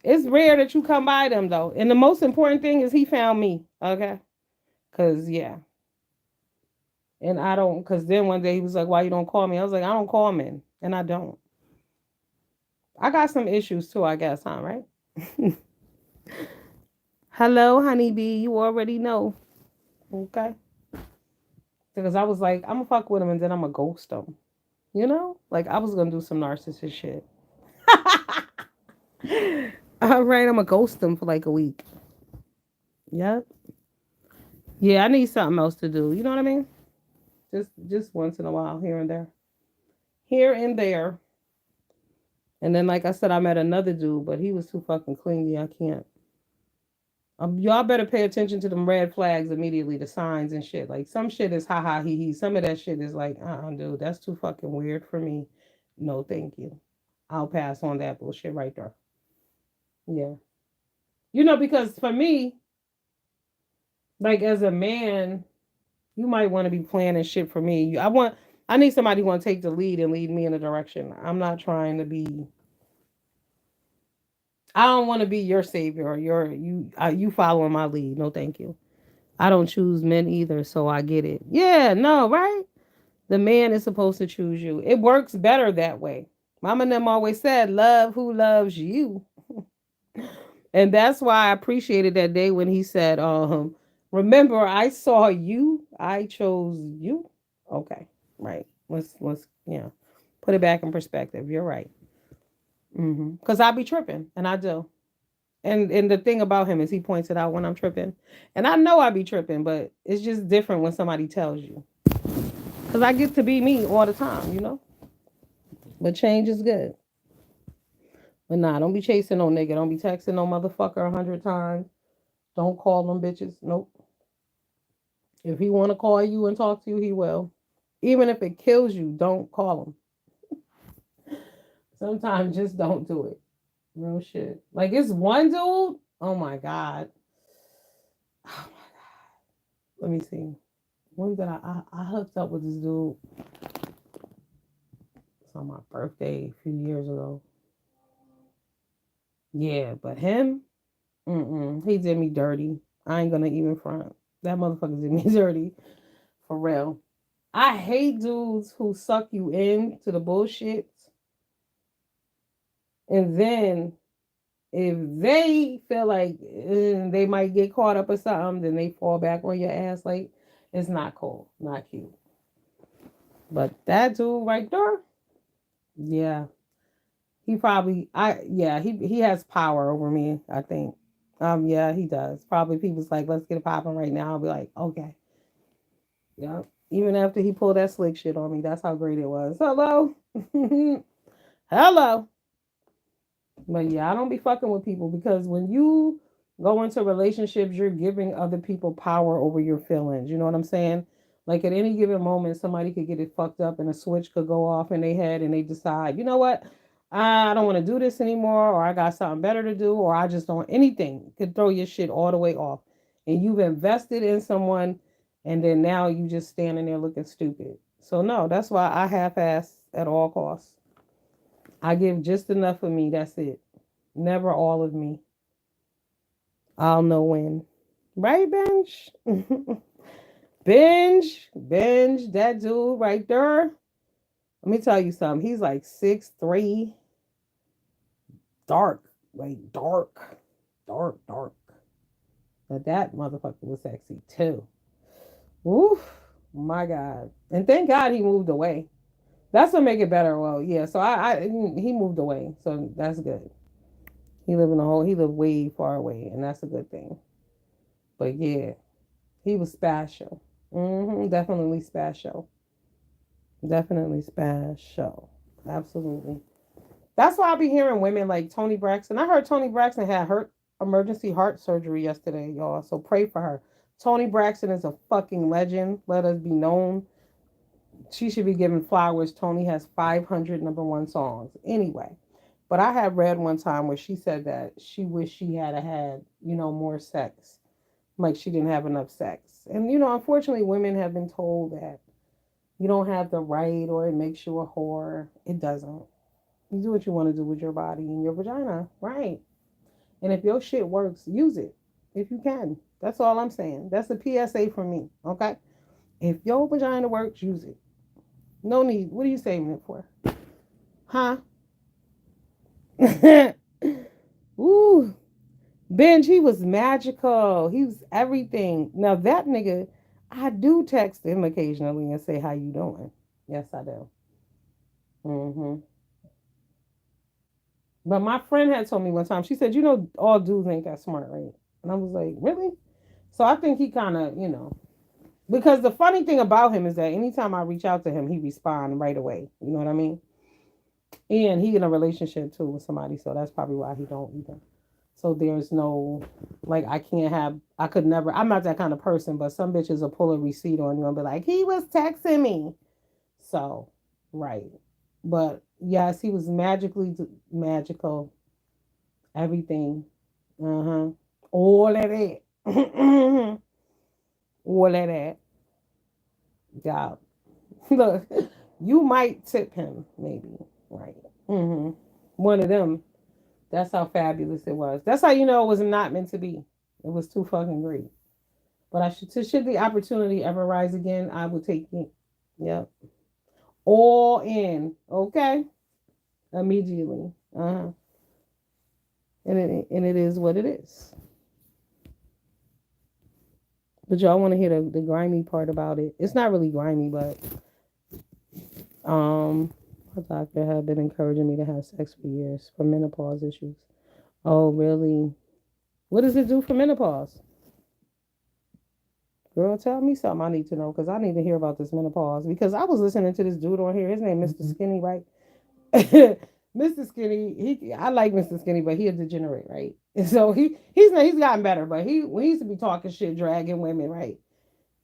It's rare that you come by them though. And the most important thing is he found me. Okay. Cause yeah. And I don't, cause then one day he was like, why you don't call me? I was like, I don't call men. And I don't. I got some issues too, I guess, huh? Right? Hello, honeybee. You already know. Okay. Because I was like, I'm gonna fuck with him and then I'm gonna ghost him. You know? Like I was gonna do some narcissist shit. All right, I'm gonna ghost him for like a week. Yep. Yeah, I need something else to do. You know what I mean? Just once in a while, here and there. Here and there. And then like I said, I met another dude, but he was too fucking clingy. I can't. Y'all better pay attention to them red flags immediately, the signs and shit. Like some shit is ha ha he he. Some of that shit is like, dude, that's too fucking weird for me. No, thank you. I'll pass on that bullshit right there. Yeah. Because for me, like as a man, you might want to be planning shit for me. I need somebody who want to take the lead and lead me in a direction. I'm not trying to be. I don't want to be your savior or you following my lead. No, thank you. I don't choose men either, so I get it. Yeah, no, right? The man is supposed to choose you. It works better that way. Mama and them always said, love who loves you. And that's why I appreciated that day when he said, Remember, I saw you. I chose you. Okay, right. Let's yeah, put it back in perspective. You're right. Because I be tripping, and I do. And the thing about him is he points it out when I'm tripping, and I know I be tripping, but it's just different when somebody tells you. Because I get to be me all the time, you know. But change is good. But nah, don't be chasing no nigga. Don't be texting no motherfucker 100 times. Don't call them bitches. Nope. If he want to call you and talk to you, he will. Even if it kills you, don't call him. Sometimes just don't do it. Real shit. Like it's one dude. Oh my god. Oh my god. Let me see. When did I hooked up with this dude? It's on my birthday a few years ago. Yeah, but him, he did me dirty. I ain't gonna even front. That motherfucker did me dirty. For real. I hate dudes who suck you in to the bullshit. And then if they feel like they might get caught up or something, then they fall back on your ass. Like, it's not cool. Not cute. But that dude right there, yeah. He probably he has power over me, I think. Yeah, he does. Probably people's like, let's get it popping right now. I'll be like, okay. Yeah. Even after he pulled that slick shit on me, that's how great it was. Hello. Hello. But yeah, I don't be fucking with people because when you go into relationships, you're giving other people power over your feelings. You know what I'm saying? Like at any given moment, somebody could get it fucked up and a switch could go off in their head and they decide, you know what? I don't want to do this anymore, or I got something better to do, or I just don't anything could throw your shit all the way off. And you've invested in someone and then now you just standing there looking stupid. So no, that's why I half ass at all costs. I give just enough of me. That's it. Never all of me. I'll know when. Right, Benj? Benj, that dude right there. Let me tell you something. He's like 6'3", dark, like dark. But that motherfucker was sexy too. Oof, my God. And thank God he moved away. That's what make it better. Well, yeah. So I he moved away, so that's good. He lived way far away, and that's a good thing. But yeah, he was special. Definitely special. Definitely special. Absolutely. That's why I be hearing women like Tony Braxton. I heard Tony Braxton had emergency heart surgery yesterday, y'all. So pray for her. Tony Braxton is a fucking legend. Let us be known. She should be given flowers. Tony has 500 number one songs. Anyway, but I had read one time where she said that she wished she had, more sex. Like she didn't have enough sex. And, unfortunately, women have been told that you don't have the right or it makes you a whore. It doesn't. You do what you want to do with your body and your vagina. Right. And if your shit works, use it if you can. That's all I'm saying. That's a PSA for me. Okay. If your vagina works, use it. No need. What are you saving it for? Huh? Ooh. Benj, he was magical. He was everything. Now that nigga, I do text him occasionally and say, how you doing? Yes, I do. hmm But my friend had told me one time, she said, all dudes ain't that smart, right? And I was like, really? So I think he kind of, because the funny thing about him is that anytime I reach out to him, he respond right away. You know what I mean? And he in a relationship too with somebody, so that's probably why he don't either. So there's no, like, I could never, I'm not that kind of person, but some bitches will pull a receipt on you and be like, he was texting me. So, right. But yes, he was magical, everything. Uh huh. All of that. All of that. Yeah. Look, you might tip him, maybe. Right. hmm One of them. That's how fabulous it was. That's how you know it was not meant to be. It was too fucking great. But should the opportunity ever rise again, I would take it. Yep. All in. Okay. Immediately. Uh-huh. And it is what it is. But y'all want to hear the grimy part about it. It's not really grimy, but um, my doctor had been encouraging me to have sex for years for menopause issues. Oh, really? What does it do for menopause? Girl, tell me something I need to know because I need to hear about this menopause. Because I was listening to this dude on here. His name Mr. Skinny, right? Mr. Skinny, I like Mr. Skinny, but he a degenerate, right? And so he's gotten better, but he used to be talking shit, dragging women, right?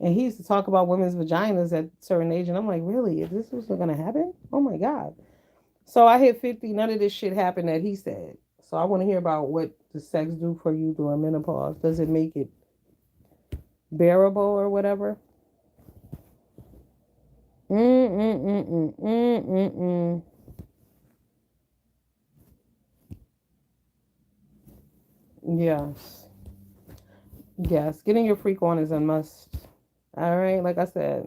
And he used to talk about women's vaginas at a certain age, and I'm like, really? Is this what's gonna happen? Oh my god! So I hit 50. None of this shit happened that he said. So I want to hear about what does sex do for you during menopause? Does it make it bearable or whatever? Mm mm mm mm mm mm. Mm. Yes, yes. Getting your freak on is a must. All right, like I said,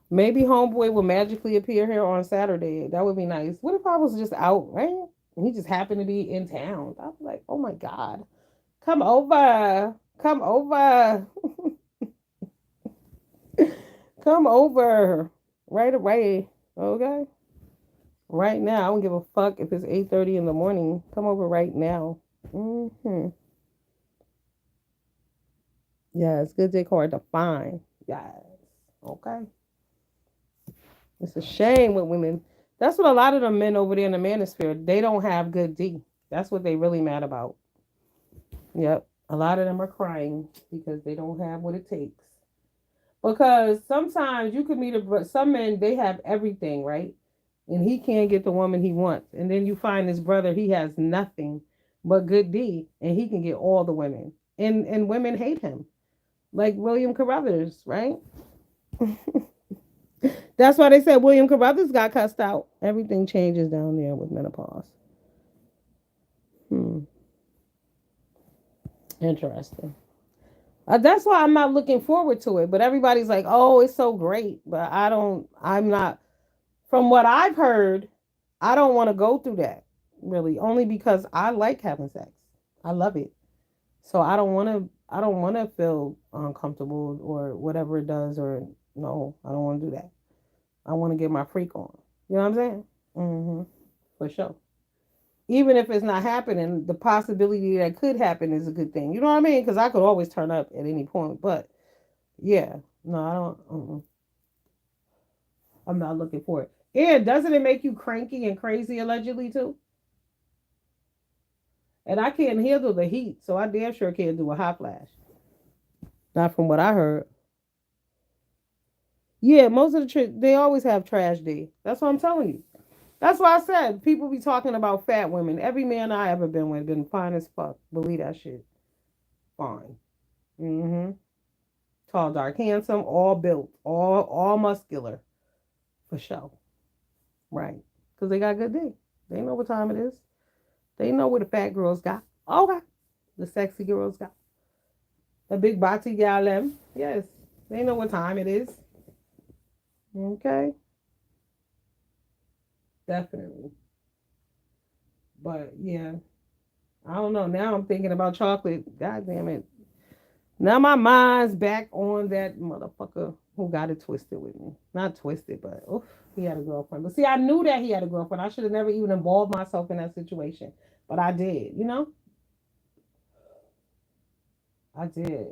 maybe homeboy will magically appear here on Saturday. That would be nice. What if I was just out, right? And he just happened to be in town. I'd be like, oh my God, come over. Come over. Come over. Right away. Okay. Right now. I don't give a fuck if it's 8:30 in the morning. Come over right now. Yes, good dick hard to find. Yes. Okay. It's a shame with women. That's what a lot of the men over there in the manosphere, they don't have good D. That's what they really mad about. Yep. A lot of them are crying because they don't have what it takes. Because sometimes you could meet some men, they have everything, right? And he can't get the woman he wants. And then you find his brother, he has nothing but good D, and he can get all the women. And women hate him. Like William Carruthers, right? That's why they said William Carruthers got cussed out. Everything changes down there with menopause. Hmm. Interesting. That's why I'm not looking forward to it. But everybody's like, oh, it's so great. But I'm not, from what I've heard, I don't want to go through that really, only because I like having sex. I love it. So I don't want to feel uncomfortable or whatever it does, or no, I don't want to do that. I want to get my freak on. You know what I'm saying? Mm-hmm. For sure. Even if it's not happening, the possibility that could happen is a good thing. You know what I mean? Because I could always turn up at any point. But yeah, no, I don't. I'm not looking for it. And doesn't it make you cranky and crazy allegedly too? And I can't handle the heat, so I damn sure can't do a hot flash. Not from what I heard. Yeah, most of they always have trash day. That's what I'm telling you. That's why I said people be talking about fat women. Every man I ever been with been fine as fuck. Believe that shit. Fine. Mm-hmm. Tall, dark, handsome, all built, all muscular, for sure. Right? Because they got good dick. They know what time it is. They know what the fat girls got. Okay, the sexy girls got the big body gal them. Yes, they know what time it is. Okay, definitely. But yeah, I don't know. Now I'm thinking about chocolate. God damn it. Now my mind's back on that motherfucker who got it twisted with me. Not twisted, but oof, he had a girlfriend. But see, I knew that he had a girlfriend. I should have never even involved myself in that situation. But I did, you know? I did.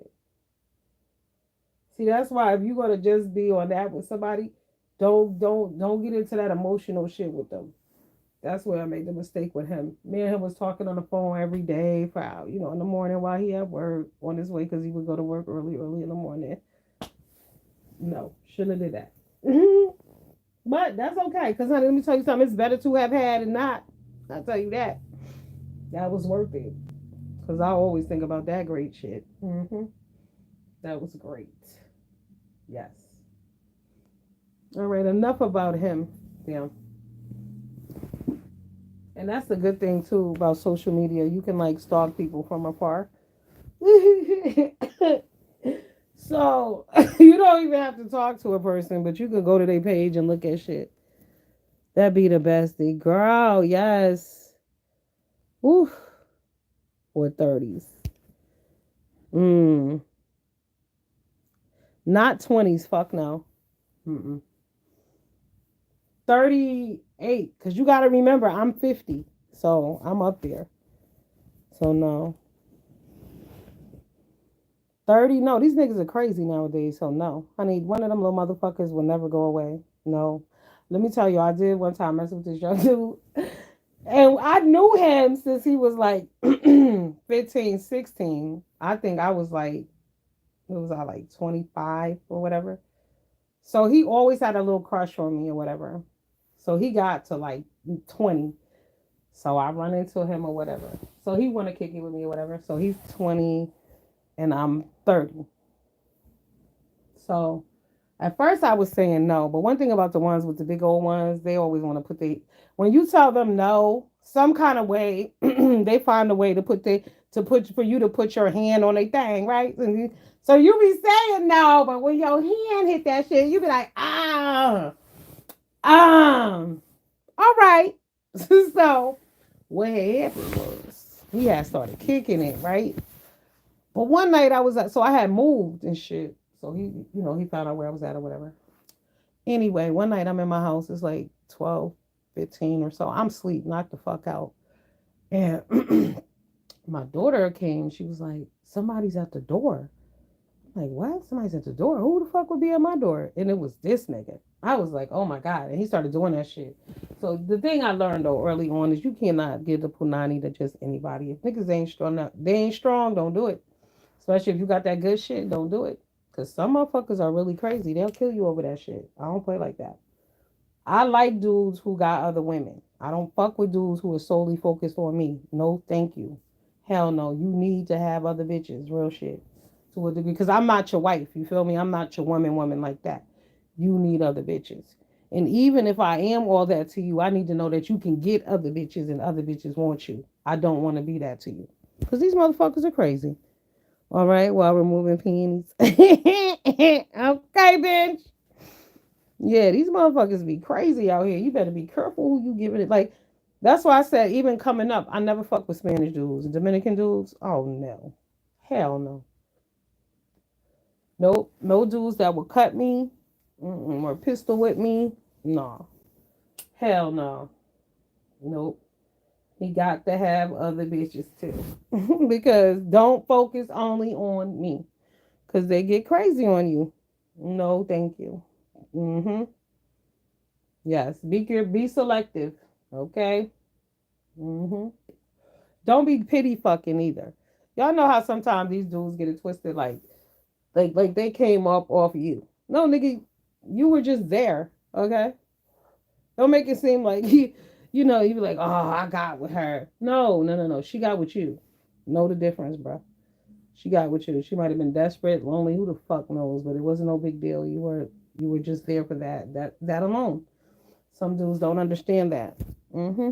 See, that's why if you're gonna just be on that with somebody, don't get into that emotional shit with them. That's where I made the mistake with him. Me and him was talking on the phone every day for in the morning while he at work on his way because he would go to work early in the morning. No, shouldn't have did that. But that's okay, because honey, let me tell you something. It's better to have had and not. I'll tell you that. That was worth it. Because I always think about that great shit. That was great. Yes. All right, enough about him. Yeah. And that's the good thing, too, about social media. You can, like, stalk people from afar. So, you don't even have to talk to a person, but you can go to their page and look at shit. That'd be the best thing. Girl, yes. Oof. Or 30s. Mm. Not 20s. Fuck no. Mm-mm. 38. Because you got to remember, I'm 50. So I'm up there. So no. 30. No, these niggas are crazy nowadays. So no. Honey, one of them little motherfuckers will never go away. No. Let me tell you, I did one time mess with this young dude. And I knew him since he was like 15, 16. I think I was like, what was I, like 25 or whatever. So he always had a little crush on me or whatever. So he got to like 20. So I run into him or whatever. So he want to kick it with me or whatever. So he's 20 and I'm 30. So at first I was saying no, but one thing about the ones with the big old ones, they always want to put the when you tell them no, some kind of way they find a way to put for you to put your hand on a thing, right? So you be saying no, but when your hand hit that shit, you be like, um, all right. So what happened was he had started kicking it, right? But one night I was at, so I had moved and shit. So he found out where I was at or whatever. Anyway, one night I'm in my house. It's like 12, 15 or so. I'm asleep, knocked the fuck out. And my daughter came. She was like, somebody's at the door. I'm like, what? Somebody's at the door? Who the fuck would be at my door? And it was this nigga. I was like, oh my God. And he started doing that shit. So the thing I learned though early on is you cannot give the punani to just anybody. If niggas ain't strong, they ain't strong, don't do it. Especially if you got that good shit, don't do it. Because some motherfuckers are really crazy. They'll kill you over that shit. I don't play like that. I like dudes who got other women. I don't fuck with dudes who are solely focused on me. No, thank you. Hell no. You need to have other bitches. Real shit. To a degree. Because I'm not your wife. You feel me? I'm not your woman like that. You need other bitches. And even if I am all that to you, I need to know that you can get other bitches and other bitches want you. I don't want to be that to you. Because these motherfuckers are crazy. All right, while removing pennies. Okay, bitch. Yeah, these motherfuckers be crazy out here. You better be careful who you giving it. Like, that's why I said, even coming up, I never fuck with Spanish dudes. Dominican dudes, oh no. Hell no. Nope. No dudes that will cut me or pistol with me. No. Hell no. Nope. He got to have other bitches too. Because don't focus only on me. Because they get crazy on you. No, thank you. Mm-hmm. Yes. Be selective. Okay. Mm-hmm. Don't be pity fucking either. Y'all know how sometimes these dudes get it twisted, like they came up off you. No, nigga, you were just there. Okay. Don't make it seem like you be like, oh, I got with her. No, no, no, no. She got with you. Know the difference, bro. She got with you. She might have been desperate, lonely. Who the fuck knows? But it wasn't no big deal. You were just there for that alone. Some dudes don't understand that. Mm-hmm.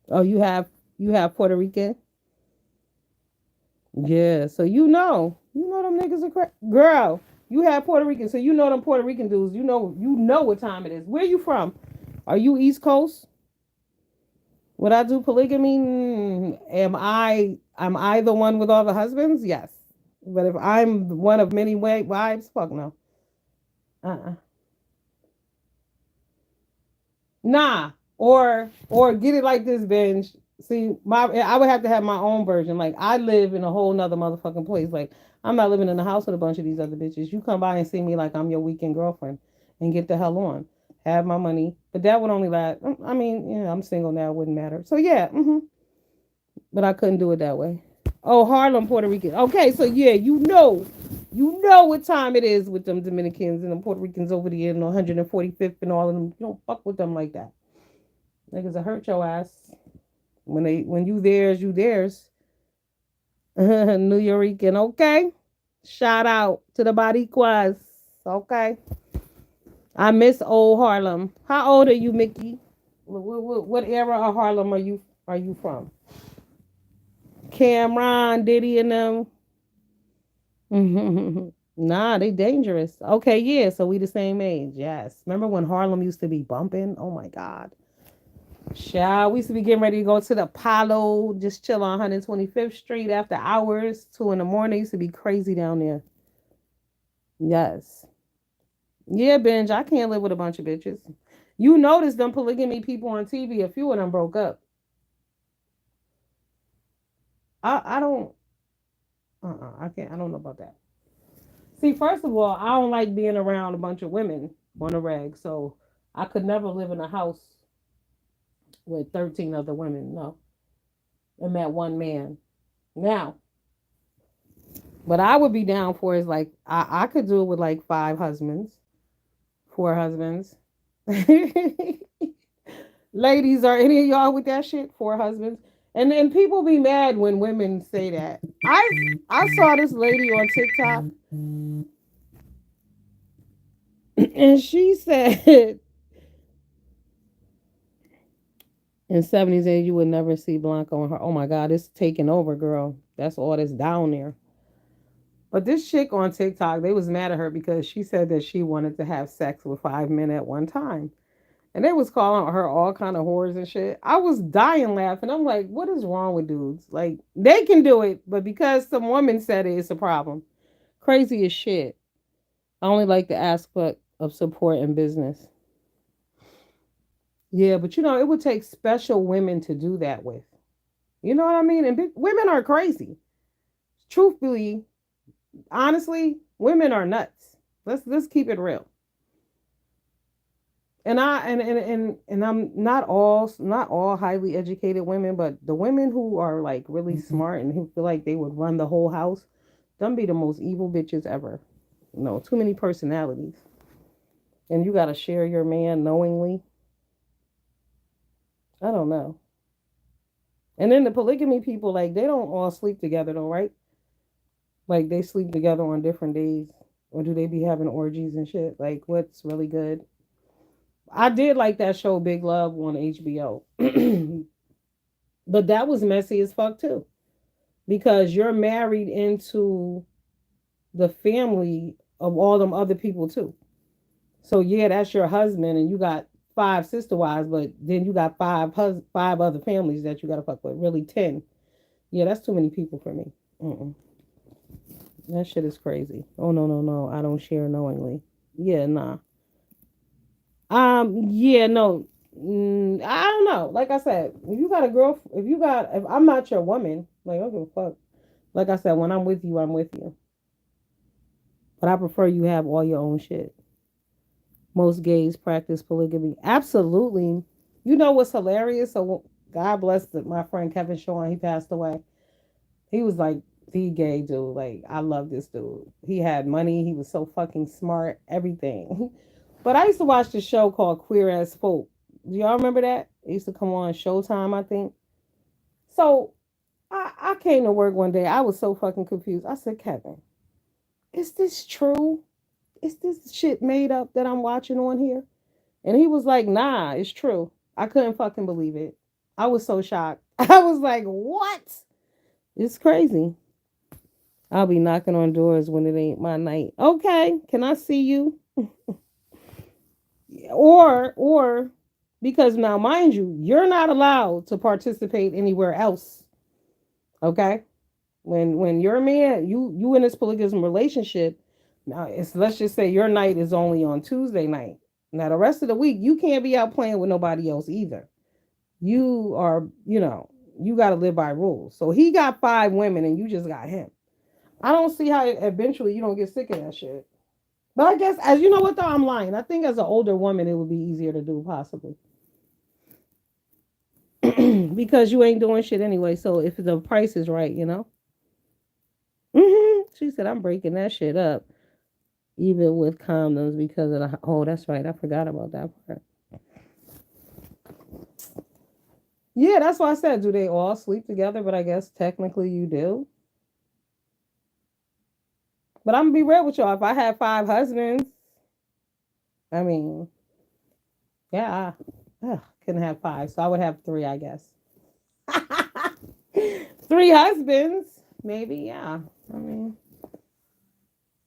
Oh, you have Puerto Rican. Yeah, so you know them niggas are girl. You have Puerto Rican, so you know them Puerto Rican dudes. You know what time it is. Where you from? Are you East Coast? Would I do polygamy? Am I the one with all the husbands? Yes. But if I'm one of many wives, fuck no. Uh-uh. Nah. Or get it like this, binge. See, I would have to have my own version. Like I live in a whole nother motherfucking place. Like I'm not living in a house with a bunch of these other bitches. You come by and see me like I'm your weekend girlfriend and get the hell on. Have my money. But that would only last. I mean, yeah, I'm single now, it wouldn't matter. So yeah, but I couldn't do it that way. Oh, Harlem, Puerto Rican. Okay, so yeah, you know what time it is with them Dominicans and the Puerto Ricans over there in 145th and all of them. You don't fuck with them like that. Niggas will hurt your ass when you theirs, you theirs. New Yorican, okay. Shout out to the Boricuas, okay. I miss old Harlem. How old are you, Mickey? What era of Harlem are you from? Cameron, Diddy, and them. Nah, they dangerous. Okay, yeah, so we the same age. Yes. Remember when Harlem used to be bumping? Oh my God. Child, we used to be getting ready to go to the Apollo, just chill on 125th Street after hours, 2 in the morning. Used to be crazy down there. Yes. Yeah, Benj, I can't live with a bunch of bitches. You notice them polygamy people on TV, a few of them broke up. I don't I can't, I don't know about that. See, first of all, I don't like being around a bunch of women on a reg, so I could never live in a house with 13 other women. No. And that one man. Now, what I would be down for is like I could do it with like 5 husbands, 4 husbands. Ladies, are any of y'all with that shit? 4 husbands. And then people be mad when women say that. I saw this lady on TikTok and she said in 70s and you would never see Blanco on her. Oh my God, it's taking over, girl. That's all that's down there. But this chick on TikTok, they was mad at her because she said that she wanted to have sex with 5 men at one time. And they was calling her all kind of whores and shit. I was dying laughing. I'm like, what is wrong with dudes? Like, they can do it, but because some woman said it, it's a problem. Crazy as shit. I only like the aspect of support in business. Yeah, but it would take special women to do that with. You know what I mean? And women are crazy. Truthfully, honestly, women are nuts. Let's keep it real. And I'm not all highly educated women, but the women who are like really smart and who feel like they would run the whole house, them be the most evil bitches ever. No, too many personalities. And you gotta share your man knowingly. I don't know. And then the polygamy people, like they don't all sleep together though, right? Like they sleep together on different days. Or do they be having orgies and shit? Like what's really good? I did like that show Big Love on HBO. But that was messy as fuck too. Because you're married into the family of all them other people too. So yeah, that's your husband, and you got 5 sister wives, but then you got 5 other families that you got to fuck with. Really 10. Yeah, that's too many people for me. Mm-mm. That shit is crazy. Oh no no no! I don't share knowingly. Yeah, nah. Yeah, no. I don't know. Like I said, if you got a girl, if I'm not your woman, like I don't give a fuck. Like I said, when I'm with you, I'm with you. But I prefer you have all your own shit. Most gays practice polygamy. Absolutely. You know what's hilarious? So God bless my friend Kevin Shawn. He passed away. He was like the gay dude. Like I love this dude. He had money. He was so fucking smart. Everything. But I used to watch this show called Queer as Folk. Do y'all remember that? It used to come on Showtime, I think. So I came to work one day. I was so fucking confused. I said, Kevin, is this true? Is this shit made up that I'm watching on here? And he was like, nah, it's true. I couldn't fucking believe it. I was so shocked. I was like, what? It's crazy. I'll be knocking on doors when it ain't my night. Okay, can I see you? Or because now mind you, you're not allowed to participate anywhere else. Okay? When you're a man, you in this polygamous relationship, now it's let's just say your night is only on Tuesday night. Now the rest of the week you can't be out playing with nobody else either. You are, you got to live by rules. So he got 5 women and you just got him. I don't see how eventually you don't get sick of that shit. But I guess, as you know what, though, I'm lying. I think as an older woman, it would be easier to do, possibly. Because you ain't doing shit anyway. So if the price is right, She said, I'm breaking that shit up, even with condoms because of the. Oh, that's right. I forgot about that part. Yeah, that's why I said, do they all sleep together? But I guess technically you do. But I'm gonna be real with y'all. If I had 5 husbands, I mean, yeah, couldn't have 5, so I would have 3, I guess. 3 husbands, maybe. Yeah. I mean,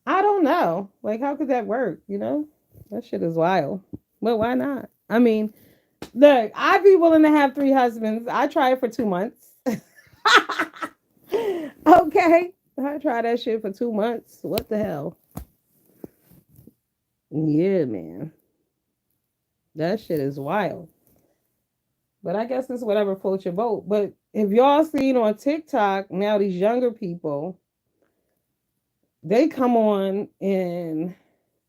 I don't know. Like, how could that work? That shit is wild. But why not? I mean, Look, I'd be willing to have three husbands. I try it for 2 months. Okay. I try that shit for 2 months. What the hell? Yeah, man. That shit is wild. But I guess it's whatever floats your boat. But if y'all seen on TikTok, now these younger people, they come on and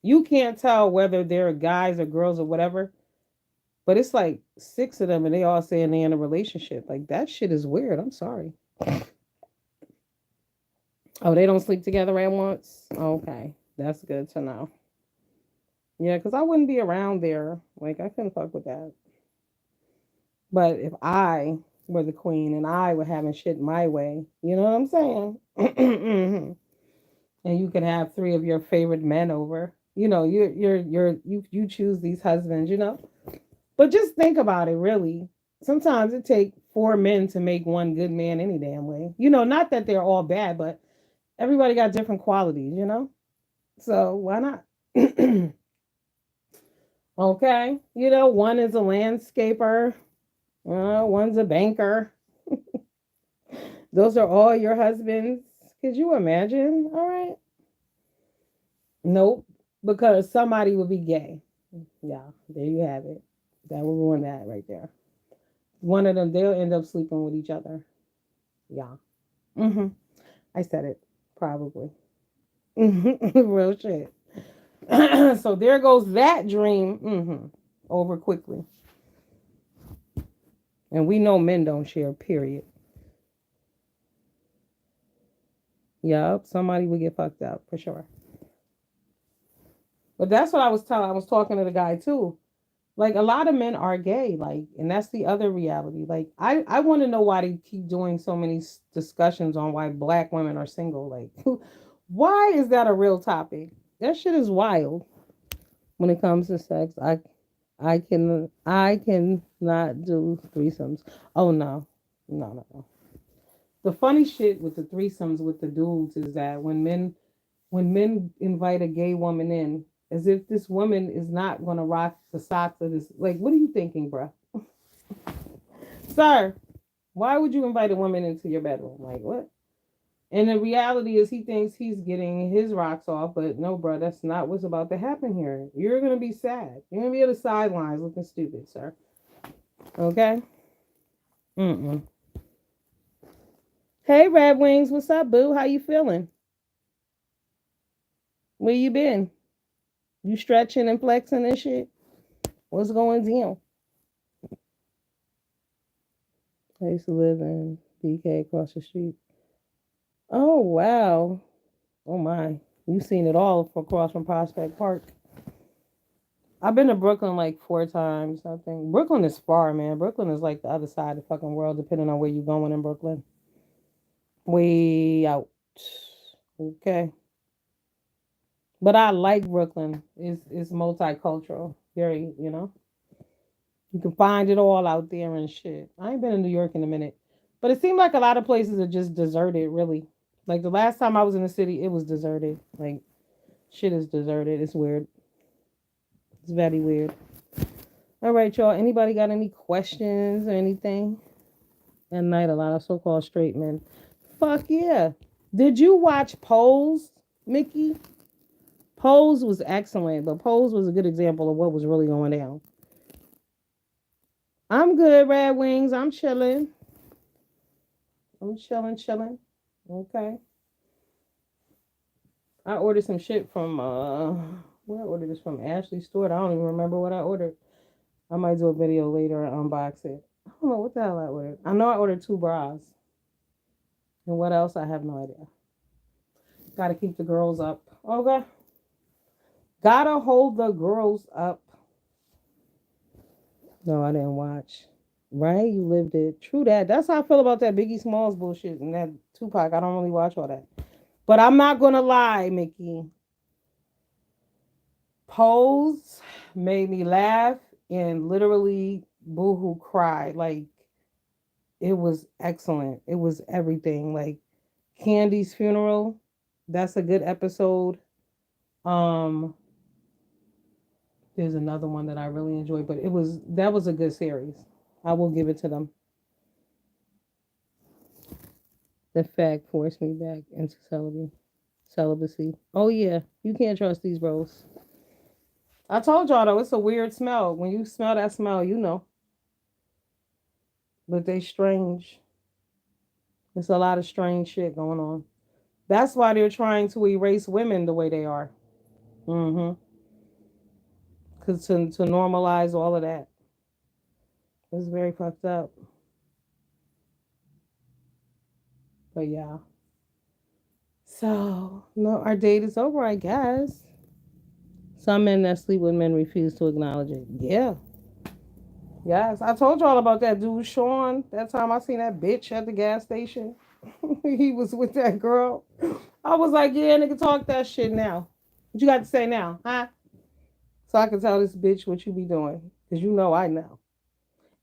you can't tell whether they're guys or girls or whatever. But it's like six of them and they all saying they're in a relationship. Like that shit is weird. I'm sorry. Oh, they don't sleep together at once? Okay. That's good to know. Yeah, because I wouldn't be around there. Like I couldn't fuck with that. But if I were the queen and I were having shit my way, you know what I'm saying? And you could have three of your favorite men over. You know, you choose these husbands, you know? But just think about it, really. Sometimes it takes four men to make one good man any damn way. You know, not that they're all bad, but everybody got different qualities, you know? So why not? Okay. You know, one is a landscaper, one's a banker. Those are all your husbands. Could you imagine? All right. Nope. Because somebody would be gay. Yeah, there you have it. That will ruin that right there. One of them, they'll end up sleeping with each other. Yeah. Hmm. I said it. Probably. Real shit. So there goes that dream. Over quickly. And we know men don't share, period. Yup. Somebody would get fucked up for sure. But that's what I was telling. I was talking to the guy too. Like a lot of men are gay, like, and that's the other reality. Like, I want to know why they keep doing so many discussions on why black women are single. Like, why is that a real topic? That shit is wild when it comes to sex. I can not do threesomes. Oh no, no. The funny shit with the threesomes with the dudes is that when men invite a gay woman in, as if this woman is not going to rock the socks of this. Like, what are you thinking, bruh? Sir, why would you invite a woman into your bedroom? Like, what? And the reality is, he thinks he's getting his rocks off, but no, bro, that's not what's about to happen here. You're going to be sad. You're going to be at the sidelines looking stupid, sir. Okay? Mm-mm. Hey, Red Wings, what's up, boo? How you feeling? Where you been? You stretching and flexing and shit? What's going on? I used to live in BK across the street. Oh wow. Oh my. You've seen it all from across from Prospect Park. I've been to Brooklyn like 4 times, I think. Brooklyn is far, man. Brooklyn is like the other side of the fucking world, depending on where you're going in Brooklyn. Way out. Okay. But I like Brooklyn. It's multicultural. Very, you know. You can find it all out there and shit. I ain't been in New York in a minute. But it seemed like a lot of places are just deserted, really. Like the last time I was in the city, it was deserted. Like shit is deserted. It's weird. It's very weird. All right, y'all. Anybody got any questions or anything? At night, a lot of so-called straight men. Fuck yeah. Did you watch Pose, Mickey? Pose was excellent, but Pose was a good example of what was really going down. I'm good, Red Wings. I'm chilling. I'm chilling, chilling. Okay. I ordered some shit from where I ordered this from Ashley Stewart. I don't even remember what I ordered. I might do a video later and unbox it. I don't know what the hell I ordered. I know I ordered 2 bras. And what else? I have no idea. Gotta keep the girls up. Okay. Gotta hold the girls up. No, I didn't watch. Right? You lived it. True that. That's how I feel about that Biggie Smalls bullshit and that Tupac. I don't really watch all that. But I'm not gonna lie, Mickey. Pose made me laugh and literally boohoo cry. Like it was excellent. It was everything. Like Candy's funeral. That's a good episode. Um, There's another one that I really enjoyed, but that was a good series. I will give it to them. The fact forced me back into celibacy. Oh yeah, you can't trust these bros. I told y'all though, it's a weird smell. When you smell that smell, you know. But they strange. There's a lot of strange shit going on. That's why they're trying to erase women the way they are. Mm-hmm. Cause to normalize all of that. It's very fucked up. But yeah. So no, our date is over, I guess. Some men that sleep with men refuse to acknowledge it. Yeah. Yes. I told y'all about that dude, Sean. That time I seen that bitch at the gas station. He was with that girl. I was like, yeah, nigga, talk that shit now. What you got to say now, huh? So I can tell this bitch what you be doing. Because you know I know.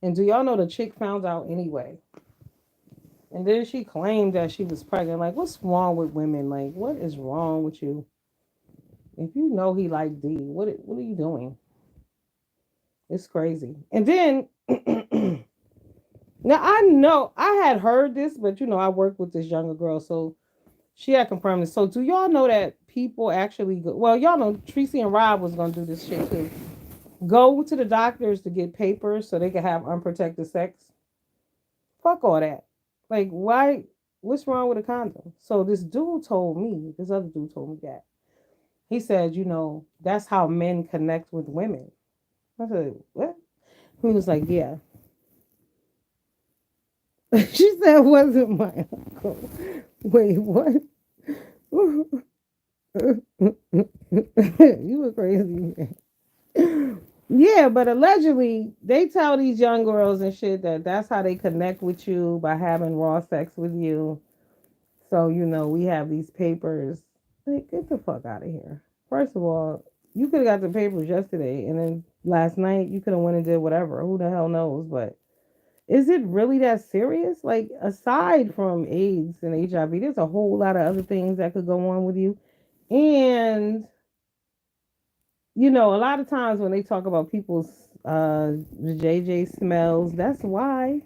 And do y'all know the chick found out anyway? And then she claimed that she was pregnant. Like, what's wrong with women? Like, what is wrong with you? If you know he like D, what are you doing? It's crazy. And then now I know I had heard this, but I worked with this younger girl, so she had confirmed this. So do y'all know that people actually go, well, y'all know Tracy and Rob was gonna do this shit too. Go to the doctors to get papers so they can have unprotected sex. Fuck all that. Like, why? What's wrong with a condom? So this other dude told me that. He said, that's how men connect with women. I said, what? He was like, yeah. She said, it wasn't my uncle. Wait, what? You were crazy, man. Yeah, but allegedly, they tell these young girls and shit that that's how they connect with you by having raw sex with you. So, we have these papers. Like, get the fuck out of here. First of all, you could have got the papers yesterday, and then last night you could have went and did whatever. Who the hell knows? But is it really that serious? Like, aside from AIDS and HIV, there's a whole lot of other things that could go on with you. And, a lot of times when they talk about people's the JJ smells, that's why.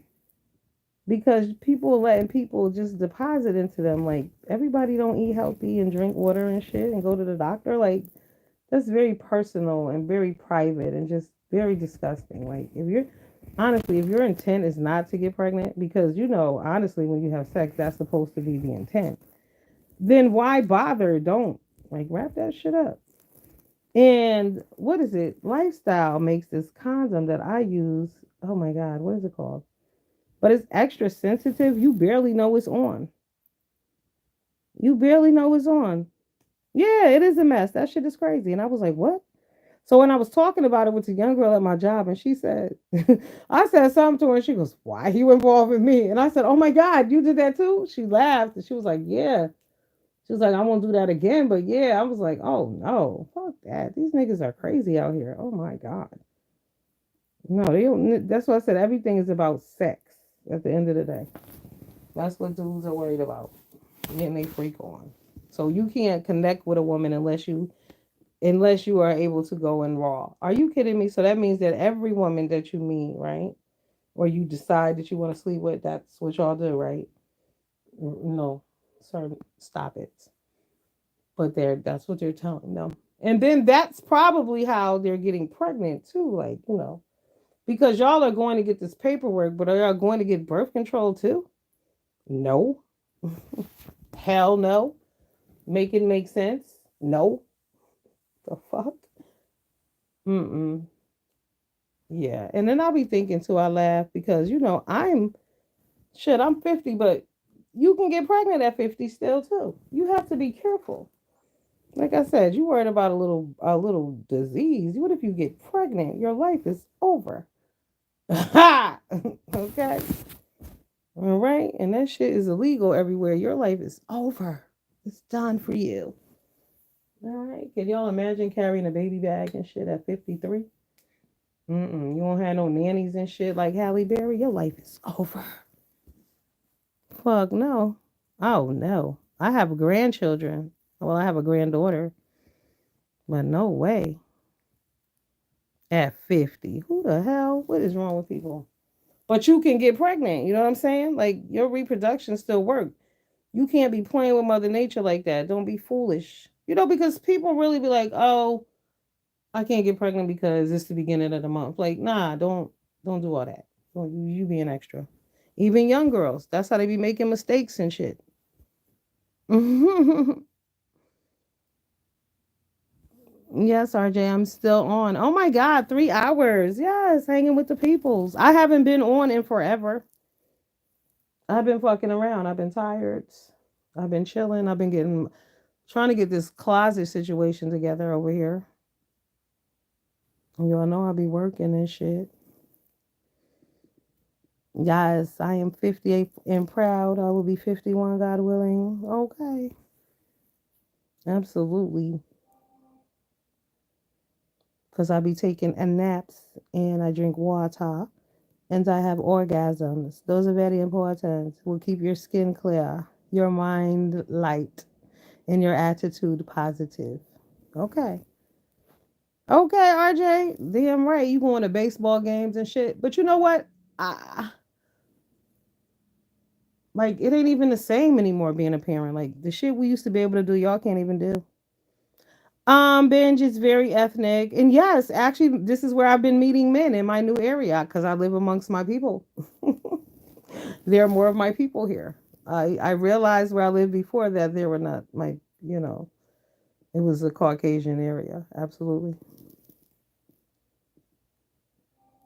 Because people are letting people just deposit into them. Like, everybody don't eat healthy and drink water and shit and go to the doctor. Like, that's very personal and very private and just very disgusting. Like, if your intent is not to get pregnant, because honestly, when you have sex, that's supposed to be the intent, then why bother? Don't, like, wrap that shit up. And what is it? Lifestyle makes this condom that I use. Oh my God, what is it called? But it's extra sensitive. You barely know it's on. You barely know it's on. Yeah, it is a mess. That shit is crazy. And I was like, what? So when I was talking about it with the young girl at my job, and she said, I said something to her, and she goes, why you involved with me? And I said, oh my God, you did that too? She laughed, and she was like, yeah. She was like, I won't do that again. But yeah, I was like, oh no, fuck that. These niggas are crazy out here. Oh my God. No, they don't. That's why I said everything is about sex at the end of the day. That's what dudes are worried about, getting they freak on. So you can't connect with a woman unless you are able to go in raw. Are you kidding me? So that means that every woman that you meet, right, or you decide that you want to sleep with, that's what y'all do, right? No, sir, stop it. But that's what they're telling them. And then that's probably how they're getting pregnant too, like, because y'all are going to get this paperwork, but are y'all going to get birth control too? No. Hell no. Make it make sense? No. The fuck? Mm-mm. Yeah. And then I'll be thinking too, I laugh because, I'm 50, but you can get pregnant at 50 still too. You have to be careful. Like I said, you worried about a little disease. What if you get pregnant? Your life is over. Okay. All right. And that shit is illegal everywhere. Your life is over. It's done for you. All right. Can y'all imagine carrying a baby bag and shit at 53? Mm-mm. You won't have no nannies and shit like Halle Berry. Your life is over. Fuck no. Oh no. I have grandchildren. Well, I have a granddaughter, but no way. at 50. Who the hell? What is wrong with people? But you can get pregnant. You know what I'm saying? Like your reproduction still works. You can't be playing with Mother Nature like that. Don't be foolish. Because people really be like, "Oh, I can't get pregnant because it's the beginning of the month." Like, nah, don't do all that. Don't you be an extra. Even young girls, that's how they be making mistakes and shit. Yes, RJ, I'm still on. Oh my God, 3 hours. Yes, hanging with the peoples. I haven't been on in forever. I've been fucking around. I've been tired. I've been chilling. I've been trying to get this closet situation together over here. You all know I'll be working and shit. Yes, I am 58 and proud. I will be 51, God willing. Okay. Absolutely. Because I be taking a naps and I drink water and I have orgasms. Those are very important. Will keep your skin clear, your mind light, and your attitude positive. Okay. Okay, RJ. Damn right. You going to baseball games and shit. But you know what? I, like it ain't even the same anymore being a parent. Like the shit we used to be able to do, y'all can't even do. Benj is very ethnic. And yes, actually this is where I've been meeting men in my new area because I live amongst my people. There are more of my people here. I realized where I lived before that there were not you know, it was a Caucasian area. Absolutely.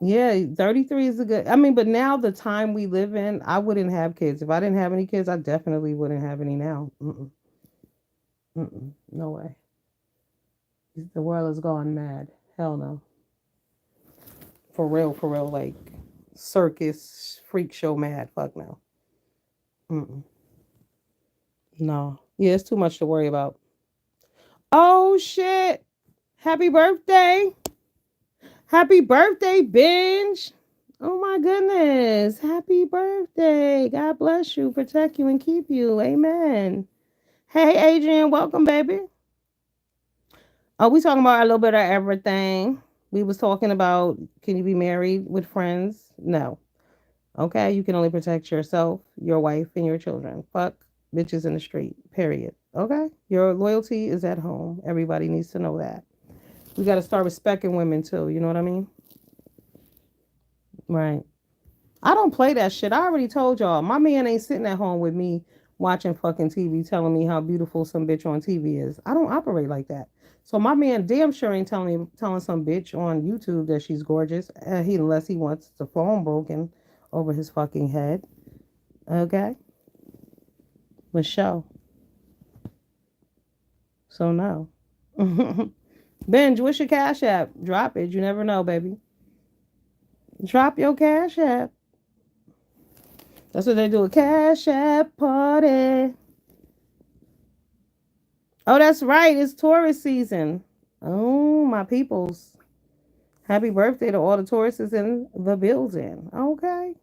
Yeah, 33 is a good. I mean, but now the time we live in, I wouldn't have kids. If I didn't have any kids, I definitely wouldn't have any now. Mm-mm, mm-mm, no way. The world has gone mad. Hell no. For real, like circus freak show mad. Fuck no. Mm-mm, no. Yeah, it's too much to worry about. Oh shit! Happy birthday! Happy birthday, Binge! Oh my goodness! Happy birthday! God bless you, protect you, and keep you. Amen. Hey, Adrian, welcome, baby. Oh, we talking about a little bit of everything. We was talking about can you be married with friends? No. Okay, you can only protect yourself, your wife, and your children. Fuck bitches in the street. Period. Okay, your loyalty is at home. Everybody needs to know that. We got to start respecting women too. You know what I mean? Right. I don't play that shit. I already told y'all. My man ain't sitting at home with me watching fucking TV telling me how beautiful some bitch on TV is. I don't operate like that. So my man damn sure ain't telling some bitch on YouTube that she's gorgeous. Unless he wants the phone broken over his fucking head. Okay, Michelle. So no. Benj, what's your cash app? Drop it. You never know, baby. Drop your cash app. That's what they do. A cash app party. Oh, that's right. It's tourist season. Oh, my peoples. Happy birthday to all the tourists in the building. Okay.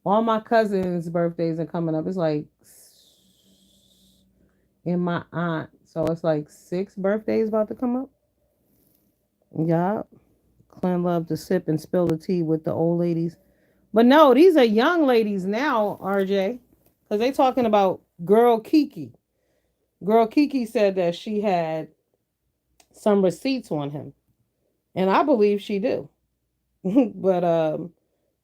All my cousins' birthdays are coming up. It's like in my aunt. So it's like 6 birthdays about to come up. Yup. Clan love to sip and spill the tea with the old ladies. But no, these are young ladies now, RJ. Because they talking about girl Kiki. Girl Kiki said that she had some receipts on him. And I believe she do. But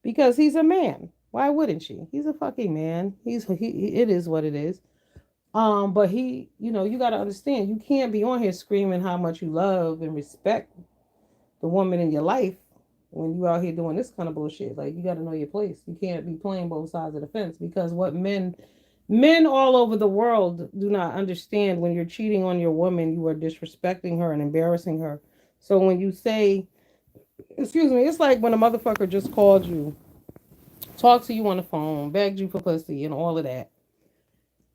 because he's a man. Why wouldn't she? He's a fucking man. It is what it is. But you got to understand, you can't be on here screaming how much you love and respect the woman in your life when you out here doing this kind of bullshit. Like you got to know your place. You can't be playing both sides of the fence because what men all over the world do not understand when you're cheating on your woman, you are disrespecting her and embarrassing her. So when you say, excuse me, it's like when a motherfucker just called you, talked to you on the phone, begged you for pussy and all of that.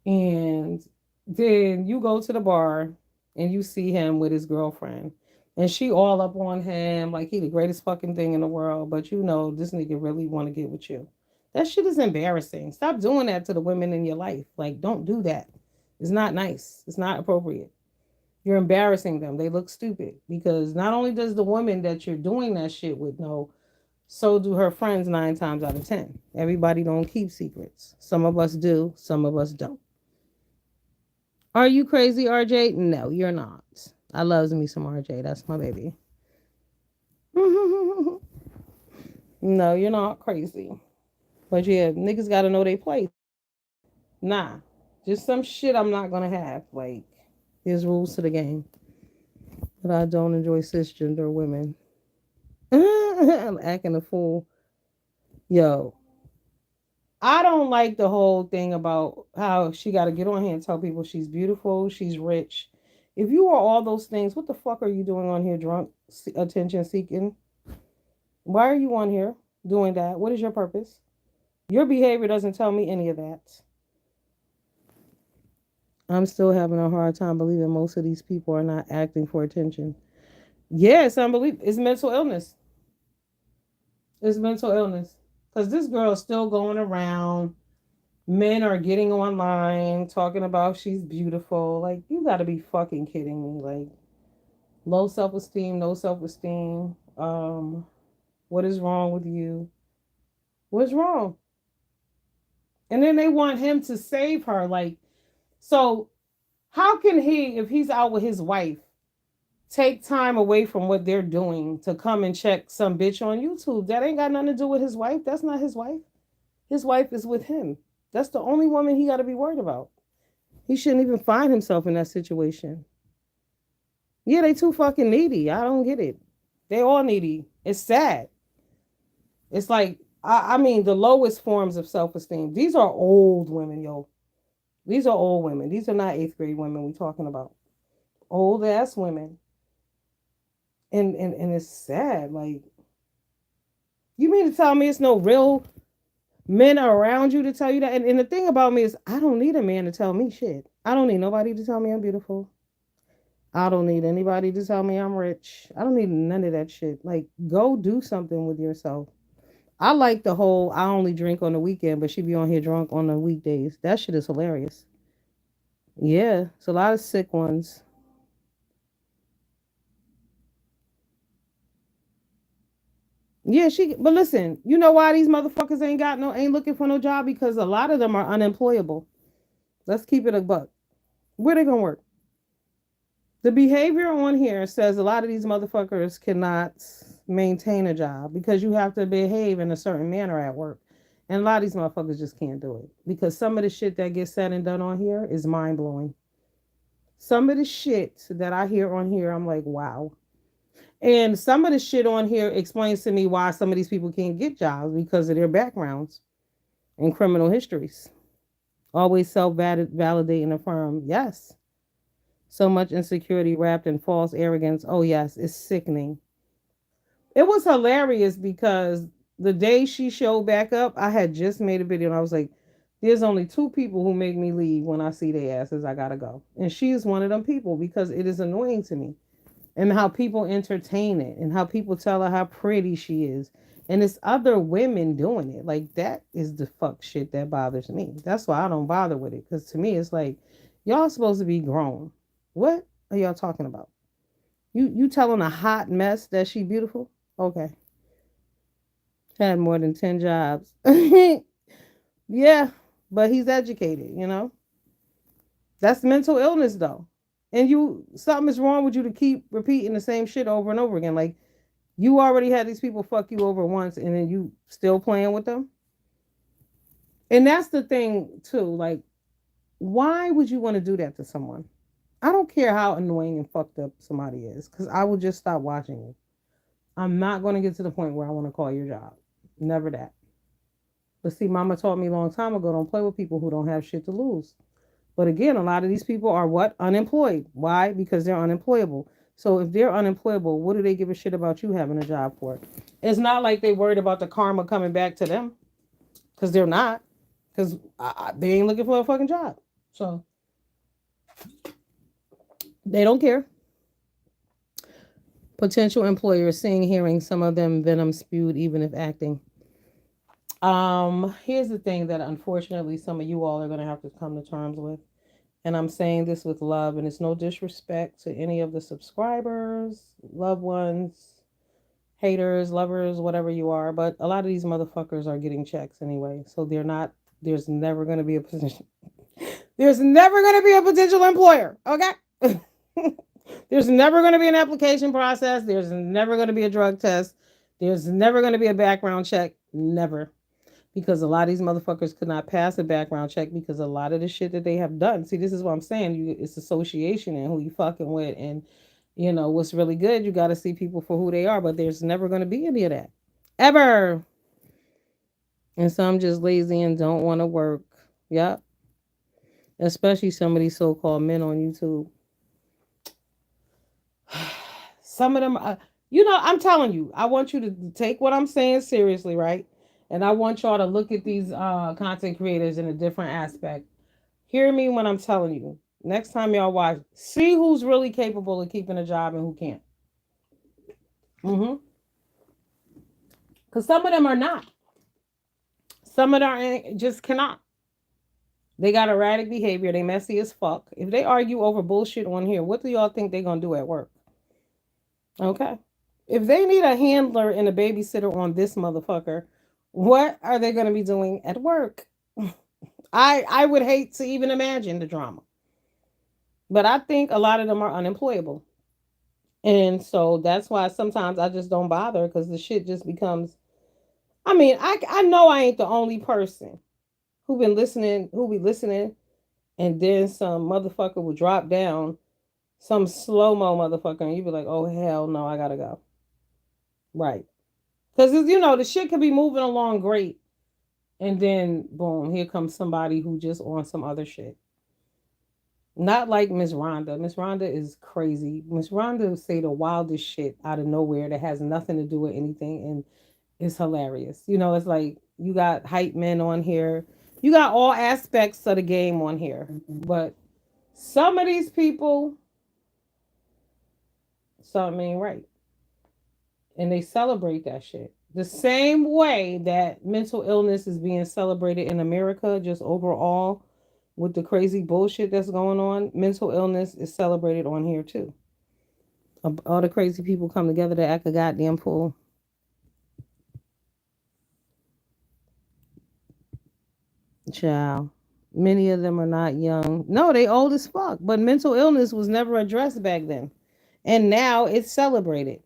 And then you go to the bar and you see him with his girlfriend. And she all up on him like he the greatest fucking thing in the world. But you know this nigga really want to get with you. That shit is embarrassing. Stop doing that to the women in your life. Like, don't do that. It's not nice. It's not appropriate. You're embarrassing them. They look stupid because not only does the woman that you're doing that shit with know, so do her friends 9 times out of 10. Everybody don't keep secrets. Some of us do, some of us don't. Are you crazy, RJ? No, you're not. I loves me some RJ. That's my baby. No, you're not crazy. But yeah, niggas gotta know their place. Nah, just some shit I'm not gonna have. Like, there's rules to the game. But I don't enjoy cisgender women. I'm acting a fool. Yo, I don't like the whole thing about how she got to get on here and tell people she's beautiful, she's rich. If you are all those things, what the fuck are you doing on here drunk, attention seeking? Why are you on here doing that? What is your purpose? Your behavior doesn't tell me any of that. I'm still having a hard time believing most of these people are not acting for attention. Yeah, it's unbelievable. It's mental illness. It's mental illness. Because this girl is still going around. Men are getting online talking about she's beautiful. Like, you got to be fucking kidding me. Like, low self esteem, no self esteem. What is wrong with you? What's wrong? And then they want him to save her. Like, so how can he, if he's out with his wife, take time away from what they're doing to come and check some bitch on YouTube? That ain't got nothing to do with his wife. That's not his wife. His wife is with him. That's the only woman he got to be worried about. He shouldn't even find himself in that situation. Yeah, they too fucking needy. I don't get it. They all needy. It's sad. It's like, I mean, the lowest forms of self esteem. These are old women, yo. These are old women. These are not eighth grade women we talking about. Old ass women. And it's sad. Like, you mean to tell me it's no real men around you to tell you that? And the thing about me is, I don't need a man to tell me shit. I don't need nobody to tell me I'm beautiful. I don't need anybody to tell me I'm rich. I don't need none of that shit. Like, go do something with yourself. I like the whole I only drink on the weekend, but she be on here drunk on the weekdays. That shit is hilarious. Yeah, it's a lot of sick ones. Yeah, but listen, you know why these motherfuckers ain't looking for no job? Because a lot of them are unemployable. Let's keep it a buck. Where they gonna work? The behavior on here says a lot of these motherfuckers cannot maintain a job because you have to behave in a certain manner at work. And a lot of these motherfuckers just can't do it because some of the shit that gets said and done on here is mind blowing. Some of the shit that I hear on here, I'm like, wow. And some of the shit on here explains to me why some of these people can't get jobs because of their backgrounds and criminal histories. Always self validating a firm. Yes. So much insecurity wrapped in false arrogance. Oh, yes, it's sickening. It was hilarious because the day she showed back up, I had just made a video and I was like, there's only two people who make me leave when I see their asses. I gotta go. And she is one of them people because it is annoying to me. And how people entertain it and how people tell her how pretty she is. And it's other women doing it. Like, that is the fuck shit that bothers me. That's why I don't bother with it. Because to me, it's like, y'all supposed to be grown. What are y'all talking about? You telling a hot mess that she beautiful? Okay. Had more than 10 jobs. Yeah, but he's educated, you know? That's mental illness though. And something is wrong with you to keep repeating the same shit over and over again. Like, you already had these people fuck you over once and then you still playing with them. And that's the thing too. Like, why would you want to do that to someone? I don't care how annoying and fucked up somebody is, because I will just stop watching you. I'm not going to get to the point where I want to call your job. Never that. But see, mama taught me a long time ago, don't play with people who don't have shit to lose. But again, a lot of these people are what? Unemployed. Why? Because they're unemployable. So if they're unemployable, what do they give a shit about you having a job for? It's not like they worried about the karma coming back to them, because they're not. Because they ain't looking for a fucking job. So they don't care. Potential employers seeing, hearing some of them venom spewed, even if acting. Here's the thing that unfortunately some of you all are gonna have to come to terms with. And I'm saying this with love, and it's no disrespect to any of the subscribers, loved ones, haters, lovers, whatever you are. But a lot of these motherfuckers are getting checks anyway. So they're not, there's never going to be a position. There's never going to be a potential employer. Okay. There's never going to be an application process. There's never going to be a drug test. There's never going to be a background check. Never. Because a lot of these motherfuckers could not pass a background check because a lot of the shit that they have done. See, this is what I'm saying. It's association and who you fucking with, and what's really good. You got to see people for who they are, but there's never going to be any of that ever. And some just lazy and don't want to work. Yep. Especially some of these so-called men on YouTube. Some of them, I'm telling you, I want you to take what I'm saying seriously, right? And I want y'all to look at these content creators in a different aspect. Hear me when I'm telling you. Next time y'all watch, see who's really capable of keeping a job and who can't. Because some of them are not. Some of them just cannot. They got erratic behavior. They messy as fuck. If they argue over bullshit on here, what do y'all think they're going to do at work? Okay. If they need a handler and a babysitter on this motherfucker, what are they going to be doing at work? I would hate to even imagine the drama. But I think a lot of them are unemployable. And so that's why sometimes I just don't bother because the shit just becomes. I mean, I know I ain't the only person who be listening, and then some motherfucker will drop down, some slow mo motherfucker, and you be like, oh hell no, I gotta go. Right. Because the shit could be moving along great, and then boom, here comes somebody who just on some other shit. Not like Miss Rhonda. Miss Rhonda is crazy. Miss Rhonda say the wildest shit out of nowhere that has nothing to do with anything, and it's hilarious. It's like you got hype men on here. You got all aspects of the game on here. But some of these people, something ain't right. And they celebrate that shit. The same way that mental illness is being celebrated in America, just overall, with the crazy bullshit that's going on, mental illness is celebrated on here too. All the crazy people come together to act a goddamn fool. Child. Many of them are not young. No, they old as fuck. But mental illness was never addressed back then. And now it's celebrated.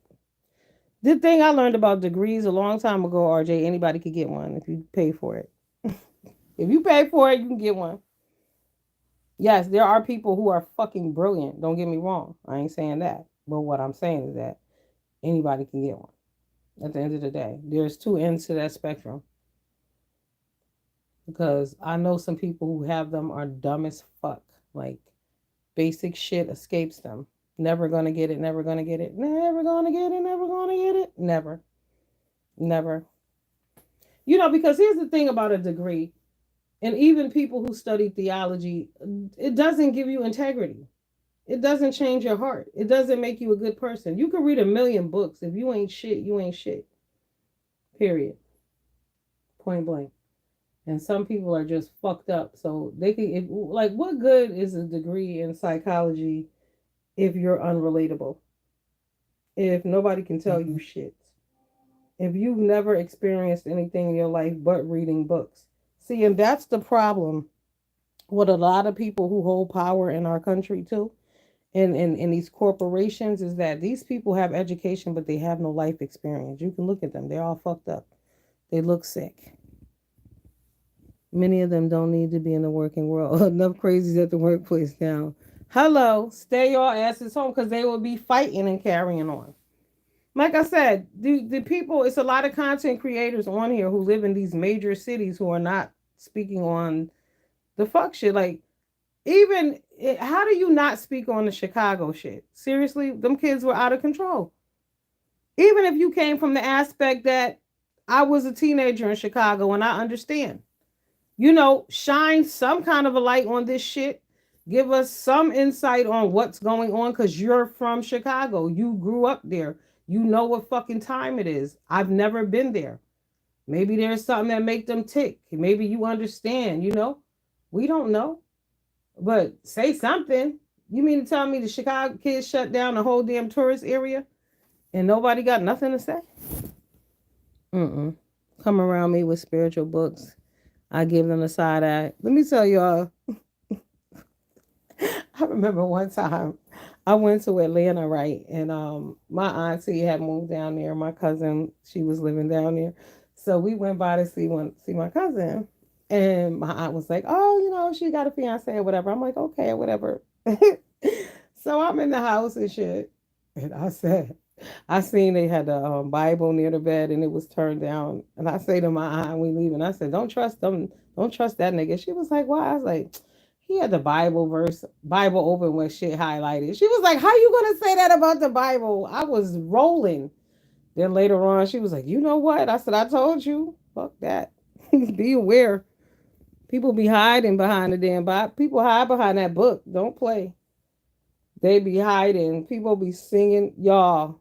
The thing I learned about degrees a long time ago, RJ, anybody could get one if you pay for it. If you pay for it, you can get one. Yes, there are people who are fucking brilliant. Don't get me wrong. I ain't saying that. But what I'm saying is that anybody can get one. At the end of the day, there's two ends to that spectrum. Because I know some people who have them are dumb as fuck. Like basic shit escapes them. Never gonna get it, never gonna get it, never gonna get it, never gonna get it. Never. Never. Because here's the thing about a degree, and even people who study theology, it doesn't give you integrity. It doesn't change your heart. It doesn't make you a good person. You can read a million books. If you ain't shit, you ain't shit. Period. Point blank. And some people are just fucked up. So they can, like, what good is a degree in psychology if you're unrelatable? If nobody can tell you shit? If you've never experienced anything in your life but reading books? See, and that's the problem with a lot of people who hold power in our country too. And in these corporations is that these people have education, but they have no life experience. You can look at them. They're all fucked up. They look sick. Many of them don't need to be in the working world. Enough crazies at the workplace now. Hello, stay your asses home because they will be fighting and carrying on. Like I said, the people, it's a lot of content creators on here who live in these major cities who are not speaking on the fuck shit. Like, even, how do you not speak on the Chicago shit? Seriously, them kids were out of control. Even if you came from the aspect that I was a teenager in Chicago and I understand. Shine some kind of a light on this shit. Give us some insight on what's going on because you're from Chicago. You grew up there. You know what fucking time it is. I've never been there. Maybe there's something that make them tick. Maybe you understand, We don't know. But say something. You mean to tell me the Chicago kids shut down the whole damn tourist area and nobody got nothing to say? Mm-mm. Come around me with spiritual books. I give them a side eye. Let me tell y'all, I remember one time I went to Atlanta, right? And my auntie had moved down there. My cousin, she was living down there. So we went by to see my cousin. And my aunt was like, "Oh, she got a fiance or whatever." I'm like, "Okay, whatever." So I'm in the house and shit. And I seen they had the Bible near the bed and it was turned down. And I say to my aunt, we leaving. I said, "Don't trust them. Don't trust that nigga." She was like, "Why?" I was like, he had the Bible open with shit highlighted. She was like, "How you gonna say that about the Bible?" I was rolling. Then later on, she was like, "You know what?" I said, "I told you. Fuck that. Be aware. People be hiding behind the damn Bible. People hide behind that book. Don't play. They be hiding. People be singing. Y'all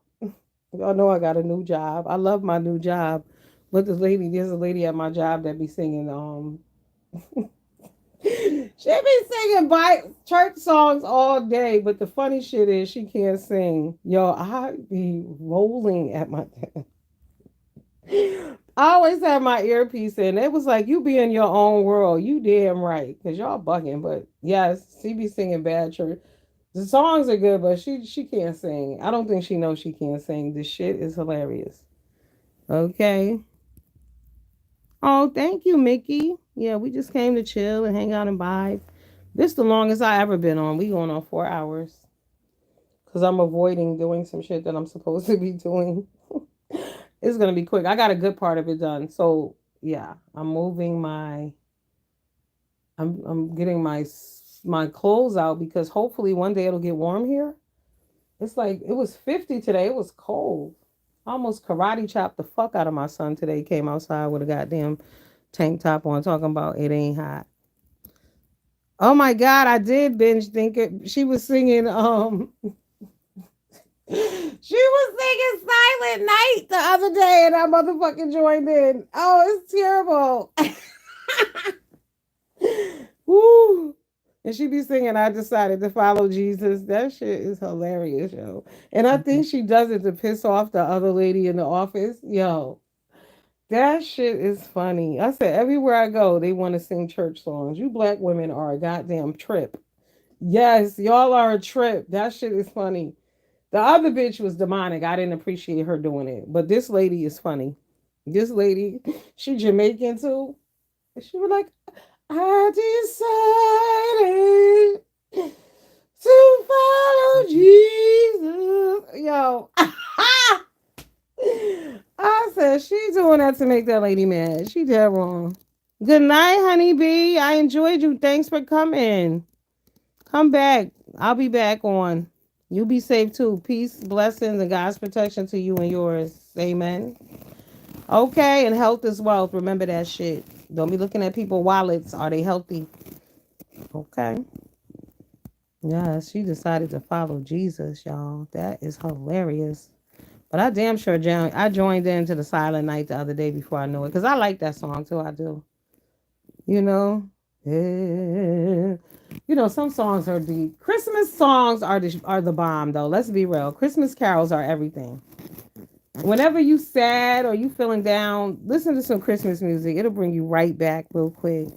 know I got a new job. I love my new job. But there's a lady at my job that be singing she be singing church songs all day, but the funny shit is she can't sing. Yo, I be rolling at my I always have my earpiece in. It was like you be in your own world. You damn right, cause y'all bugging. But yes, she be singing bad church. The songs are good, but she can't sing. I don't think she knows she can't sing. The shit is hilarious. Okay. Oh, thank you, Mickey. Yeah, we just came to chill and hang out and vibe. This the longest I ever been on. We going on 4 hours because I'm avoiding doing some shit that I'm supposed to be doing. It's gonna be quick. I got a good part of it done. So yeah, I'm getting my clothes out because hopefully one day it'll get warm here. It's like it was 50 today. It was cold. I almost karate chopped the fuck out of my son today. He came outside with a goddamn tank top on, talking about it ain't hot. Oh my god, I did binge think it. She was singing she was singing Silent Night the other day and I motherfucking joined in. Oh, it's terrible. Woo. And she be singing, "I decided to follow Jesus." That shit is hilarious, yo. And I think she does it to piss off the other lady in the office. Yo, that shit is funny. I said, everywhere I go, they want to sing church songs. You black women are a goddamn trip. Yes, y'all are a trip. That shit is funny. The other bitch was demonic. I didn't appreciate her doing it. But this lady is funny. This lady, she Jamaican too. She was like, "I decided to follow Jesus." Yo. I said, she doing that to make that lady mad. She dead wrong. Good night, honeybee. I enjoyed you. Thanks for coming. Come back. I'll be back on. You be safe too. Peace, blessings, and God's protection to you and yours. Amen. Okay, and health is wealth. Remember that shit. Don't be looking at people's wallets. Are they healthy? Okay. Yeah, she decided to follow Jesus, y'all. That is hilarious. But I damn sure I joined into the Silent Night the other day before I knew it. Because I like that song too. I do. You know? Yeah. Some songs are deep. Christmas songs are the bomb though. Let's be real. Christmas carols are everything. Whenever you sad or you feeling down, listen to some Christmas music. It'll bring you right back real quick.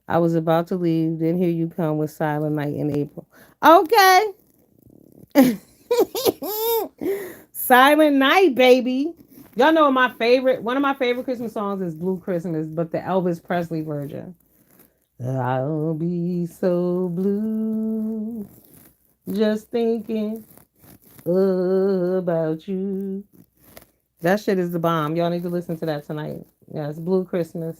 I was about to leave, then here you come with Silent Night in April. Okay. Silent Night, baby. Y'all know one of my favorite Christmas songs is Blue Christmas, but the Elvis Presley version. I'll be so blue just thinking about you. That shit is the bomb. Y'all need to listen to that tonight. Yes, Blue Christmas.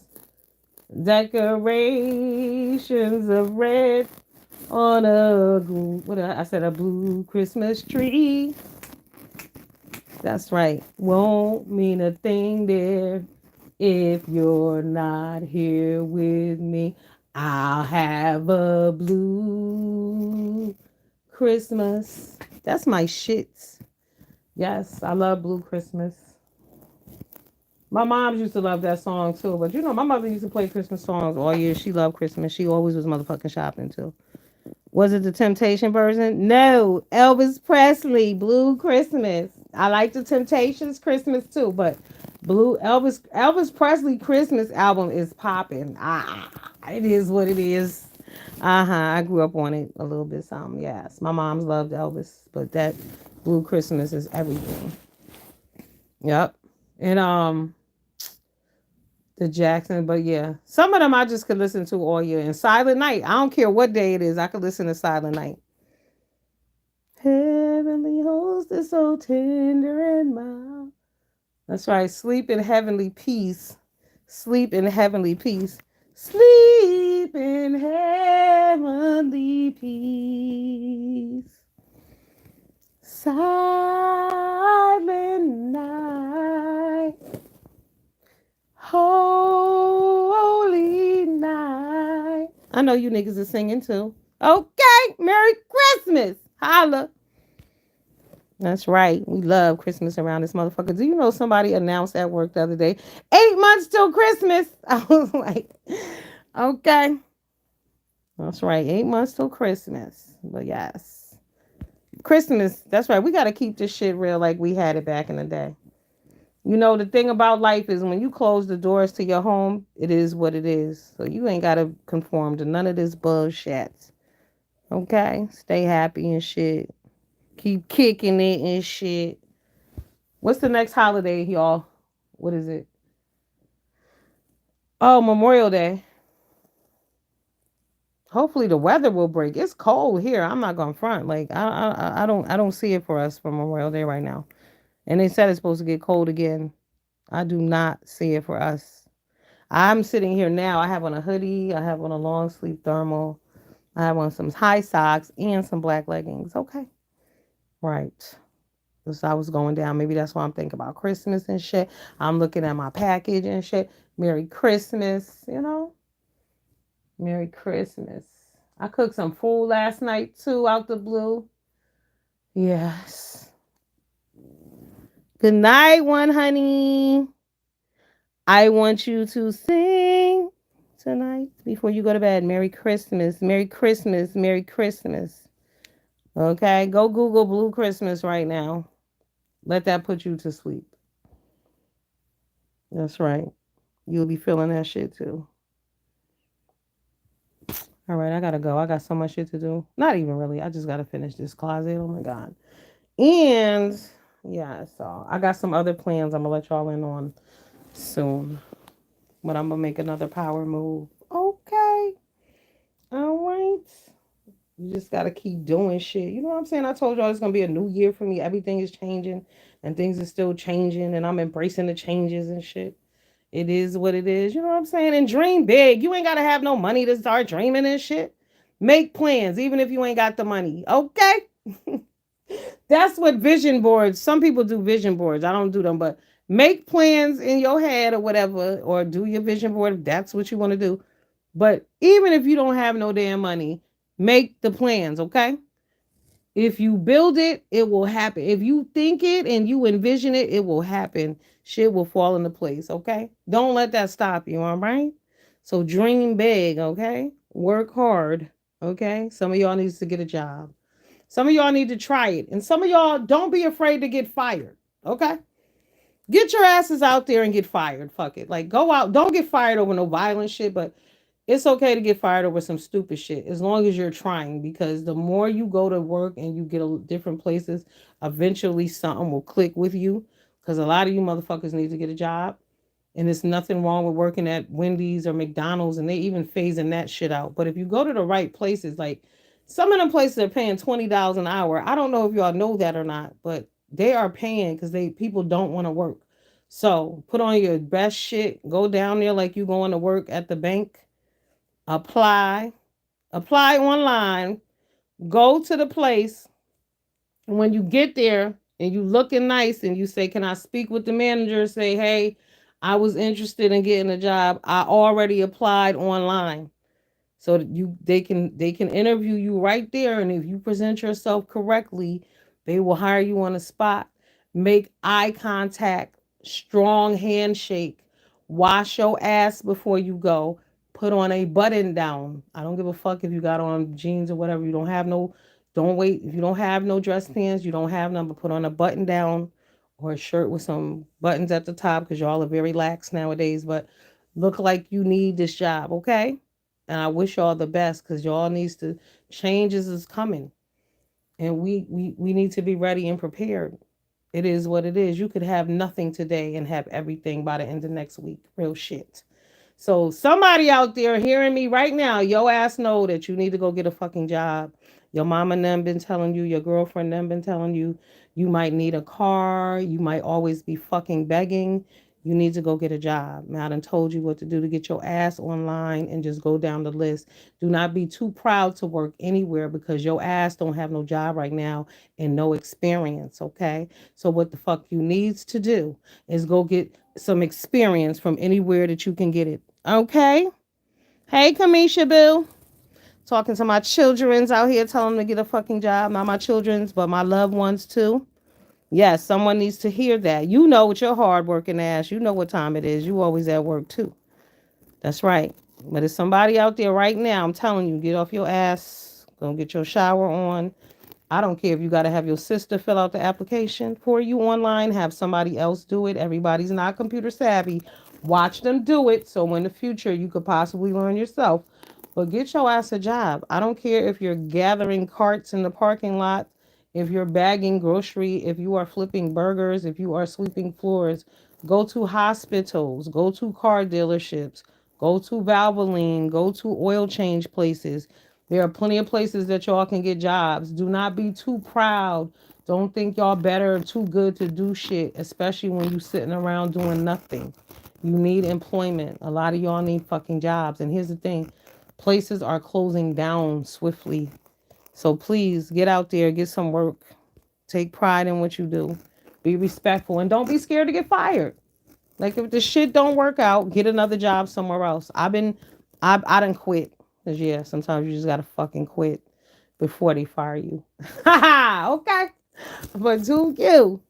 Decorations of red on I said a blue Christmas tree. That's right. Won't mean a thing there if you're not here with me. I'll have a blue Christmas. That's my shit. Yes, I love Blue Christmas. My mom used to love that song too, but my mother used to play Christmas songs all year. She loved Christmas. She always was motherfucking shopping too. Was it the Temptation version? No, Elvis Presley, Blue Christmas. I like the Temptations Christmas too, but Elvis Presley Christmas album is popping. It is what it is. I grew up on it a little bit. Some yes, my mom's loved Elvis, but that Blue Christmas is everything. Yep, and the Jackson, but yeah, some of them I just could listen to all year. And Silent Night, I don't care what day it is, I could listen to Silent Night. Heavenly host is so tender and mild. That's right. Sleep in heavenly peace. Sleep in heavenly peace. Sleep in heavenly peace. Silent night. Holy night. I know you niggas are singing too. Okay. Merry Christmas. Holla. That's right. We love Christmas around this motherfucker. Do you know somebody announced at work the other day, 8 months till Christmas? I was like, okay. That's right. 8 months till Christmas. But yes. Christmas, that's right. We got to keep this shit real like we had it back in the day. You know, the thing about life is when you close the doors to your home, it is what it is. So you ain't got to conform to none of this bullshit. Okay? Stay happy and shit. Keep kicking it and shit. What's the next holiday, y'all? What is it? Oh, Memorial Day. Hopefully the weather will break. It's cold here. I'm not gonna front. Like I don't see it for us for Memorial Day right now. And they said it's supposed to get cold again. I do not see it for us. I'm sitting here now. I have on a hoodie. I have on a long sleeve thermal. I have on some high socks and some black leggings. Okay. Right. So I was going down. Maybe that's why I'm thinking about Christmas and shit. I'm looking at my package and shit. Merry Christmas, you know? Merry Christmas. I cooked some food last night too, out the blue. Yes. Good night, one honey. I want you to sing tonight before you go to bed. Merry Christmas. Merry Christmas. Merry Christmas. Okay, go Google Blue Christmas right now. Let that put you to sleep. That's right. You'll be feeling that shit too. All right, I gotta go. I got so much shit to do. Not even really. I just gotta finish this closet. Oh my god. And yeah, so I got some other plans I'm gonna let y'all in on soon. But I'm gonna make another power move. Okay. All right. You just gotta keep doing shit. You know what I'm saying? I told y'all it's gonna be a new year for me. Everything is changing and things are still changing and I'm embracing the changes and shit. It is what it is. You know what I'm saying? And dream big. You ain't gotta have no money to start dreaming and shit. Make plans, even if you ain't got the money. Okay? That's what vision boards. Some people do vision boards. I don't do them, but make plans in your head or whatever, or do your vision board if that's what you want to do. But even if you don't have no damn money, make the plans, okay? If you build it, it will happen. If you think it and you envision it, it will happen. Shit will fall into place, okay? Don't let that stop you, all right? So dream big, okay? Work hard, okay? Some of y'all needs to get a job. Some of y'all need to try it. And some of y'all don't be afraid to get fired, okay? Get your asses out there and get fired. Fuck it. Like go out. Don't get fired over no violent shit, but it's okay to get fired over some stupid shit as long as you're trying, because the more you go to work and you get different places, eventually something will click with you, because a lot of you motherfuckers need to get a job, and there's nothing wrong with working at Wendy's or McDonald's, and they even phasing that shit out. But if you go to the right places, like some of them places are paying $20 an hour. I don't know if y'all know that or not, but they are paying because people don't want to work. So put on your best shit, go down there like you going to work at the bank, apply, apply online, go to the place. When you get there and you looking nice and you say, "Can I speak with the manager?" Say, "Hey, I was interested in getting a job. I already applied online." So that they can interview you right there, and if you present yourself correctly, they will hire you on the spot. Make eye contact, strong handshake, wash your ass before you go, Put on a button down. I don't give a fuck if you got on jeans or whatever. You don't have no, don't wait. If you don't have no dress pants, you don't have none, but put on a button down or a shirt with some buttons at the top because y'all are very lax nowadays. But look like you need this job, okay? And I wish y'all the best because y'all needs to, changes is coming. And we need to be ready and prepared. It is what it is. You could have nothing today and have everything by the end of next week. Real shit. So somebody out there hearing me right now, yo ass know that you need to go get a fucking job. Your mama and them been telling you, your girlfriend them been telling you, you might need a car, you might always be fucking begging. You need to go get a job. Now I done told you what to do to get your ass online and just go down the list. Do not be too proud to work anywhere because your ass don't have no job right now and no experience, okay? So what the fuck you needs to do is go get some experience from anywhere that you can get it. Okay? Hey, Kamisha Boo. Talking to my children's out here telling them to get a fucking job. Not my children's, but my loved ones too. Yes, someone needs to hear that. You know with your hard working ass, you know what time it is. You always at work too. That's right. But if somebody out there right now, I'm telling you, get off your ass, go get your shower on. I don't care if you got to have your sister fill out the application for you online, have somebody else do it. Everybody's not computer savvy. Watch them do it so in the future you could possibly learn yourself. But get your ass a job. I don't care if you're gathering carts in the parking lot, if you're bagging grocery, if you are flipping burgers, if you are sweeping floors. Go to hospitals, go to car dealerships, go to Valvoline, go to oil change places. There are plenty of places that y'all can get jobs. Do not be too proud. Don't think y'all better or too good to do shit, especially when you sitting around doing nothing. You need employment. A lot of y'all need fucking jobs. And here's the thing, places are closing down swiftly. So please get out there, get some work. Take pride in what you do. Be respectful and don't be scared to get fired. Like if the shit don't work out, get another job somewhere else. I done quit. Cause yeah, sometimes you just gotta fucking quit before they fire you. Okay. But do you?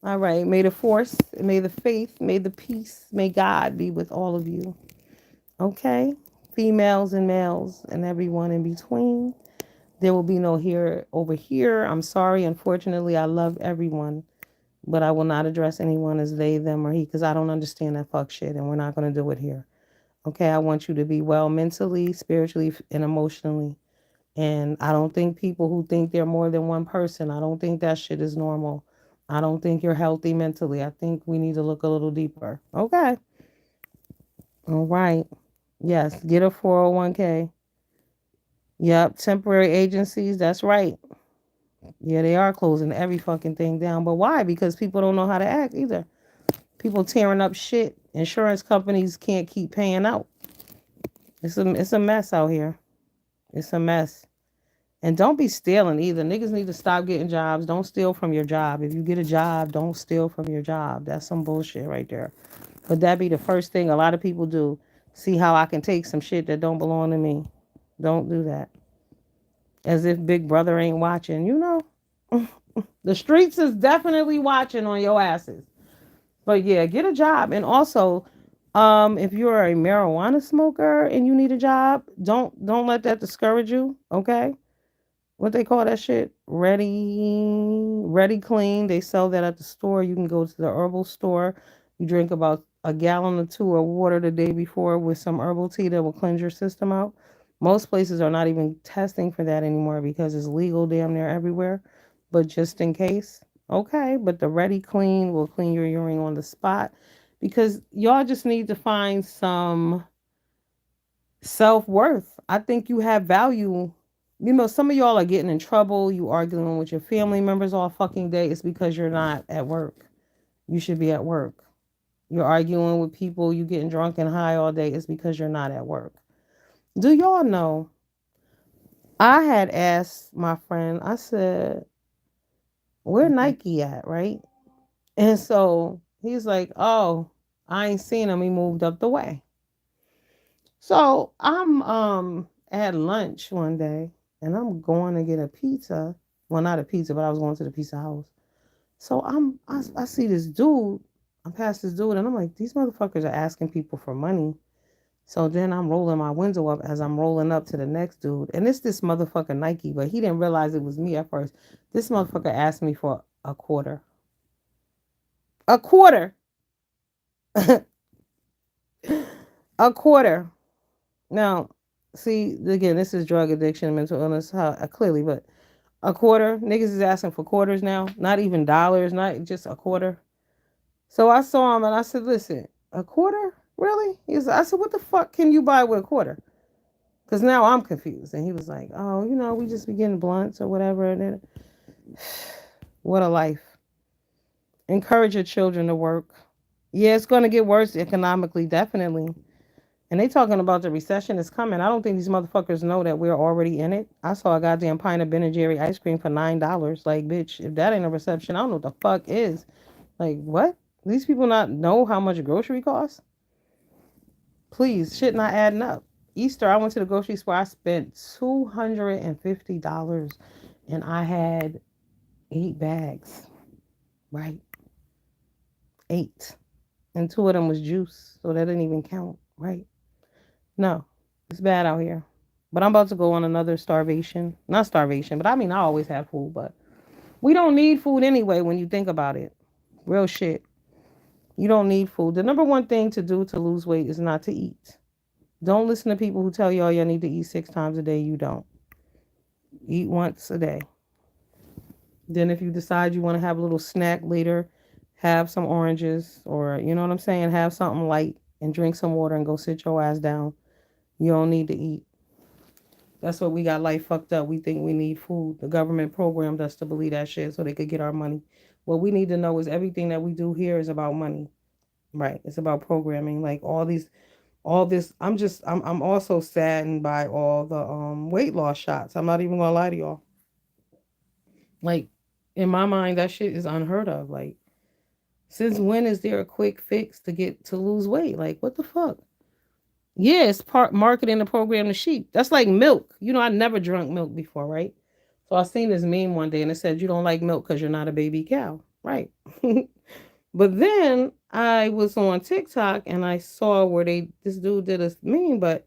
All right. May the force, may the faith, may the peace, may God be with all of you. Okay. Females and males and everyone in between. There will be no here over here. I'm sorry. Unfortunately, I love everyone, but I will not address anyone as they, them, or he because I don't understand that fuck shit and we're not going to do it here. Okay. I want you to be well mentally, spiritually, and emotionally. And I don't think people who think they're more than one person, I don't think that shit is normal. I don't think you're healthy mentally. I think we need to look a little deeper. Okay. All right. Yes. Get a 401k. Yep. Temporary agencies. That's right. Yeah, they are closing every fucking thing down. But why? Because people don't know how to act either. People tearing up shit. Insurance companies can't keep paying out. It's a mess out here. It's a mess. And don't be stealing either. Niggas need to stop getting jobs. Don't steal from your job. If you get a job, don't steal from your job. That's some bullshit right there. But that be the first thing a lot of people do. See how I can take some shit that don't belong to me. Don't do that. As if Big Brother ain't watching. You know, the streets is definitely watching on your asses. But yeah, get a job. And also, if you're a marijuana smoker and you need a job, don't let that discourage you. Okay, what they call that shit, ready clean. They sell that at the store. You can go to the herbal store. You drink about a gallon or two of water the day before with some herbal tea that will cleanse your system out. Most places are not even testing for that anymore because it's legal damn near everywhere. But just in case, okay. But the ready clean will clean your urine on the spot because y'all just need to find some self-worth. I think you have value. You know, some of y'all are getting in trouble. You arguing with your family members all fucking day. It's because you're not at work. You should be at work. You're arguing with people. You getting drunk and high all day. It's because you're not at work. Do y'all know? I had asked my friend, I said, where Nike at, right? And so he's like, oh, I ain't seen him. He moved up the way. So I'm at lunch one day and I'm going to get a pizza. Well, not a pizza, but I was going to the pizza house. So I see this dude. I'm past this dude and I'm like, these motherfuckers are asking people for money. So then I'm rolling my window up as I'm rolling up to the next dude. And it's this motherfucker Nike, but he didn't realize it was me at first. This motherfucker asked me for a quarter. A quarter. A quarter. Now, see, again, this is drug addiction, mental illness, clearly, but a quarter. Niggas is asking for quarters now. Not even dollars, not just a quarter. So I saw him and I said, listen, a quarter? Really? I said, what the fuck can you buy with a quarter? Because now I'm confused. And he was like, oh, we just be getting blunts or whatever. And then, what a life. Encourage your children to work. Yeah, it's going to get worse economically, definitely. And they talking about the recession is coming. I don't think these motherfuckers know that we're already in it. I saw a goddamn pint of Ben& Jerry ice cream for $9. Like, bitch, if that ain't a reception, I don't know what the fuck is. Like, what? These people not know how much grocery costs? Please, shit not adding up. Easter, I went to the grocery store. I spent $250 and I had 8 bags. Right? 8. And 2 of them was juice. So that didn't even count. Right? No, it's bad out here. But I'm about to go on another starvation. Not starvation, but I mean, I always have food, but we don't need food anyway when you think about it. Real shit. You don't need food. The number one thing to do to lose weight is not to eat. Don't listen to people who tell y'all need to eat 6 times a day. You don't. Eat once a day. Then if you decide you want to have a little snack later, have some oranges or, you know what I'm saying, have something light and drink some water and go sit your ass down. You don't need to eat. That's what we got life fucked up. We think we need food. The government programmed us to believe that shit so they could get our money. What we need to know is everything that we do here is about money. Right. It's about programming. Like all this I'm also saddened by all the weight loss shots. I'm not even gonna lie to y'all. Like in my mind that shit is unheard of. Like since when is there a quick fix to get to lose weight? Like what the fuck? Yeah, it's part marketing to program the sheep. That's like milk. I never drunk milk before, right? So I seen this meme one day and it said you don't like milk because you're not a baby cow. Right. But then I was on TikTok and I saw where this dude did a meme, but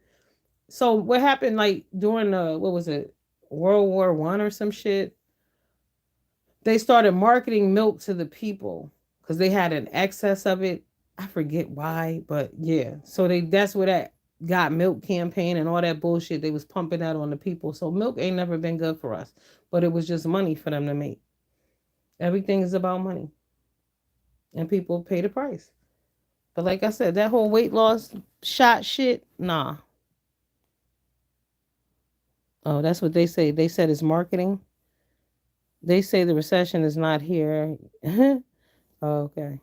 so what happened like during the what was it, World War I or some shit? They started marketing milk to the people because they had an excess of it. I forget why, but yeah. So that's where that got milk campaign and all that bullshit. They was pumping that on the people. So milk ain't never been good for us, but it was just money for them to make. Everything is about money, and people pay the price. But like I said, that whole weight loss shot shit, nah. Oh, that's what they say. They said it's marketing. They say the recession is not here. Oh, okay.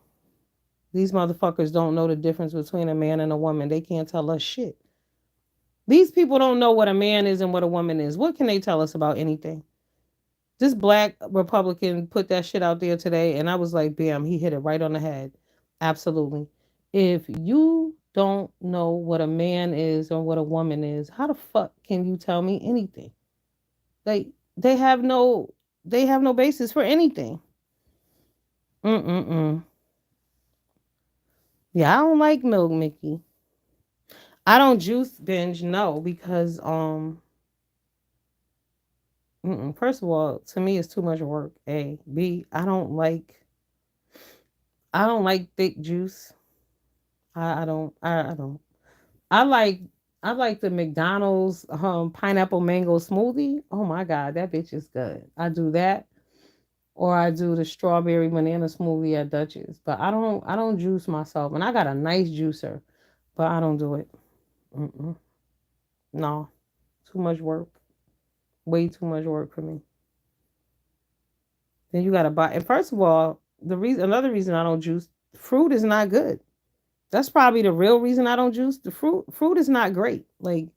These motherfuckers don't know the difference between a man and a woman. They can't tell us shit. These people don't know what a man is and what a woman is. What can they tell us about anything? This black Republican put that shit out there today, and I was like, bam, he hit it right on the head. Absolutely. If you don't know what a man is or what a woman is, how the fuck can you tell me anything? Like they have no they have no basis for anything. Mm-mm-mm. Yeah, I don't like milk, Mickey. I don't juice binge, no, because first of all, to me it's too much work. A, B, I don't like thick juice. I don't. I like I like the McDonald's pineapple mango smoothie. Oh my god, that bitch is good. I do that. Or I do the strawberry banana smoothie at Dutch's. But I don't juice myself. And I got a nice juicer, but I don't do it. Mm-mm. No, too much work. Way too much work for me. Then you gotta buy. And first of all, another reason I don't juice, fruit is not good. That's probably the real reason I don't juice. The fruit is not great. Like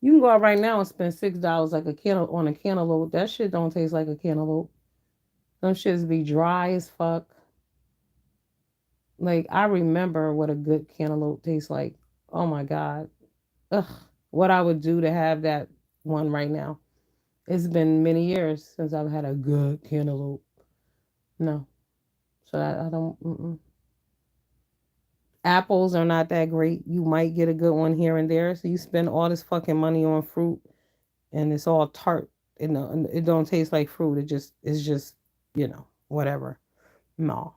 you can go out right now and spend $6 like on a cantaloupe. That shit don't taste like a cantaloupe. Them shits be dry as fuck. Like I remember what a good cantaloupe tastes like. Oh my god. Ugh. What I would do to have that one right now. It's been many years since I've had a good cantaloupe. No. So I don't. Mm-mm. Apples are not that great. You might get a good one here and there. So you spend all this fucking money on fruit and it's all tart. And it don't taste like fruit. It's just, whatever. No.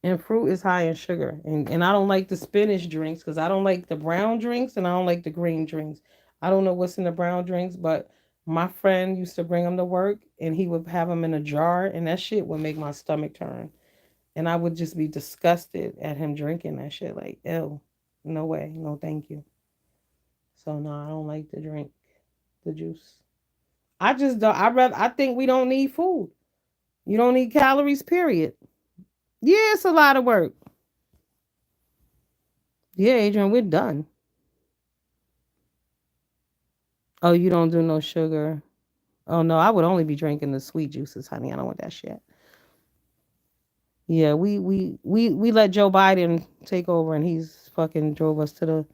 And fruit is high in sugar. And I don't like the spinach drinks because I don't like the brown drinks and I don't like the green drinks. I don't know what's in the brown drinks, but my friend used to bring them to work and he would have them in a jar and that shit would make my stomach turn. And I would just be disgusted at him drinking that shit. Like, ew, no way, no thank you. So no, I don't like to drink the juice. I just don't. I think we don't need food. You don't need calories. Period. Yeah, it's a lot of work. Yeah, Adrian, we're done. Oh, you don't do no sugar. Oh no, I would only be drinking the sweet juices, honey. I don't want that shit. Yeah, we let Joe Biden take over, and he's fucking drove us to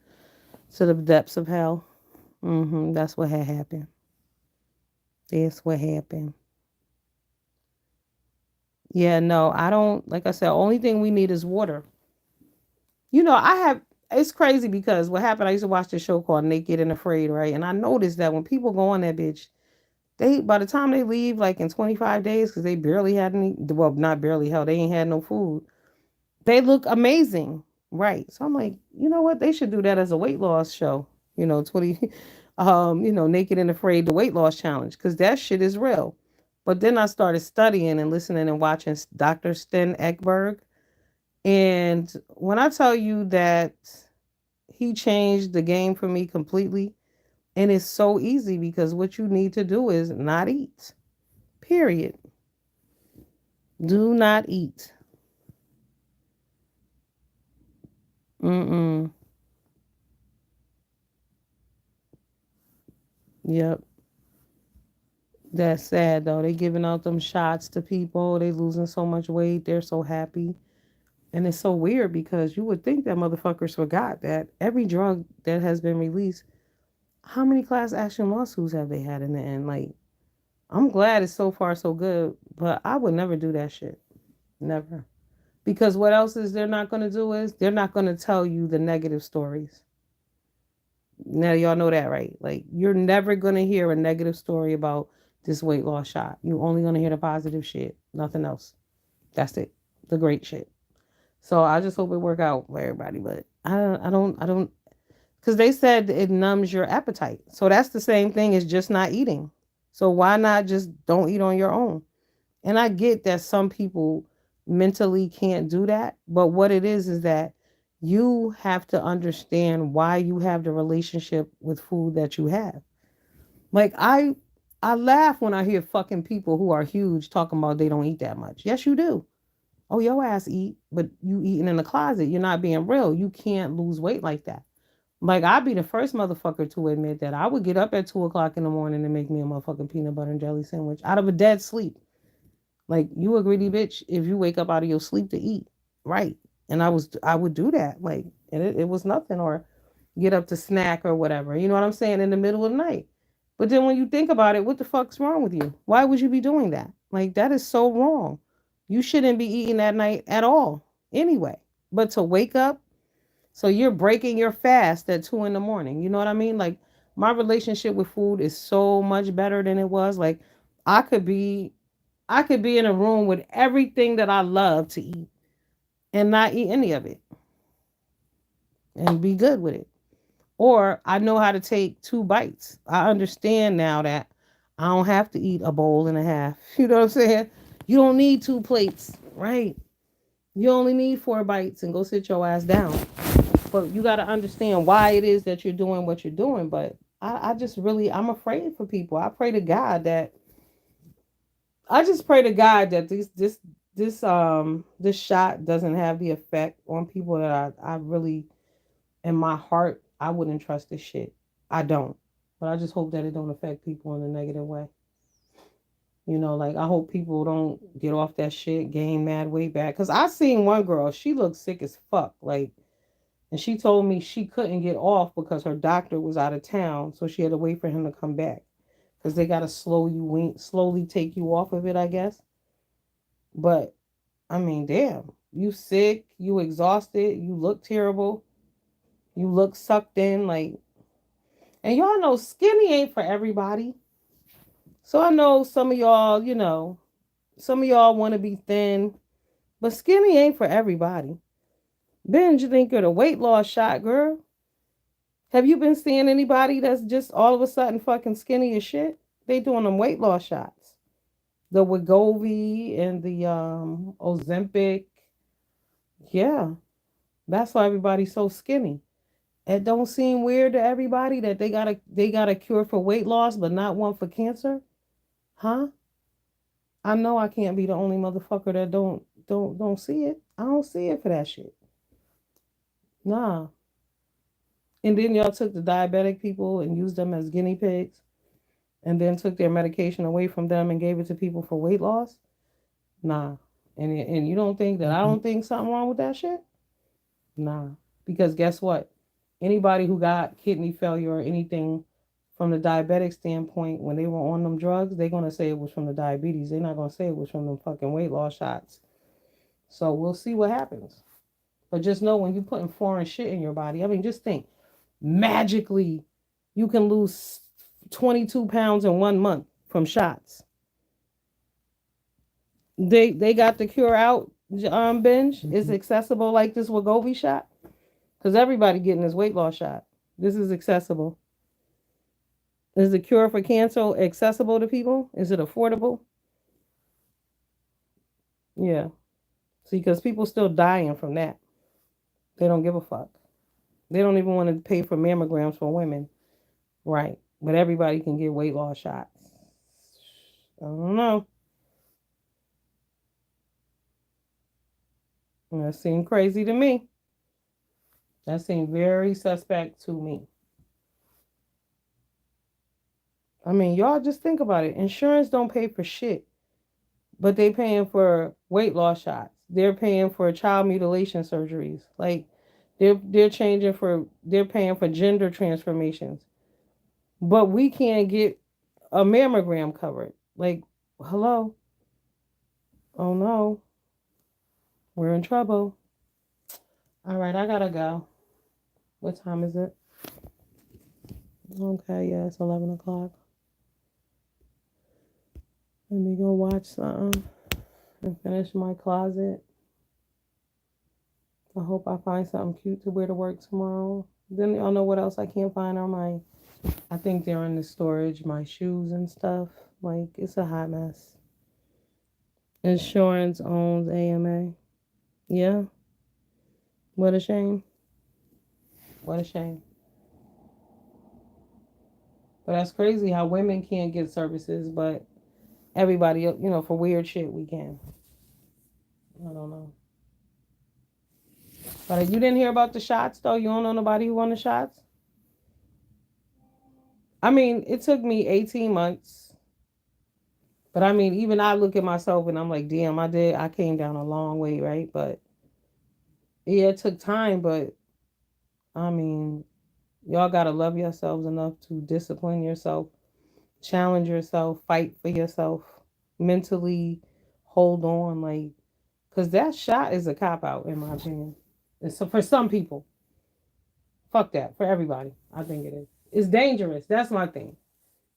the depths of hell. That's what had happened. That's what happened. Yeah, no, I don't. Like I said, only thing we need is water. I have. It's crazy because what happened. I used to watch this show called Naked and Afraid, right? And I noticed that when people go on that bitch, they by the time they leave, like in 25 days, because they barely had any. Well, not barely. Hell, they ain't had no food. They look amazing, right? So I'm like, you know what? They should do that as a weight loss show. 20, Naked and Afraid, the weight loss challenge, because that shit is real. But then I started studying and listening and watching Dr. Sten Ekberg. And when I tell you that he changed the game for me completely, and it's so easy because what you need to do is not eat. Period. Do not eat. Mm-mm. Yep. That's sad though. They giving out them shots to people. They losing so much weight. They're so happy. And it's so weird because you would think that motherfuckers forgot that every drug that has been released, how many class action lawsuits have they had in the end? Like, I'm glad it's so far so good, but I would never do that shit. Never. Because what else is they're not going to do is they're not going to tell you the negative stories. Now y'all know that, right? Like you're never going to hear a negative story about this weight loss shot. You're only going to hear the positive shit, nothing else. That's it. The great shit. So I just hope it work out for everybody, but I don't because they said it numbs your appetite. So that's the same thing as just not eating. So why not just don't eat on your own? And I get that some people mentally can't do that, but what it is that you have to understand why you have the relationship with food that you have. Like I laugh when I hear fucking people who are huge talking about they don't eat that much. Yes, you do. Oh, your ass eat, but you eating in the closet. You're not being real. You can't lose weight like that. Like I'd be the first motherfucker to admit that I would get up at 2 o'clock in the morning and make me a motherfucking peanut butter and jelly sandwich out of a dead sleep. Like you a greedy bitch if you wake up out of your sleep to eat, right? And I would do that, like, and it was nothing, or get up to snack or whatever. You know what I'm saying in the middle of the night. But then when you think about it, what the fuck's wrong with you? Why would you be doing that? Like that is so wrong. You shouldn't be eating that night at all, anyway. But to wake up, so you're breaking your fast at 2 in the morning. You know what I mean? Like my relationship with food is so much better than it was. Like I could be I could be in a room with everything that I love to eat and not eat any of it and be good with it. Or I know how to take 2 bites. I understand now that I don't have to eat a bowl and a half. You know what I'm saying? You don't need 2 plates, right? You only need 4 bites and go sit your ass down. But you got to understand why it is that you're doing what you're doing. But I just really, I'm afraid for people. I just pray to God that this shot doesn't have the effect on people that I really in my heart I wouldn't trust this shit. I don't. But I just hope that it don't affect people in a negative way. Like I hope people don't get off that shit, gain mad weight back. Cause I seen one girl, she looked sick as fuck. Like and she told me she couldn't get off because her doctor was out of town, so she had to wait for him to come back. Because they gotta slowly take you off of it, I guess. But I mean, damn. You sick, you exhausted, you look terrible, you look sucked in, like, and y'all know skinny ain't for everybody. So I know some of y'all, some of y'all want to be thin, but skinny ain't for everybody. Binge, you think you're the weight loss shot, girl? Have you been seeing anybody that's just all of a sudden fucking skinny as shit? They doing them weight loss shots. The Wegovy and the Ozempic. Yeah, that's why everybody's so skinny. It don't seem weird to everybody that they got a cure for weight loss but not one for cancer? Huh? I know I can't be the only motherfucker that don't see it. I don't see it for that shit. Nah. And then y'all took the diabetic people and used them as guinea pigs and then took their medication away from them and gave it to people for weight loss? Nah. And you don't think that I don't think something wrong with that shit? Nah. Because guess what? Anybody who got kidney failure or anything from the diabetic standpoint, when they were on them drugs, they're gonna say it was from the diabetes. They're not gonna say it was from them fucking weight loss shots. So we'll see what happens. But just know when you're putting foreign shit in your body, I mean, just think magically you can lose 22 pounds in 1 month from shots. They got the cure out, binge. It's accessible like this Wegovy shot because everybody getting this weight loss shot. This is accessible. Is the cure for cancer accessible to people? Is it affordable? Yeah. See, because people still dying from that. They don't give a fuck. They don't even want to pay for mammograms for women. Right. But everybody can get weight loss shots. I don't know. That seemed crazy to me. That seemed very suspect to me. I mean, y'all just think about it. Insurance don't pay for shit, but they paying for weight loss shots. They're paying for child mutilation surgeries. Like they're paying for gender transformations. But we can't get a mammogram covered. Like, hello? Oh no, we're in trouble. All right, I gotta go. What time is it? Okay, yeah, it's 11 o'clock. Let me go watch something and finish my closet. I hope I find something cute to wear to work tomorrow. Then y'all know what else I can't find on my. I think they're in the storage, my shoes and stuff. Like, it's a hot mess. Insurance owns AMA. Yeah, what a shame. What a shame. But that's crazy how women can't get services, but everybody, for weird shit, we can. I don't know. But you didn't hear about the shots, though? You don't know nobody who won the shots? I mean, it took me 18 months. But I mean, even I look at myself and I'm like, damn, I came down a long way, right? But yeah, it took time, but I mean, y'all gotta love yourselves enough to discipline yourself, challenge yourself, fight for yourself, mentally hold on, like, because that shot is a cop out, in my opinion. And so for some people, fuck that. For everybody, I think it is. It's dangerous. That's my thing.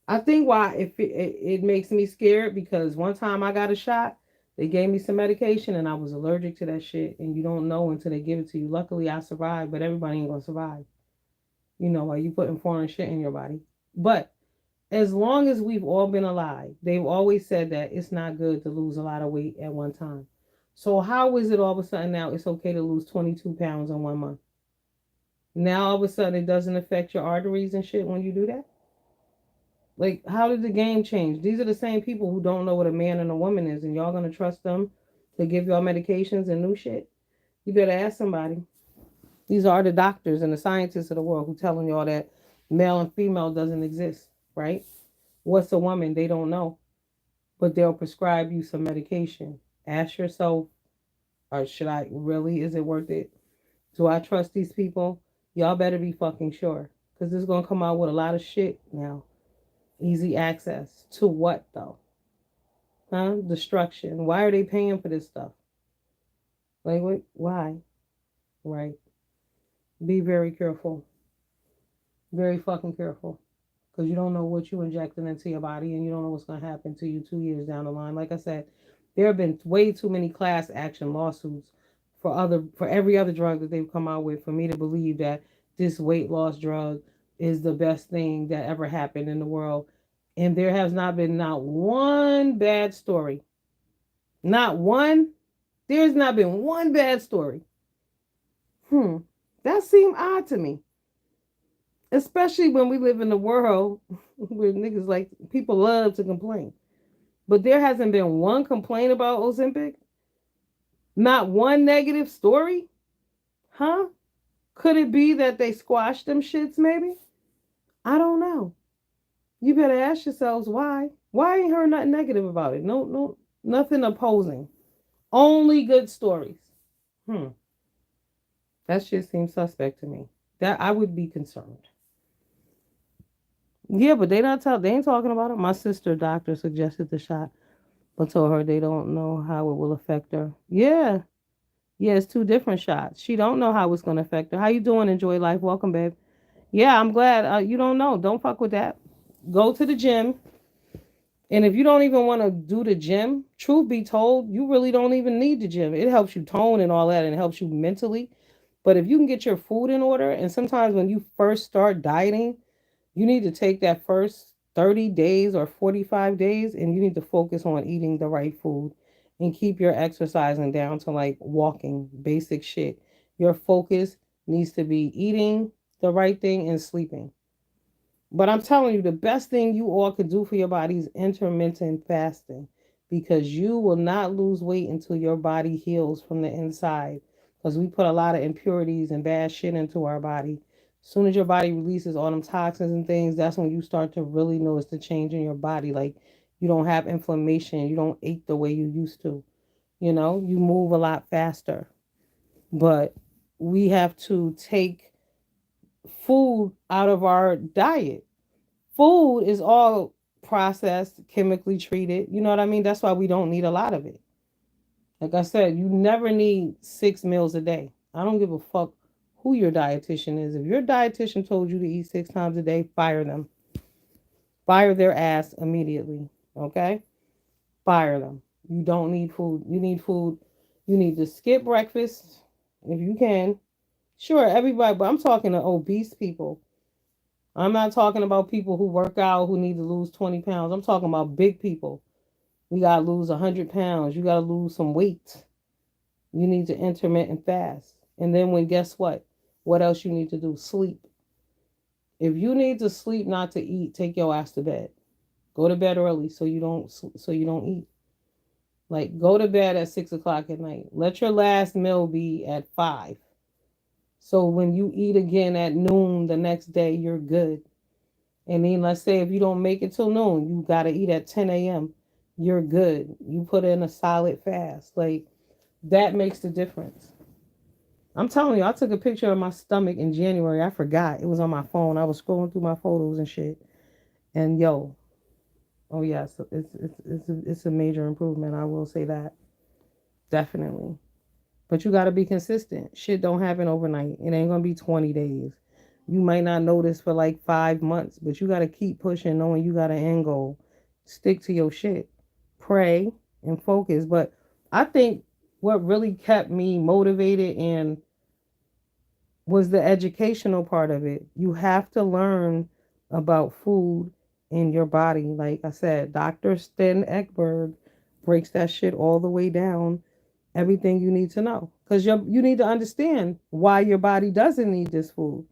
I think why it makes me scared because one time I got a shot, they gave me some medication and I was allergic to that shit, and you don't know until they give it to you. Luckily, I survived, but everybody ain't gonna survive. While you putting foreign shit in your body. But as long as we've all been alive, they've always said that it's not good to lose a lot of weight at one time. So how is it all of a sudden now it's okay to lose 22 pounds in 1 month? Now all of a sudden it doesn't affect your arteries and shit when you do that? Like, how did the game change? These are the same people who don't know what a man and a woman is, and y'all gonna trust them to give y'all medications and new shit? You better ask somebody. These are the doctors and the scientists of the world who telling y'all that male and female doesn't exist, right? What's a woman? They don't know, but they'll prescribe you some medication. Ask yourself, or should I really? Is it worth it? Do I trust these people? Y'all better be fucking sure, because this is gonna come out with a lot of shit now. Easy access to what though? Huh? Destruction. Why are they paying for this stuff? Like, wait, why? Right. Be very careful. Very fucking careful. Because you don't know what you injecting into your body and you don't know what's going to happen to you 2 years down the line. Like I said, there have been way too many class action lawsuits for every other drug that they've come out with for me to believe that this weight loss drug is the best thing that ever happened in the world. And there has not been not one bad story. Not one. There's not been one bad story. Hmm. That seemed odd to me. Especially when we live in a world where niggas like people love to complain. But there hasn't been one complaint about Ozempic. Not one negative story. Huh? Could it be that they squashed them shits maybe? I don't know. You better ask yourselves why. Why ain't heard nothing negative about it? No, nothing opposing. Only good stories. Hmm. That shit seems suspect to me. That I would be concerned. Yeah, but they ain't talking about it. My sister doctor suggested the shot, but told her they don't know how it will affect her. Yeah. Yeah, it's two different shots. She don't know how it's gonna affect her. How you doing? Enjoy life. Welcome, babe. Yeah, I'm glad. You don't know. Don't fuck with that. Go to the gym. And if you don't even want to do the gym, truth be told, you really don't even need the gym. It helps you tone and all that and it helps you mentally. But if you can get your food in order, and sometimes when you first start dieting, you need to take that first 30 days or 45 days and you need to focus on eating the right food and keep your exercising down to like walking, basic shit. Your focus needs to be eating the right thing and sleeping. But I'm telling you, the best thing you all could do for your body is intermittent fasting because you will not lose weight until your body heals from the inside. Because we put a lot of impurities and bad shit into our body. As soon as your body releases all them toxins and things, that's when you start to really notice the change in your body. Like you don't have inflammation, you don't ache the way you used to. You know, you move a lot faster. But we have to take food out of our diet. Food is all processed, chemically treated. You know what I mean? That's why we don't need a lot of it. Like I said, you never need 6 meals a day. I don't give a fuck who your dietitian is. If your dietitian told you to eat 6 times a day, fire them. Fire their ass immediately. Okay? Fire them. You don't need food. You need food. You need to skip breakfast if you can. Sure, everybody, but I'm talking to obese people. I'm not talking about people who work out who need to lose 20 pounds. I'm talking about big people. You got to lose 100 pounds. You got to lose some weight. You need to intermittent fast. And then when guess what? What else you need to do? Sleep. If you need to sleep not to eat, take your ass to bed. Go to bed early so you don't eat. Like go to bed at 6 o'clock at night. Let your last meal be at 5. So when you eat again at noon the next day, you're good. And then let's say if you don't make it till noon, you gotta eat at 10 a.m. You're good. You put in a solid fast. Like that makes the difference. I'm telling you, I took a picture of my stomach in January. I forgot. It was on my phone. I was scrolling through my photos and shit. And yo, oh yes, it's a major improvement. I will say that. Definitely. But you gotta be consistent. Shit don't happen overnight. It ain't gonna be 20 days. You might not notice for like 5 months, but you gotta keep pushing, knowing you got an end goal. Stick to your shit. Pray and focus. But I think what really kept me motivated and was the educational part of it. You have to learn about food in your body. Like I said, Dr. Sten Ekberg breaks that shit all the way down. Everything you need to know. Because you need to understand why your body doesn't need this food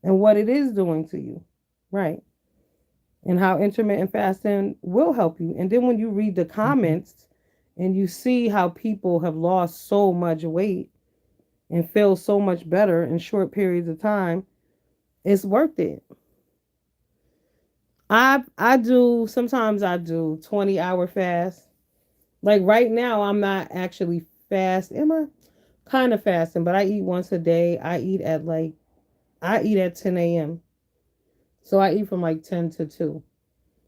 and what it is doing to you. Right. And how intermittent fasting will help you. And then when you read the comments and you see how people have lost so much weight and feel so much better in short periods of time, it's worth it. I do 20-hour fast. Like right now I'm not actually fast. Am I kind of fasting, but I eat once a day. I eat at 10 a.m. So I eat from like 10 to 2.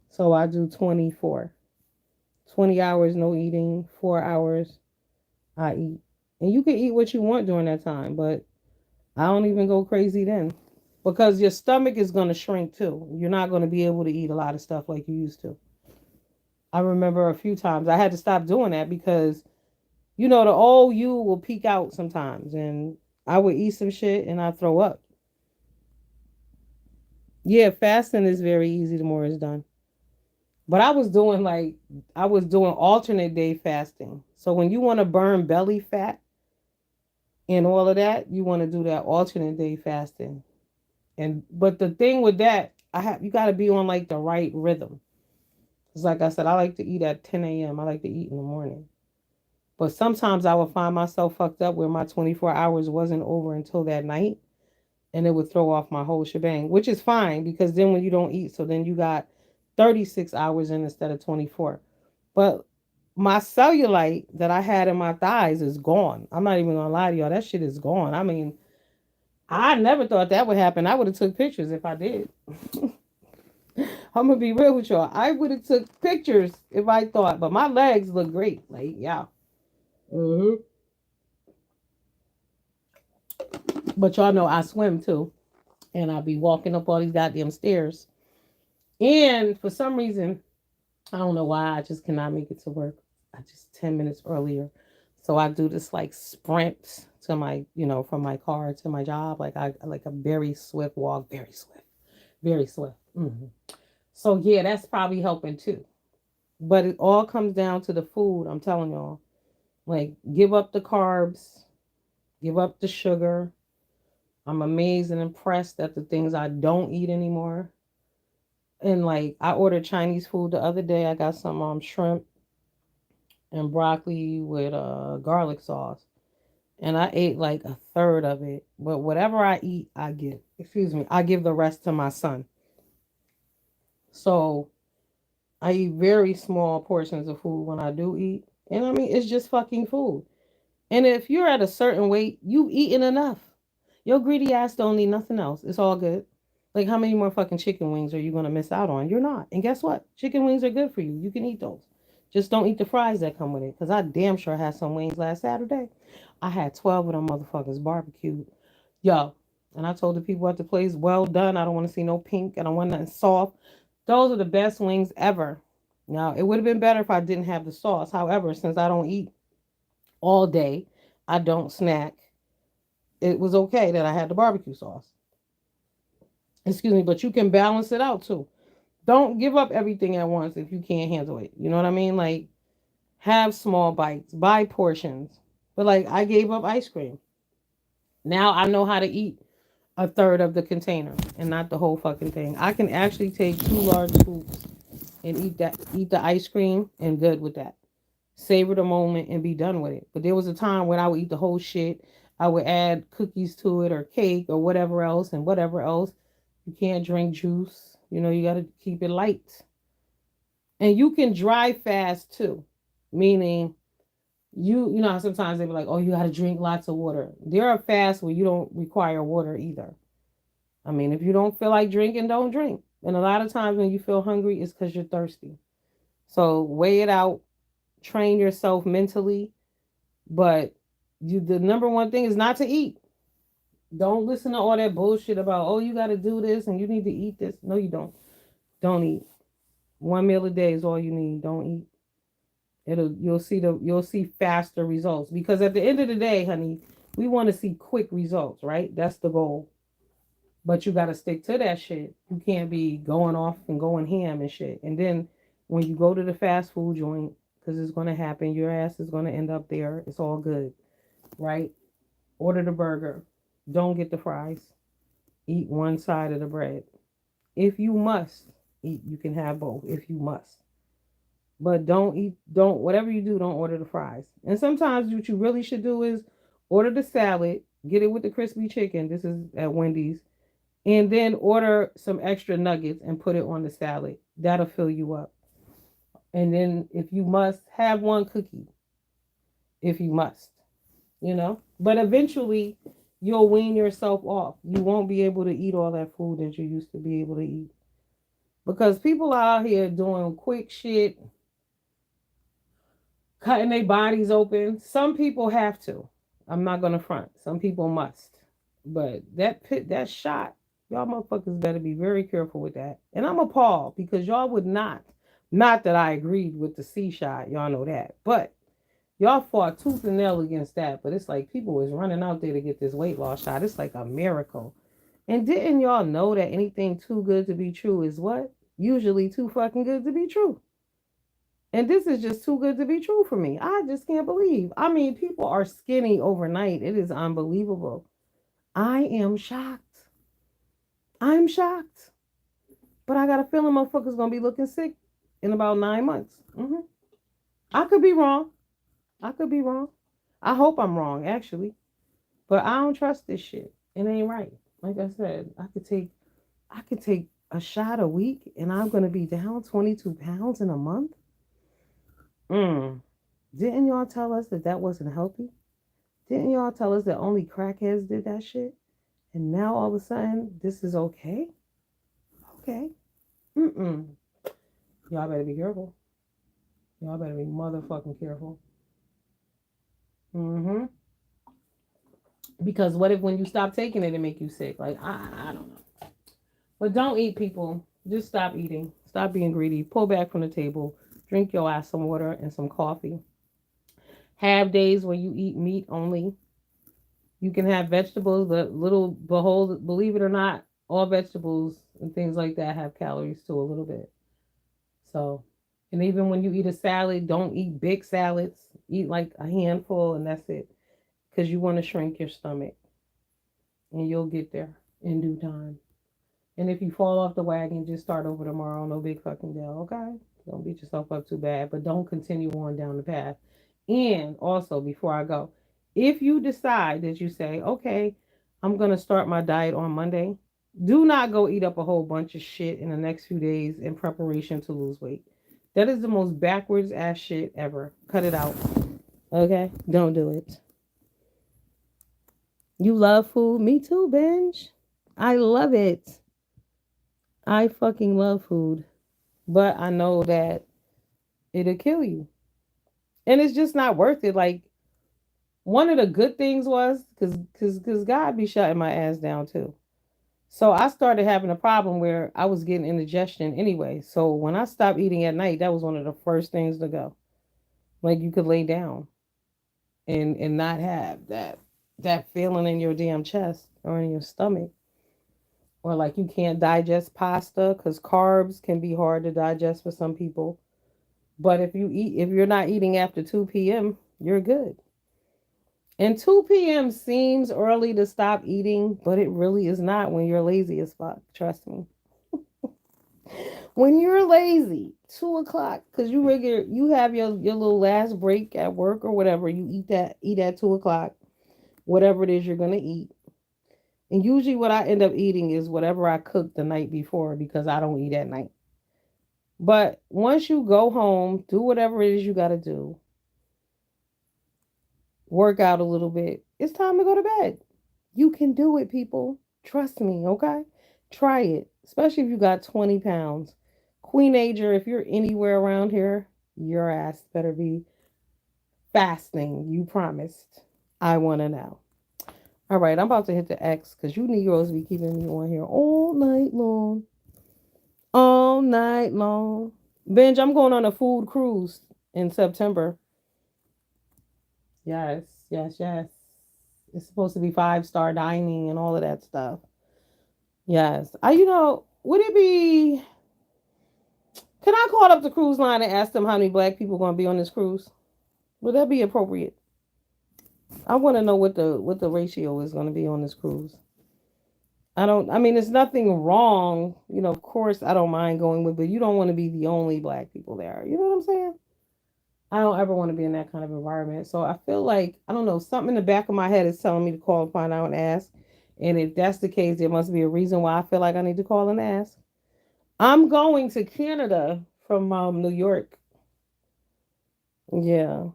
So I do 24. 20 hours no eating, 4 hours I eat. And you can eat what you want during that time, but I don't even go crazy then. Because your stomach is going to shrink too. You're not going to be able to eat a lot of stuff like you used to. I remember a few times I had to stop doing that because, the old you will peak out sometimes. And I would eat some shit and I throw up. Yeah, fasting is very easy the more it's done. But I was doing alternate day fasting. So when you want to burn belly fat and all of that, you want to do that alternate day fasting. And but the thing with that, you got to be on like the right rhythm. It's like I said, I like to eat at 10 a.m. I like to eat in the morning. But sometimes I would find myself fucked up where my 24 hours wasn't over until that night, and it would throw off my whole shebang, which is fine because then when you don't eat, so then you got 36 hours in instead of 24. But my cellulite that I had in my thighs is gone. I'm not even gonna lie to y'all, that shit is gone. I mean, I never thought that would happen. I would have took pictures if I did. I'm gonna be real with y'all. I would have took pictures if I thought, but my legs look great. Like, yeah. Hmm. But y'all know I swim too, and I'll be walking up all these goddamn stairs. And for some reason, I don't know why, I just cannot make it to work. I just 10 minutes earlier, so I do this like sprint to my, from my car to my job. Like I like a very swift walk, very swift, very swift. So yeah, that's probably helping too. But it all comes down to the food. I'm telling y'all, like give up the carbs, give up the sugar. I'm amazed and impressed at the things I don't eat anymore. And like I ordered Chinese food the other day. I got some shrimp and broccoli with garlic sauce. And I ate like a third of it. But whatever I eat, I give the rest to my son. So I eat very small portions of food when I do eat. And I mean, it's just fucking food. And if you're at a certain weight, you've eaten enough. Your greedy ass don't need nothing else. It's all good. Like, how many more fucking chicken wings are you going to miss out on? You're not. And guess what? Chicken wings are good for you. You can eat those. Just don't eat the fries that come with it. Because I damn sure had some wings last Saturday. I had 12 of them motherfuckers barbecued. Yo. And I told the people at the place, well done. I don't want to see no pink. I don't want nothing soft. Those are the best wings ever. Now, it would have been better if I didn't have the sauce. However, since I don't eat all day, I don't snack. It was okay that I had the barbecue sauce. Excuse me, but you can balance it out too. Don't give up everything at once if you can't handle it. You know what I mean? Like, have small bites, buy portions. But like, I gave up ice cream. Now I know how to eat a third of the container and not the whole fucking thing. I can actually take two large scoops and eat the ice cream and good with that. Savor the moment and be done with it. But there was a time when I would eat the whole shit. I would add cookies to it or cake or whatever else and whatever else. You can't drink juice. You got to keep it light. And you can dry fast too, meaning you know how sometimes they be like, oh, you got to drink lots of water. There are fasts where you don't require water either. I mean, if you don't feel like drinking, don't drink. And a lot of times when you feel hungry, it's because you're thirsty. So weigh it out, train yourself mentally. But the number one thing is not to eat. Don't listen to all that bullshit about, oh, you got to do this and you need to eat this. No, you don't. Don't eat. One meal a day is all you need. Don't eat. You'll see faster results because at the end of the day, honey, we want to see quick results, right? That's the goal. But you got to stick to that shit. You can't be going off and going ham and shit. And then when you go to the fast food joint, because it's going to happen, your ass is going to end up there. It's all good, right? Order the burger. Don't get the fries. Eat one side of the bread. If you must eat, you can have both if you must. But whatever you do, don't order the fries. And sometimes what you really should do is order the salad, get it with the crispy chicken. This is at Wendy's. And then order some extra nuggets and put it on the salad. That'll fill you up. And then if you must, have one cookie. If you must. But eventually you'll wean yourself off. You won't be able to eat all that food that you used to be able to eat. Because people are out here doing quick shit, cutting their bodies open. Some people have to. I'm not gonna front. Some people must. But that shot, y'all motherfuckers better be very careful with that. And I'm appalled because y'all would not that I agreed with the C shot, y'all know that. But y'all fought tooth and nail against that. But it's like people was running out there to get this weight loss shot. It's like a miracle. And didn't y'all know that anything too good to be true is what? Usually too fucking good to be true. And this is just too good to be true for me. I just can't believe. I mean, people are skinny overnight. It is unbelievable. I am shocked. I'm shocked. But I got a feeling motherfuckers gonna be looking sick in about 9 months. I could be wrong. I could be wrong. I hope I'm wrong, actually. But I don't trust this shit. It ain't right. Like I said, I could take a shot a week and I'm gonna be down 22 pounds in a month. Mm. Didn't y'all tell us that that wasn't healthy? Didn't y'all tell us that only crackheads did that shit? And now all of a sudden, this is okay? Okay. Mm-mm. Y'all better be careful. Y'all better be motherfucking careful. Mm-hmm. Because what if when you stop taking it, it make you sick? Like, I don't know. But don't eat, people. Just stop eating. Stop being greedy. Pull back from the table. Drink your ass some water and some coffee. Have days where you eat meat only. You can have vegetables, but behold, believe it or not, all vegetables and things like that have calories too, a little bit. So, and even when you eat a salad, don't eat big salads. Eat like a handful and that's it. Because you want to shrink your stomach and you'll get there in due time. And if you fall off the wagon, just start over tomorrow. No big fucking deal, okay? Don't beat yourself up too bad, but don't continue on down the path. And also, before I go, if you decide that you say, okay, I'm going to start my diet on Monday, do not go eat up a whole bunch of shit in the next few days in preparation to lose weight. That is the most backwards ass shit ever. Cut it out. Okay? Don't do it. You love food? Me too, Benj. I love it. I fucking love food. But I know that it'll kill you. And it's just not worth it. Like one of the good things was because God be shutting my ass down too. So I started having a problem where I was getting indigestion anyway. So when I stopped eating at night, that was one of the first things to go. Like you could lay down and not have that feeling in your damn chest or in your stomach. Or like you can't digest pasta because carbs can be hard to digest for some people. But if you're not eating after 2 p.m., you're good. And 2 p.m. seems early to stop eating, but it really is not when you're lazy as fuck. Trust me. When you're lazy, 2 o'clock, because you have your little last break at work or whatever, you eat at 2 o'clock, whatever it is you're gonna eat. And usually what I end up eating is whatever I cooked the night before because I don't eat at night. But once you go home, do whatever it is you gotta do, work out a little bit, it's time to go to bed. You can do it, people. Trust me, okay? Try it, especially if you got 20 pounds. Queenager, if you're anywhere around here, your ass better be fasting. You promised. I want to know. All right, I'm about to hit the X because you Negroes be keeping me on here all night long. All night long. Benj, I'm going on a food cruise in September. Yes, yes, yes. It's supposed to be 5-star dining and all of that stuff. Yes. Would it be can I call up the cruise line and ask them how many black people going to be on this cruise? Would that be appropriate? I want to know what the ratio is going to be on this cruise. I mean, there's nothing wrong. Of course, I don't mind going with, but you don't want to be the only black people there. You know what I'm saying? I don't ever want to be in that kind of environment. So I feel like, I don't know, something in the back of my head is telling me to call and find out and ask. And if that's the case, there must be a reason why I feel like I need to call and ask. I'm going to Canada from New York. Yeah.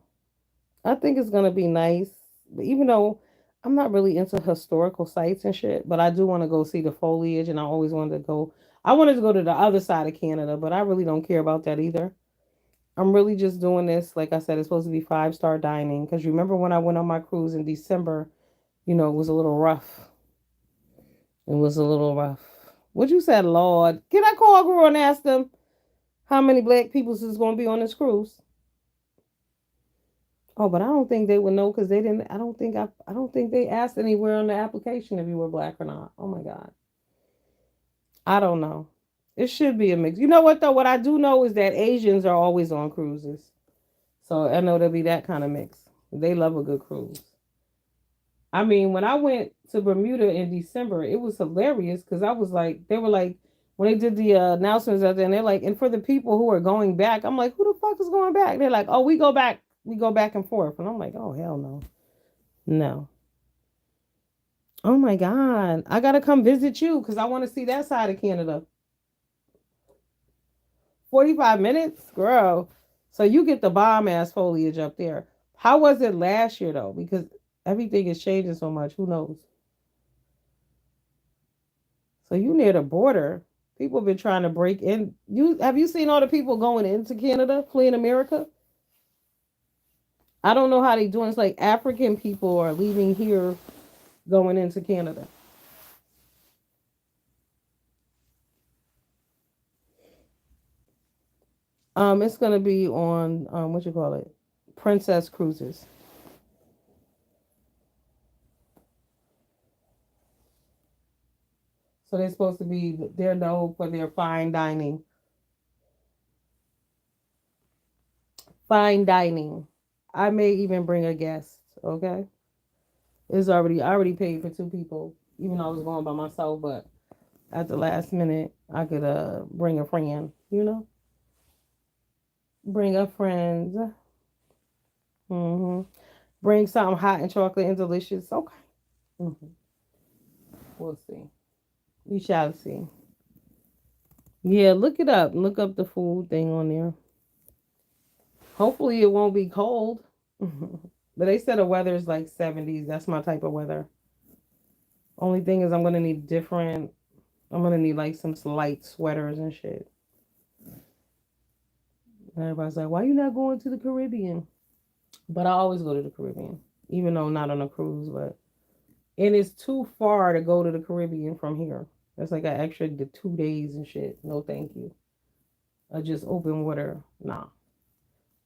I think it's gonna be nice. But even though I'm not really into historical sites and shit, but I do want to go see the foliage and I always wanted to go. I wanted to go to the other side of Canada, but I really don't care about that either. I'm really just doing this. Like I said, it's supposed to be 5-star dining. Because remember when I went on my cruise in December, it was a little rough. It was a little rough. What you said, Lord? Can I call girl and ask them how many black people is going to be on this cruise? Oh, but I don't think they would know because they didn't. I don't think they asked anywhere on the application if you were black or not. Oh my God. I don't know. It should be a mix. You know what though? What I do know is that Asians are always on cruises. So I know there'll be that kind of mix. They love a good cruise. I mean, when I went to Bermuda in December, it was hilarious because I was like, they were like, when they did the announcements out there, and they're like, and for the people who are going back, I'm like, who the fuck is going back? They're like, oh, we go back and forth, and I'm like, oh hell no, no. Oh my God, I gotta come visit you because I want to see that side of Canada. 45 minutes, girl. So you get the bomb ass foliage up there. How was it last year though? Because everything is changing so much. Who knows? So you near the border. People have been trying to break in. You seen all the people going into Canada, fleeing America? I don't know how they doing. It's like African people are leaving here, going into Canada. It's gonna be on what you call it, Princess Cruises. So they're supposed to be. They're known for their fine dining. Fine dining. I may even bring a guest. Okay, I already paid for two people, even though I was going by myself. But at the last minute, I could bring a friend. Bring a friend. Bring something hot and chocolate and delicious. Okay. hmm We'll see. We shall see. Yeah, look it up. Look up the food thing on there. Hopefully, it won't be cold. But they said the weather is like 70s. That's my type of weather. Only thing is, I'm gonna need like some light sweaters and shit. Everybody's like, why you not going to the Caribbean? But I always go to the Caribbean, even though not on a cruise. But and it's too far to go to the Caribbean from here. That's like an extra 2 days and shit. No, thank you. Just open water. Nah.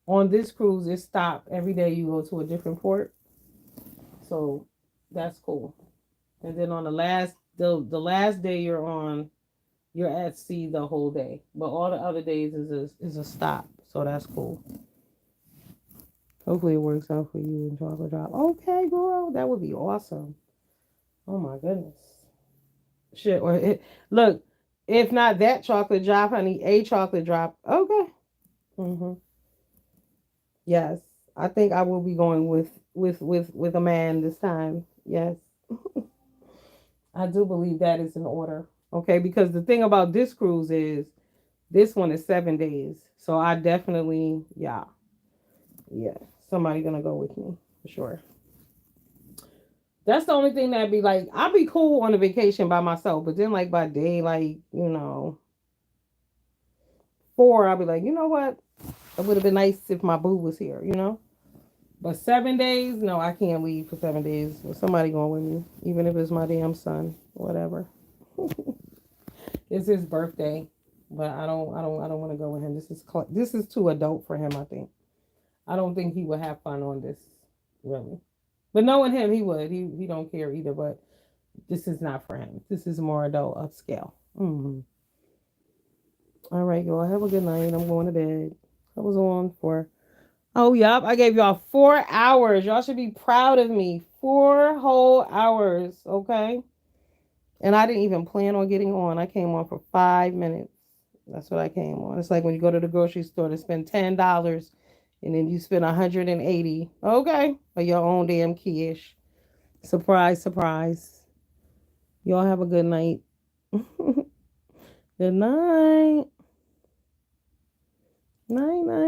On this cruise, it stop every day. You go to a different port, so that's cool. And then on the last day you're on, you're at sea the whole day. But all the other days is a stop, so that's cool. Hopefully it works out for you and chocolate drop. Okay, girl, that would be awesome. Oh my goodness. Shit. Look, if not that chocolate drop, honey, a chocolate drop. Okay. hmm Yes, I think I will be going with a man this time. Yes, I do believe that is in order. Okay, because the thing about this cruise is this one is 7 days, so I definitely, yeah, somebody gonna go with me for sure. That's the only thing that'd be like I'd be cool on a vacation by myself, but then like by day, like 4, I'll be like, you know what? It would have been nice if my boo was here. But 7 days, no, I can't leave for 7 days with somebody going with me, even if it's my damn son, whatever. It's his birthday, but I don't want to go with him. This is too adult for him. I think. I don't think he would have fun on this, really. But knowing him, he would. He don't care either. But this is not for him. This is more adult upscale. All right, y'all. Have a good night. I'm going to bed. I was on for. Oh, yep. I gave y'all 4 hours. Y'all should be proud of me. 4 whole hours. Okay. And I didn't even plan on getting on. I came on for 5 minutes. That's what I came on. It's like when you go to the grocery store to spend $10 and then you spend 180. Okay. For your own damn quiche. Surprise, surprise. Y'all have a good night. Good night. Night, night.